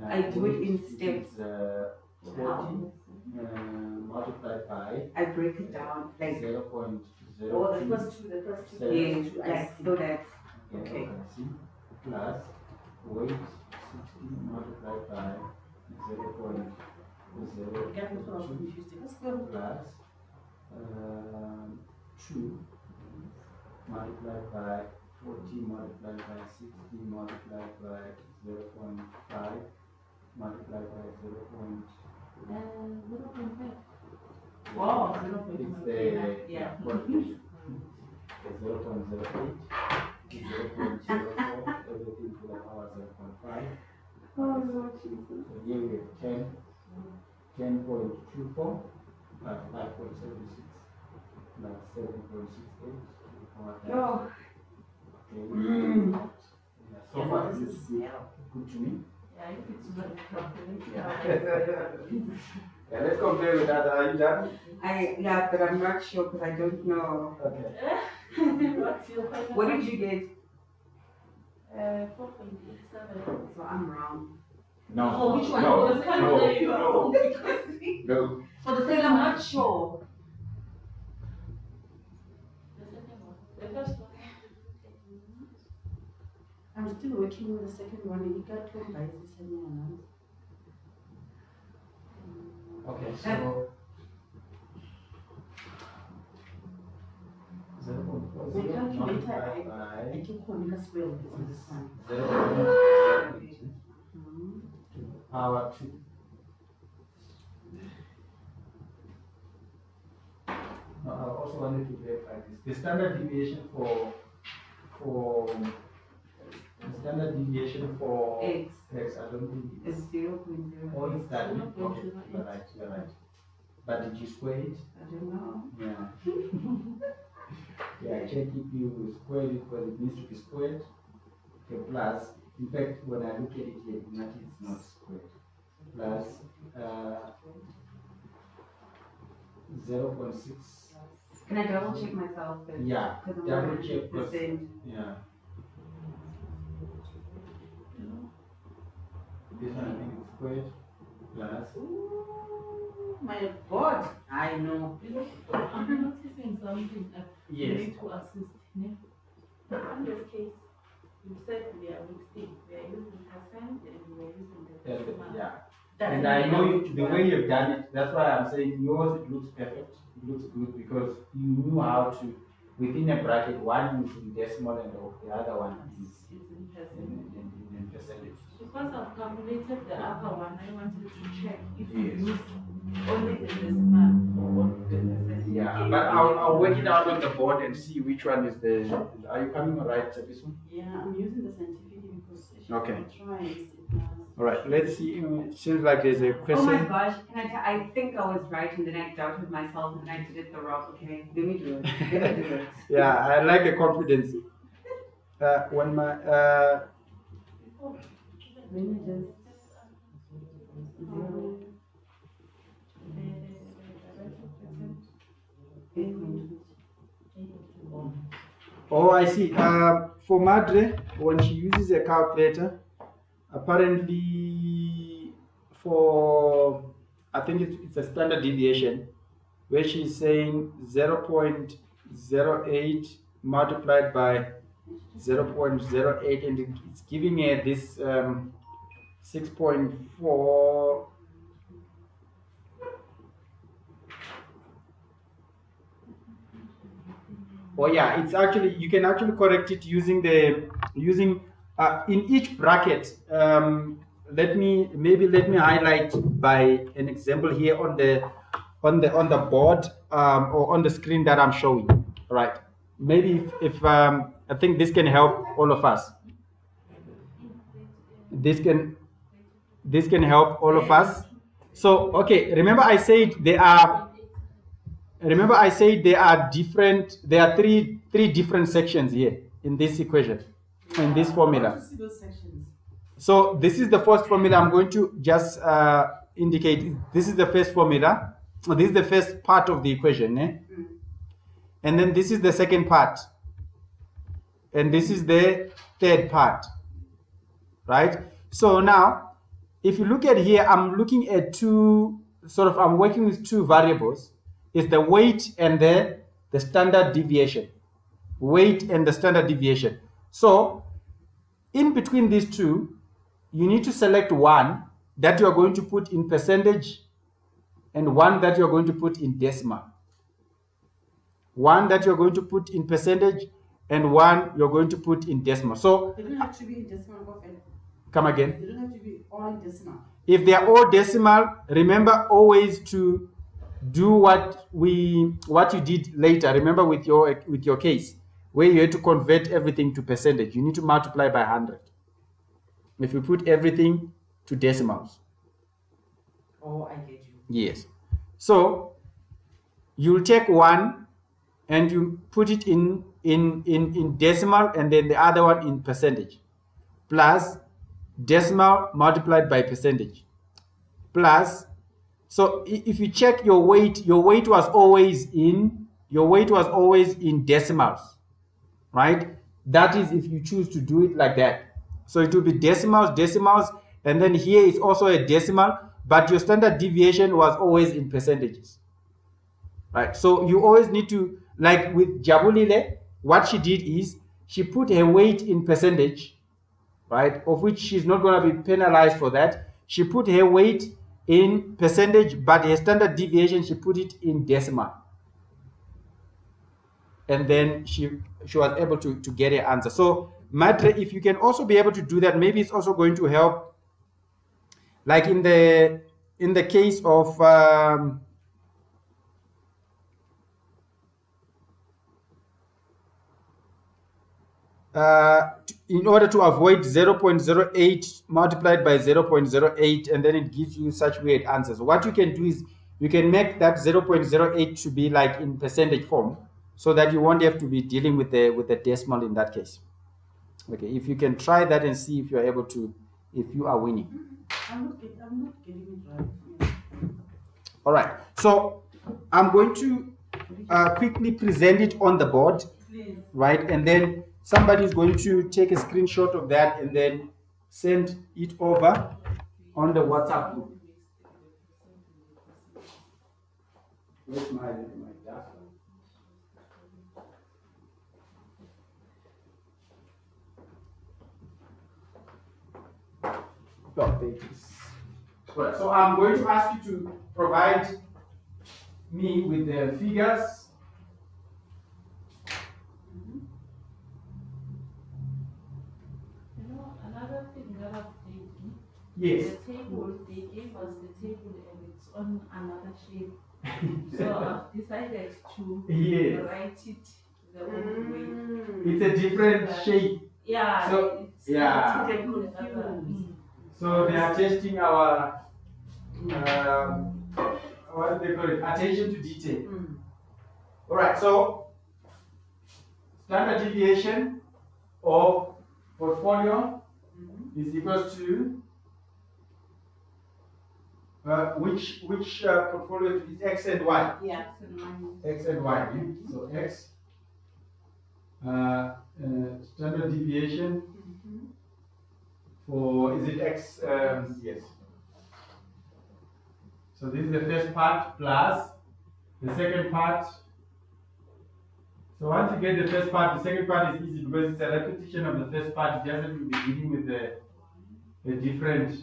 I do it in steps. It's 40 multiplied by I break it down like 0.02. Oh, the first two, yes, like so that Okay. Plus weight 60 multiplied by 0.02 Get me so confused. Let's go. plus 2 multiplied by 40 multiplied by 60 multiplied by 0.5 multiplied by 0. 0.5. wow. It's the multiplication. The 0.08, 0.04, everything to the power 0.5. Oh, Lord Jesus. So here we have 10.24 plus 5.76 plus 7.68 to the power 10. Oh. Okay. Yeah, so Yeah, far this this is is good to me. Yeah, if it's not calculated. Yeah, let's compare with that. Are you done? But I'm not sure because I don't know. Okay. What's your final? What did you get? 4.87. So I'm wrong. No. Oh, which one? No. Because No. No. For the second, I'm not sure. The second one. I'm still working with the second one. You got to buy this and one. Okay, so The calculator, I took one as well on this one. 0.08 Mhm. to the power 2. Now, I also wanted to verify this. The standard deviation for the standard deviation for X X, I don't think is it's. 0.0. Oh, it's that. Okay, 0.08. you're right, you're right. But did you square it? I don't know. Yeah. Yeah, check if you square it because it needs to be squared. Okay, plus, in fact, when I look at it here, it's not squared. Plus 0.6. Can I double check myself? Yeah, Because I'm double not check first. 100%. Yeah. This one I think is squared plus. Ooh, my God, I know. I'm noticing something. You Yes. need to assist me. In this case, you said we are mixing. We are using percent and we are using the decimal. Yeah. That's And I know you, the way you've done it, that's why I'm saying yours, it looks perfect. It looks good because you knew how to, within a bracket, one is in decimal and the other one is Using percent. in percentage. Because I've calculated the other one, I wanted to check if you Yes. use only the decimal or the percent. Yeah, but I'll work it out on the board and see which one is the. Are you coming all right, Sabisu? Yeah, I'm using the scientific because Okay. it tries. It does. All right, let's see. It seems like there's a Oh my question. gosh, I think I was right and then I doubted myself and I did it the wrong. Okay, let me do it. Let me do it. Yeah, I like the confidence. When my Let me just. oh, I see. For Madre, when she uses a calculator, apparently for, I think it's a standard deviation, where she's saying 0.08 multiplied by 0.08, and it's giving her this 6.4. Oh yeah, it's actually, you can actually correct it using in each bracket. Let me highlight by an example here on the board or on the screen that I'm showing. Right? Maybe if I think this can help all of us. This can help all of us. So okay, remember I said there are different. There are three different sections here in this equation, in this I formula. want to see those sections. So this is the first formula. I'm going to just indicate. This is the first formula. This is the first part of the equation, and then this is the second part, and this is the third part. Right. So now, if you look at here, I'm looking at I'm working with two variables. It's the weight and the standard deviation. Weight and the standard deviation. So, in between these two, you need to select one that you are going to put in percentage and one that you are going to put in decimal. One that you're going to put in percentage and one you're going to put in decimal. So, They don't have to be in decimal. come again. They don't have to be all in decimal. If they are all decimal, remember always to do what you did later. Remember with your case where you had to convert everything to percentage. You need to multiply by 100. If you put everything to decimals. Oh, I get you. Yes. So you'll take one and you put it in decimal and then the other one in percentage. Plus decimal multiplied by percentage. Plus, so if you check your weight was always in decimals, right? That is if you choose to do it like that. So it will be decimals, and then here is also a decimal, but your standard deviation was always in percentages, right? So you always need to, like with Jabulile, what she did is she put her weight in percentage right, of which she's not going to be penalized for that. She put her weight in percentage, but her standard deviation, she put it in decimal. And then she was able to get her answer. So Matre, if you can also be able to do that, maybe it's also going to help, like in the case of in order to avoid 0.08 multiplied by 0.08, and then it gives you such weird answers. What you can do is you can make that 0.08 to be like in percentage form, so that you won't have to be dealing with the decimal in that case. Okay, if you can try that and see if you are able to, if you are winning. I'm not getting it right. All right, so I'm going to quickly present it on the board, Please. right? And then somebody is going to take a screenshot of that and then send it over on the WhatsApp group. Where's my data? Oh, there it is. Right, so I'm going to ask you to provide me with the figures. You know, another thing that I've taken, Yes. the table, they gave us the table and it's on another shape. So I've decided to Yes. write it the old way. It's a different shape. Yeah, So, it's yeah. it's confused. So they are testing our what do they call it? Attention to detail. All right. So standard deviation of portfolio is equals to which portfolio is X and Y? Yeah. X and Y. So X standard deviation for, is it X? Yes. So this is the first part plus the second part. So once you get the first part, the second part is easy because it's a repetition of the first part. It doesn't be dealing with the different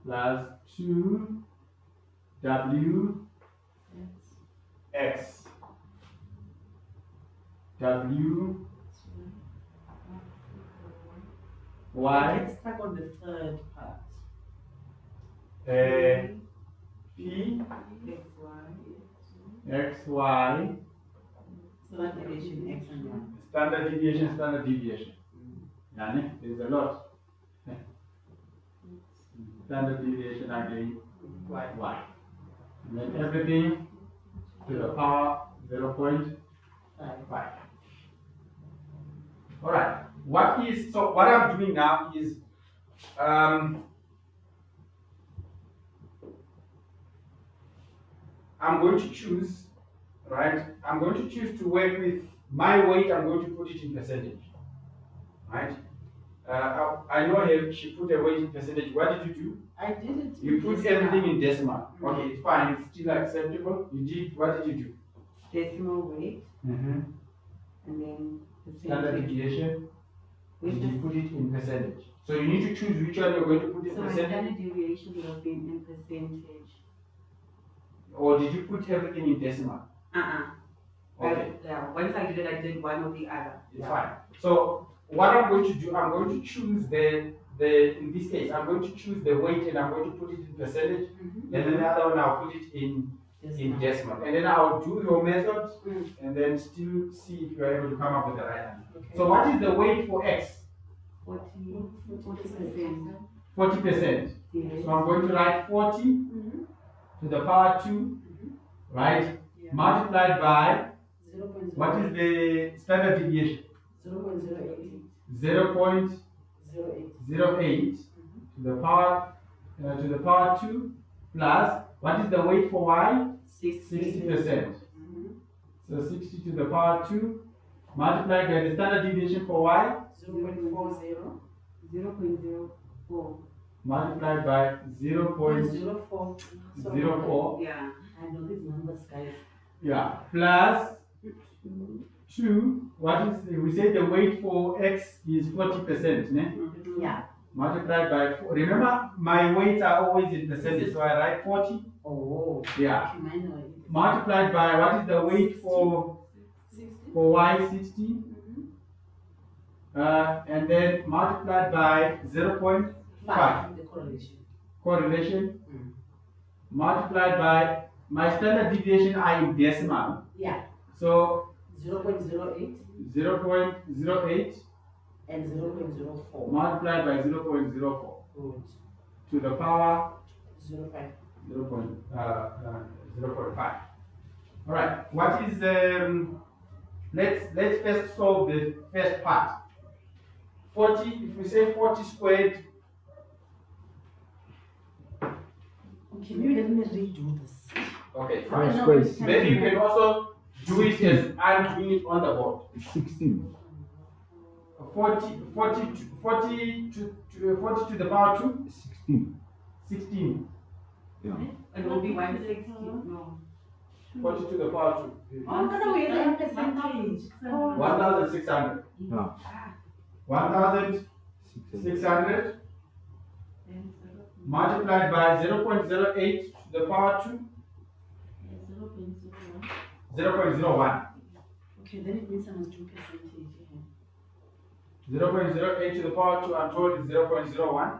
plus 2W X W Y Get stuck on the third part. P X, Y. X Y Standard deviation, X and Y. standard deviation, standard deviation. Yani, there's a lot. Standard deviation again, Y. And then everything to the power 0.5. All right. What I'm doing now is I'm going to choose, right? I'm going to choose to work with my weight. I'm going to put it in percentage, right? I know she put a weight in percentage. What did you do? I did it. You put everything in decimal. Okay, it's fine. It's still acceptable. What did you do? Decimal weight, Mm-hmm. and then Standard percentage. deviation. Which You is- put it in percentage. So you need to choose which one you're going to put in So my percentage. standard deviation would have been in percentage. Or did you put everything in decimal? Okay. Yeah, once I did one or the other. It's fine. So what I'm going to do, I'm going to choose in this case, I'm going to choose the weight and I'm going to put it in percentage, and then the other one I'll put it in decimal. And then I'll do your method and then still see if you're able to come up with the right answer. Okay. So what is the weight for X? 40%. 40%. Yes. So I'm going to write 40 to the power 2, right? Yeah. Multiplied by, 0.08. what is the standard deviation? 0.08. 0.08 to the power 2 plus, what is the weight for Y? 60%. So 60 to the power 2 multiplied by the standard deviation for Y 0.40. 0.04. multiplied by 0.04. 0.04. Yeah. I know these numbers, guys. Yeah, plus 2, what is, we say the weight for x is 40%, ne? Yeah. Multiplied by 4. Remember, my weights are always in percentage, so I write 40. Oh. Yeah. Okay, mine are- Multiplied by, what is the weight for y, 60? And then multiplied by 0.5. 5, the correlation. Correlation. Mm. Multiplied by my standard deviation are in decimal. Yeah. So 0.08 0.08 and 0.04. multiplied by 0.04 Good. to the power 0.5. 0.5. All right. What is let's first solve the first part. 40. If we say 40 squared, Okay, maybe let me redo this. okay, I fine. know square it's is Then you can also do it as I'm doing it on the board. 16. 40 to the power 2, 16. 16. Yeah. It will be 160. No. 40 to the power 2. Oh, no, we have a percentage. 1,600. Yeah. 1,600 multiplied by 0.08 to the power 2, 0.01. Okay, then it means I must do percentage. 0.08 to the power 2, I'm told is 0.01,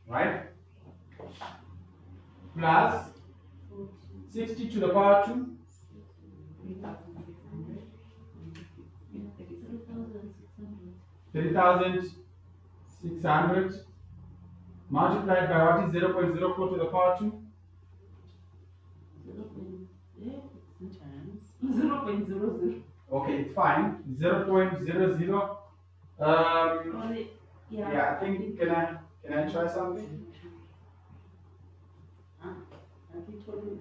right? Plus 60 to the power 2, 3,600 multiplied by what is 0.04 to the power 2? 0.00. Okay, fine. 0.00. Yeah, I think can I try something?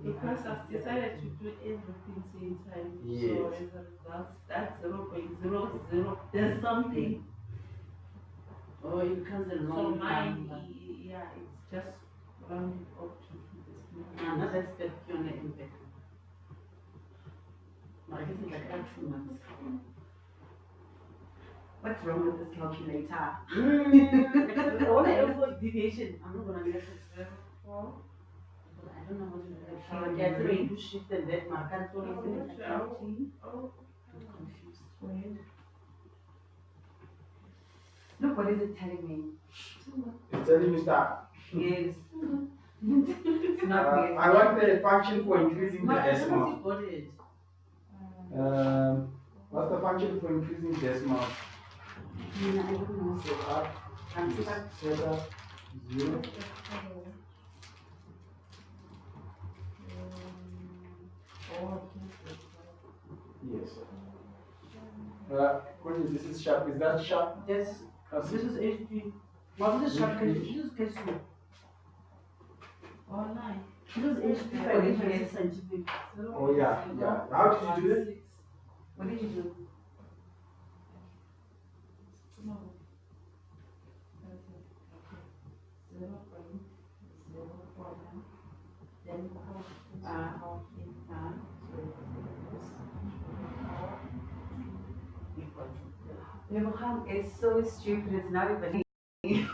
Because I've decided to do everything same time. So Yes. as a result, that's 0.00. There's something. Oh, it becomes a So long mine, number. yeah, it's just rounded up to this Now that's the pure impact. But I guess it's like add 2 months. What's wrong with this calculator? I want to avoid deviation. I'm not gonna get it. But I don't know how to do that. So I get to do shift and that mark. I can't do it. I'm confused. Look, what is it telling me? It's telling me start. Yes. It's not me. I want the function for increasing the No, I don't know decimal. if you got it. What's the function for increasing decimal? I don't know. Set up, I'm stuck. set up 0. Yes. Courtney, this is sharp. Is that sharp? Yes. This is HP. What is the shortcut? This is Kesu. Or 9. This is HP for internet scientific. Oh yeah, yeah. How did you do it? What did you do? No. 0.049. Then Abraham is so stupid, it's not even.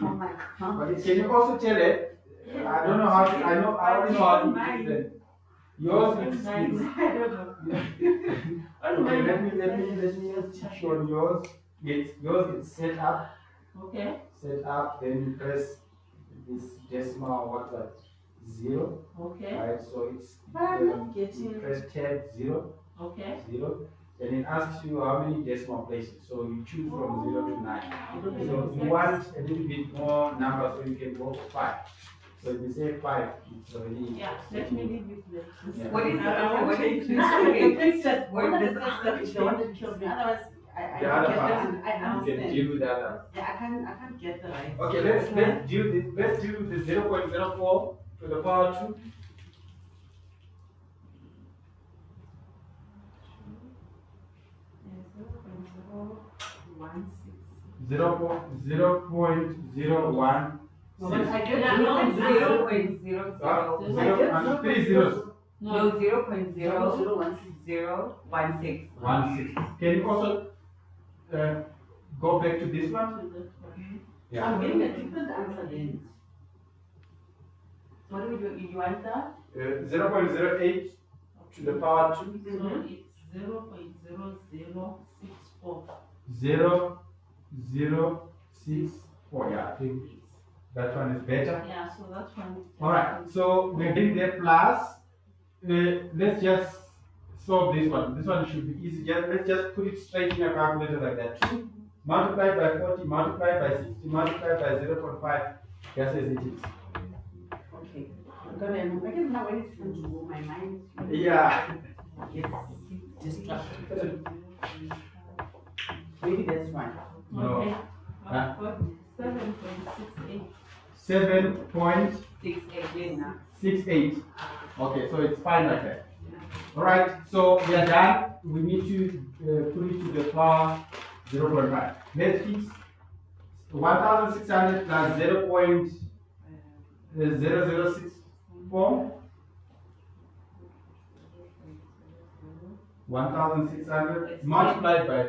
Oh my god. But can you also tell it? I don't know how. I only know how to do it. Yours is. I don't know. Okay, let me teach you on yours. Yours is set up. Okay. Set up. Then you press this decimal. What's that? 0. Okay. Right. So it's. I'm not You getting it. press tab 0. Okay. 0. Then it asks you how many decimal places. So you choose from 0 to 9. So you want a little bit more number, so you can go for 5. So if you say 5, it's already. Yeah. Let me leave it like this. Yeah. What is I it? won't What change is it. it? It's just Word one of this the out. stuff is the one that kills me. Otherwise, I The other get part, that. I you can understand. deal with the other. Yeah, I can't get the right. Okay, let's do this. Let's do the 0.04 to the power 2. Zero point zero one But I six. get Yeah, zero no, point zero. 0.00. Zero and 3 zeros. No, 0.00016. 16. Can you also go back to this one? Yeah. I'm getting a different answer then. What do we do? You want that? 0.08 to the power 2. So it's 0.0064. 0064. Yeah, I think that one is better. Yeah, so that one. Alright, so we're getting there plus. Let's just solve this one. This one should be easy. Let's just put it straight in a calculator like that. 2 multiplied by 40 multiplied by 60 multiplied by 0.5. Just as it is. Okay. I'm gonna, I can now when it's going to go, my mind Yeah. gets distracted. Maybe that's one. No. Okay. Huh? 7.68. 7.68. 68. Okay, so it's fine like that. Alright, so we are done. We need to put it to the power 0.5. Let's fix 1600 plus 0.0064. 1600 multiplied by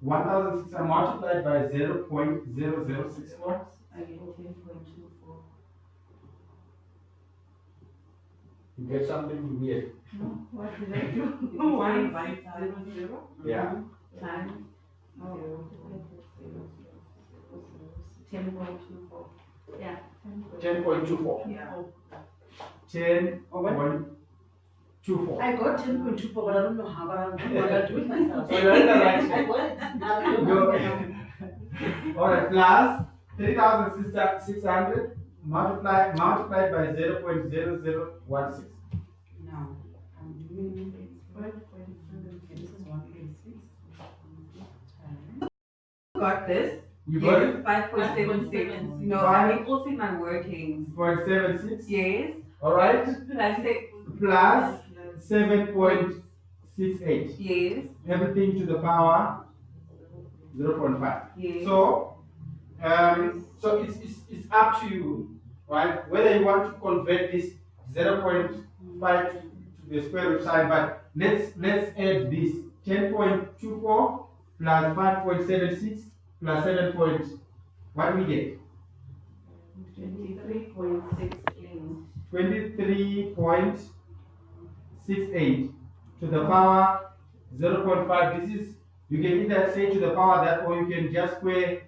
1600 multiplied by 0.0064. I get 10.24. You get something weird. No, what did I do? 1.00 Yeah. times 10.24. Yeah. 10.24. Yeah. 10.24. I got 10.24, but I don't know how, but I'll do it myself. So you're in the right I shape. got it. Alright, plus 3600 multiplied by 0.0016. Now, I'm doing 5.7. This is 1.6. Got this? You got Yes, it? 5.76. No, Five. I mean also in my workings. 0.76. Yes. Alright, Plus plus 7.68. yes. Everything to the power 0.5. Yes. So it's up to you, right? Whether you want to convert this 0.5 to the square root sign, but let's add this 10.24 plus 5.76 plus 7. What do we get? 23.68. 23.68 to the power 0.5. This is, you can either say to the power that, or you can just square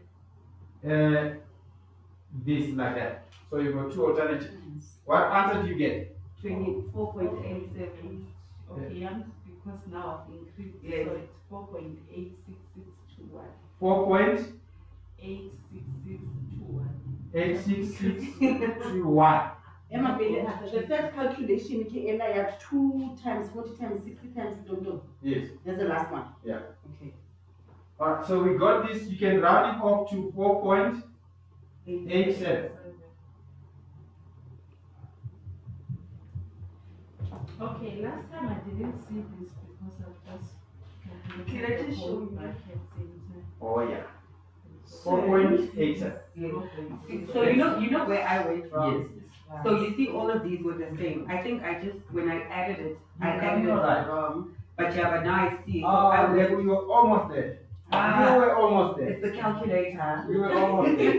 this like that. So you've got two alternatives. What answer do you get? 24.87. Okay, yeah, because now I've increased it, Yes. so it's 4.86621. 4.86621. 86621. Emma, the third calculation, I have 2 times 40 times 60 times, don't know. Yes. That's the last one. Yeah. Okay. Alright, so we got this. You can round it off to 4.87. Okay, last time I didn't see this because I've just Can I just show you? brackets into Oh yeah. 4.87. So you know where I went from. Yes. So you see all of these were the same. I think I just when I added it, I You added it got it. wrong. But yeah, but now I see. So Oh, I yeah, went, we were almost there. Ah. You were almost it's there. the calculator. You were almost there.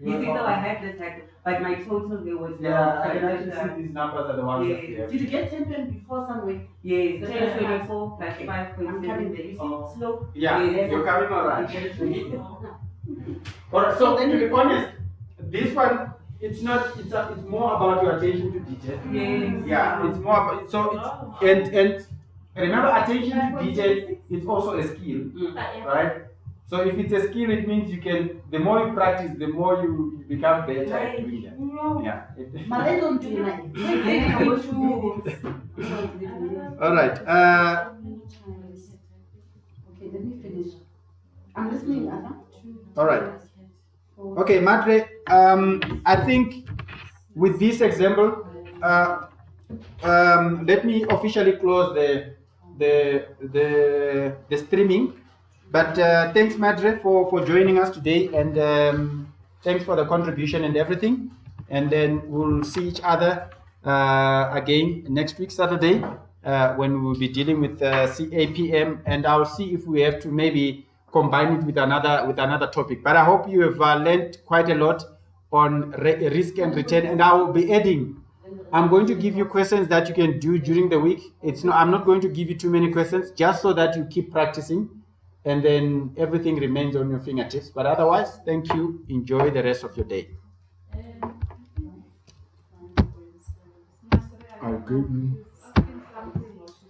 You see, so I had this, but my total there was Yeah, wrong. I So can I actually did, see these numbers are the ones that we Yes. have. Did you get 10 pen before somewhere? yes, So 1024 plus I'm coming there. 5.7. You see, Oh. slow. Yeah, Yes. you're coming alright. Alright, so to be honest, this one, it's more about your attention to detail. Yes. Yeah, it's more about, so it's, and remember, attention to detail is also a skill, right? So if it's a skill, it means you can, the more you practice, the more you become better at doing that. Yeah. But I don't do that. Alright, Okay, let me finish. I'm listening, Anna. alright. Okay, Matre, I think with this example, let me officially close the streaming. But thanks, Madre, for joining us today, and thanks for the contribution and everything. And then we'll see each other again next week, Saturday, when we will be dealing with CAPM, and I'll see if we have to maybe combine it with another topic. But I hope you have learned quite a lot on risk and return, and I will be adding. I'm going to give you questions that you can do during the week. I'm not going to give you too many questions, just so that you keep practicing, and then everything remains on your fingertips. But otherwise, thank you. Enjoy the rest of your day. I'll give you